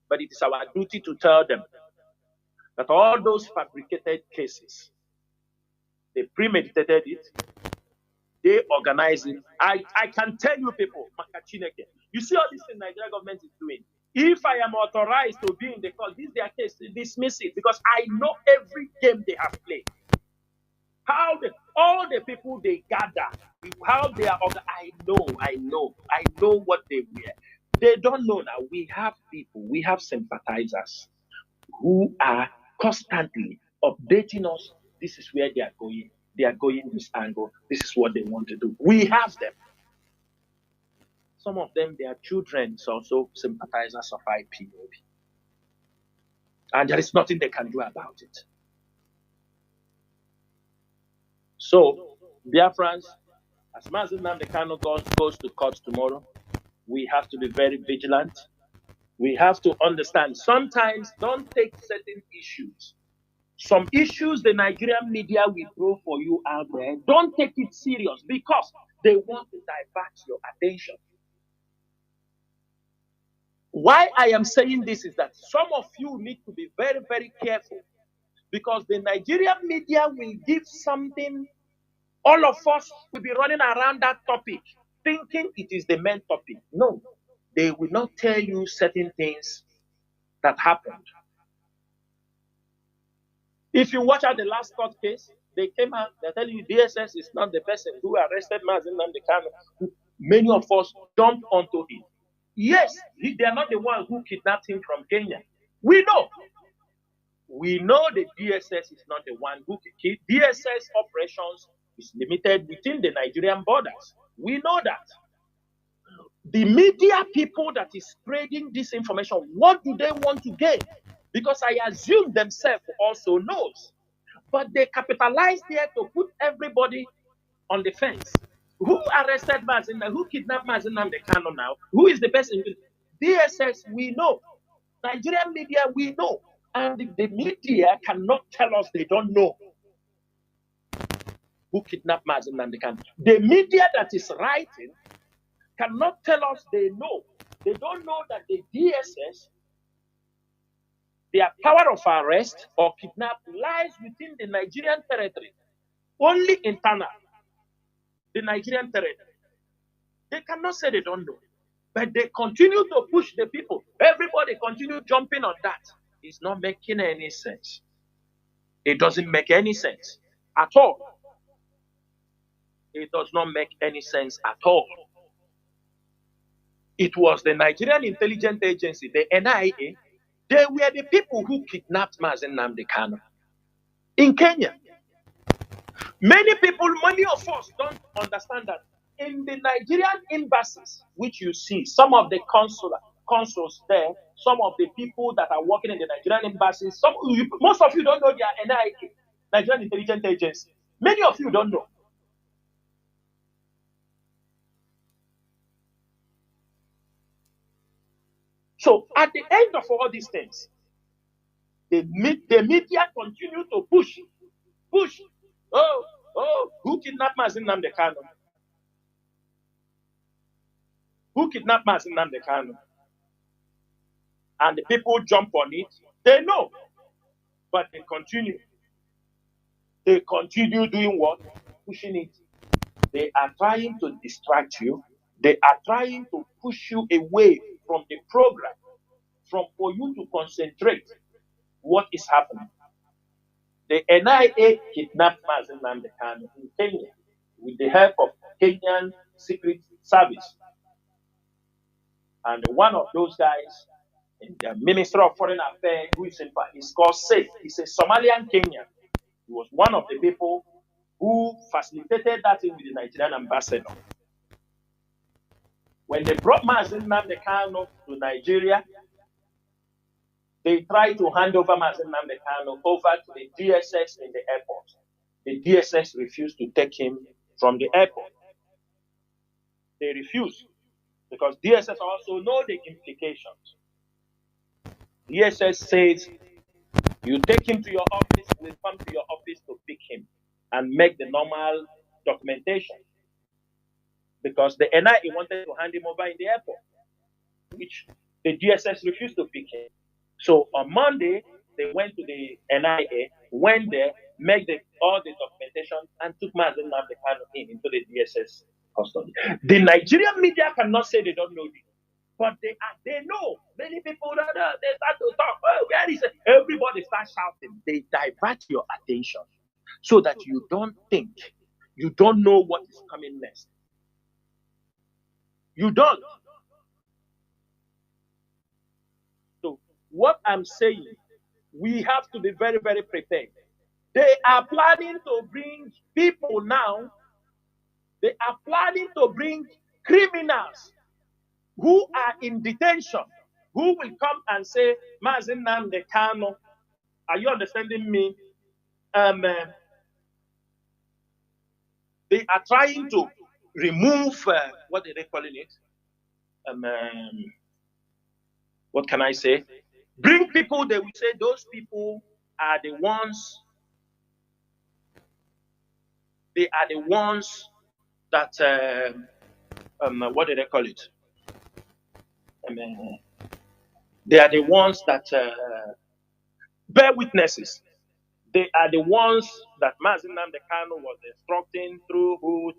But it is our duty to tell them that all those fabricated cases, they premeditated it, they organized it. I can tell you people, you see all this thing Nigerian government is doing. If I am authorized to be in the court, this is their case, dismiss it, because I know every game they have played. How all the people they gather, how they are, I know what they wear. They don't know now. We have people, we have sympathizers who are constantly updating us. This is where they are going. They are going this angle. This is what they want to do. We have them. Some of them, their children are also sympathizers of IPOB. And there is nothing they can do about it. So, Biafrans, as Mazi Nnamdi Kanu goes to court tomorrow, we have to be very vigilant. We have to understand, sometimes don't take certain issues. Some issues the Nigerian media will throw for you out there, don't take it serious because they want to divert your attention. Why I am saying this is that some of you need to be very, very careful because the Nigerian media will give something. All of us will be running around that topic thinking it is the main topic. No, they will not tell you certain things that happened. If you watch out the last court case, they came out, they're telling you DSS is not the person who arrested Mazi Nnamdi Kanu. Many of us jumped onto it. Yes, they are not the one who kidnapped him from Kenya. We know. We know the DSS is not the one who killed. DSS operations is limited within the Nigerian borders. We know that. The media people that is spreading this information, what do they want to gain? Because I assume themselves also knows. But they capitalized there to put everybody on the fence. Who arrested Mazi? Who kidnapped Mazi Nnamdi Kanu now? Who is the person? DSS, we know. Nigerian media, we know. And the media cannot tell us they don't know who kidnapped Mazi Nnamdi Kanu. The media that is writing cannot tell us they know. They don't know that the DSS, their power of arrest or kidnap lies within the Nigerian territory. Only internal. The Nigerian territory. They cannot say they don't know. But they continue to push the people. Everybody continue jumping on that. It's not making any sense. It doesn't make any sense at all. It does not make any sense at all. It was the Nigerian Intelligence Agency, the NIA. They were the people who kidnapped Mazi Nnamdi Kanu in Kenya. Many people, many of us don't understand that in the Nigerian embassies, which you see, some of the consuls there, some of the people that are working in the Nigerian embassies, most of you don't know they are NIA, Nigerian Intelligence Agency. Many of you don't know. So at the end of all these things, the media continue to push. Oh, who kidnapped Mazi Nnamdi Kanu? Who kidnapped Mazi Nnamdi Kanu? And the people jump on it. They know, but they continue. They continue doing what? Pushing it. They are trying to distract you. They are trying to push you away from the program, for you to concentrate what is happening. The NIA kidnapped Mazi Nnamdi Kanu in Kenya with the help of Kenyan Secret Service. And one of those guys in the Ministry of Foreign Affairs, who is called Safe. He's a Somalian Kenyan. He was one of the people who facilitated that thing with the Nigerian ambassador. When they brought Mazi Nnamdi Kanu to Nigeria, they tried to hand over Mazi Nnamdi Kanu over to the DSS in the airport. The DSS refused to take him from the airport. They refused because DSS also know the implications. DSS says, you take him to your office, we'll come to your office to pick him and make the normal documentation. Because the NIA wanted to hand him over in the airport, which the DSS refused to pick him. So on Monday, they went to the NIA, went there, made all the documentation, and took Mazi Nnamdi Kanu into the DSS custody. The Nigerian media cannot say they don't know this, but they know. Many people don't know. They start to talk. Oh, where is it? Everybody starts shouting. They divert your attention so that you don't think, you don't know what is coming next. You don't. So what I'm saying, we have to be very, very prepared. They are planning to bring people now. They are planning to bring criminals who are in detention, who will come and say, Mazi Nnamdi Kanu, are you understanding me? They are trying to remove, what are they calling it? What can I say? Bring people, they will say those people are the ones, they are the ones that, what do they call it? They are the ones that bear witnesses. They are the ones that Mazi Nnamdi Kanu was instructing through all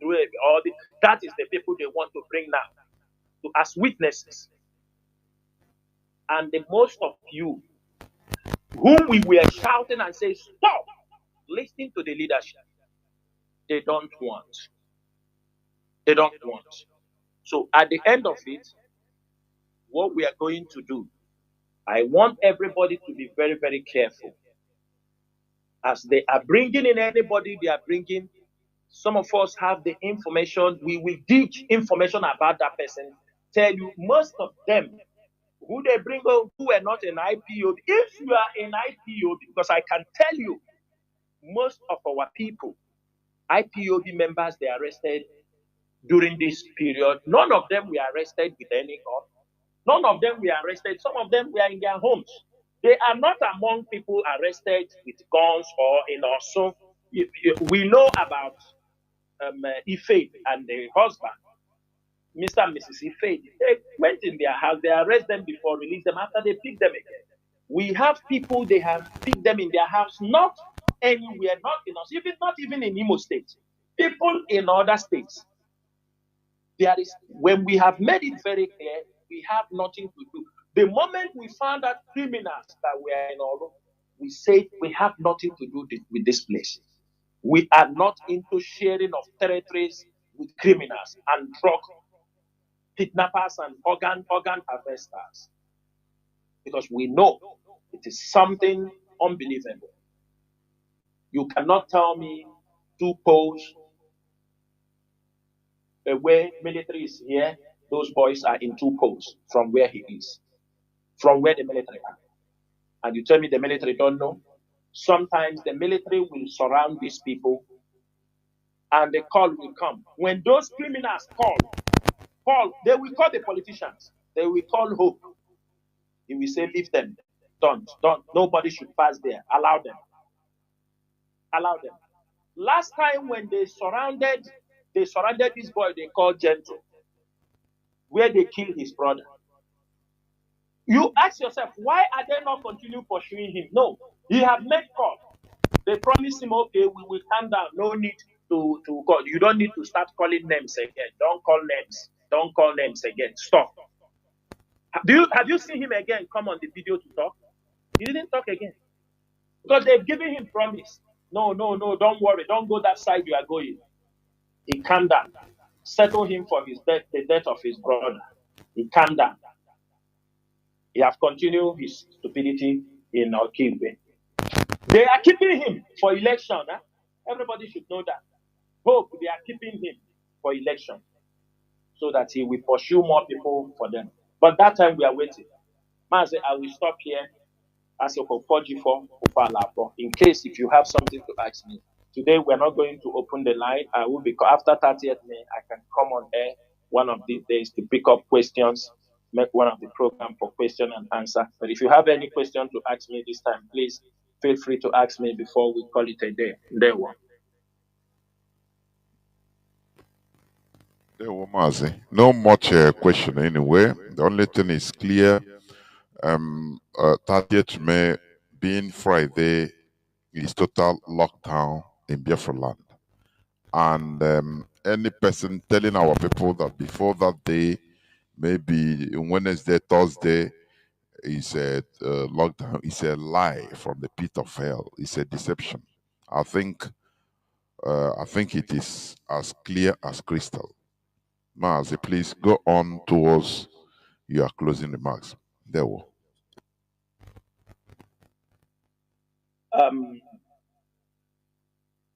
the. That is the people they want to bring now as witnesses. And the most of you, whom we were shouting and saying, stop listening to the leadership, they don't want. They don't want. So at the end of it, what we are going to do, I want everybody to be very, very careful. As they are bringing in anybody, they are bringing, some of us have the information, we will dig information about that person, tell you most of them, who they bring up, who are not in IPOB. If you are in IPOB, because I can tell you, most of our people, IPOB members, they arrested during this period. None of them were arrested with any gun. None of them were arrested. Some of them were in their homes. They are not among people arrested with guns or in also. We know about Ife and the husband, Mr. and Mrs. Ife. They went in their house. They arrest them before release them after they pick them again. We have people, they have picked them in their house, not anywhere, not in us, even not even in Imo State. People in other states. There is, when we have made it very clear, we have nothing to do. The moment we found out criminals that were in Oro, we said we have nothing to do with this place. We are not into sharing of territories with criminals and drug kidnappers and organ harvesters, because we know it is something unbelievable. You cannot tell me 2 poles where military is here, those boys are in 2 poles from where he is, from where the military are. And you tell me the military don't know? Sometimes the military will surround these people and the call will come. When those criminals call, they will call the politicians. They will call Hope. He will say, leave them. Don't. Nobody should pass there. Allow them. Last time when they surrounded this boy they called Gentle, where they killed his brother. You ask yourself, why are they not continue pursuing him? No, he have made call. They promised him, okay, we will calm down. No need to call. You don't need to start calling names again. Don't call names. Don't call names again. Stop. Have you seen him again come on the video to talk? He didn't talk again. Because they've given him promise. No, don't worry. Don't go that side you are going. He calmed down. Settle him for his death, the death of his brother. He calmed down. He has continued his stupidity in Okimbe. They are keeping him for election. Huh? Everybody should know that. Hope they are keeping him for election so that he will pursue more people for them. But that time we are waiting. Mazi, I will stop here. As a in case if you have something to ask me. Today we're not going to open the line. I will be after 30th May. I can come on air one of these days to pick up questions, make one of the program for question and answer. But if you have any question to ask me this time, please feel free to ask me before we call it a day. There one. There were Mazi. No much question anyway. The only thing is clear. 30th May being Friday is total lockdown in Biafra land. And any person telling our people that before that day, maybe Wednesday, Thursday, is a lockdown, is a lie from the pit of hell. It's a deception. I think it is as clear as crystal. Mazi, please go on towards your closing remarks. There were.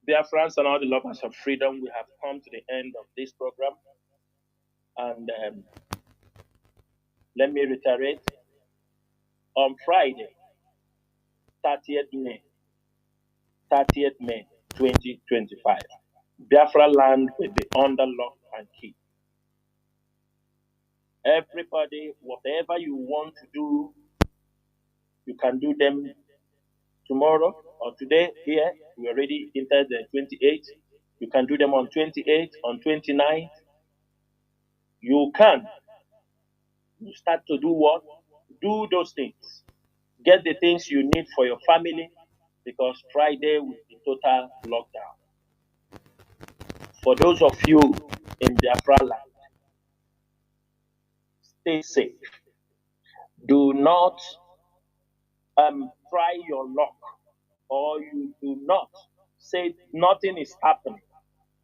Biafrans and all the lovers of freedom, we have come to the end of this program. And let me reiterate, on Friday, 30th May 2025, Biafra land will be under lock and key. Everybody, whatever you want to do, you can do them tomorrow or today here. We already entered the 28th. You can do them on 28th, on 29th. You can. You start to do what? Do those things. Get the things you need for your family, because Friday will be total lockdown. For those of you in Biafra land, stay safe. Do not try your luck, or you do not say nothing is happening.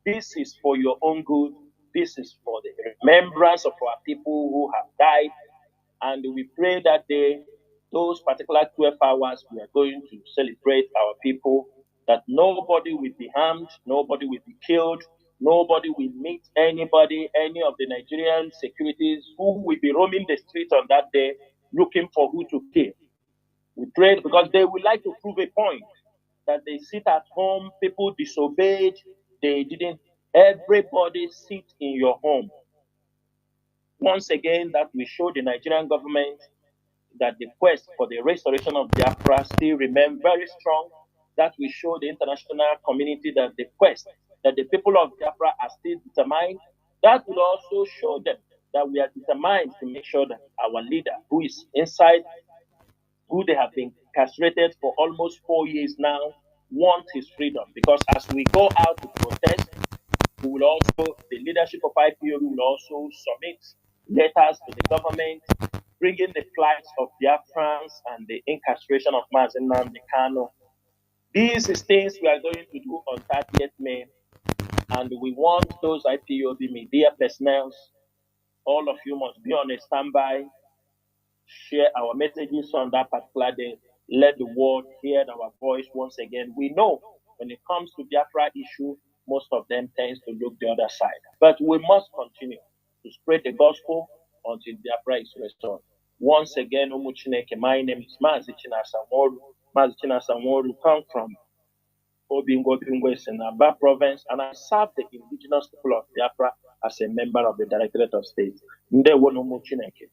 This is for your own good. This is for the remembrance of our people who have died. And we pray that day, those particular 12 hours, we are going to celebrate our people, that nobody will be harmed, nobody will be killed, nobody will meet anybody, any of the Nigerian securities who will be roaming the streets on that day looking for who to kill. We pray because they would like to prove a point that they sit at home, people disobeyed, they didn't. Everybody sit in your home. Once again, that we show the Nigerian government that the quest for the restoration of Biafra still remains very strong, that we show the international community that the quest, that the people of Biafra are still determined. That will also show them that we are determined to make sure that our leader, who is inside, who they have been castrated for almost 4 years now, wants his freedom. Because as we go out to protest, we will also, the leadership of IPOB will also submit letters to the government, bringing the plights of Biafrans and the incarceration of Mazi Nnamdi Kanu. These is things we are going to do on 30th May, and we want those IPOB media personnel, all of you must be on a standby, share our messages on that particular day, let the world hear our voice once again. We know when it comes to Biafra issue, most of them tends to look the other side. But we must continue to spread the gospel until Biafra is restored. Once again, Umuchineke, my name is Mazi Chinasamoru. Mazi Chinasamoru come from Obingo in Aba province, and I serve the indigenous people of Biafra as a member of the Directorate of State. Ndewo Umuchineke.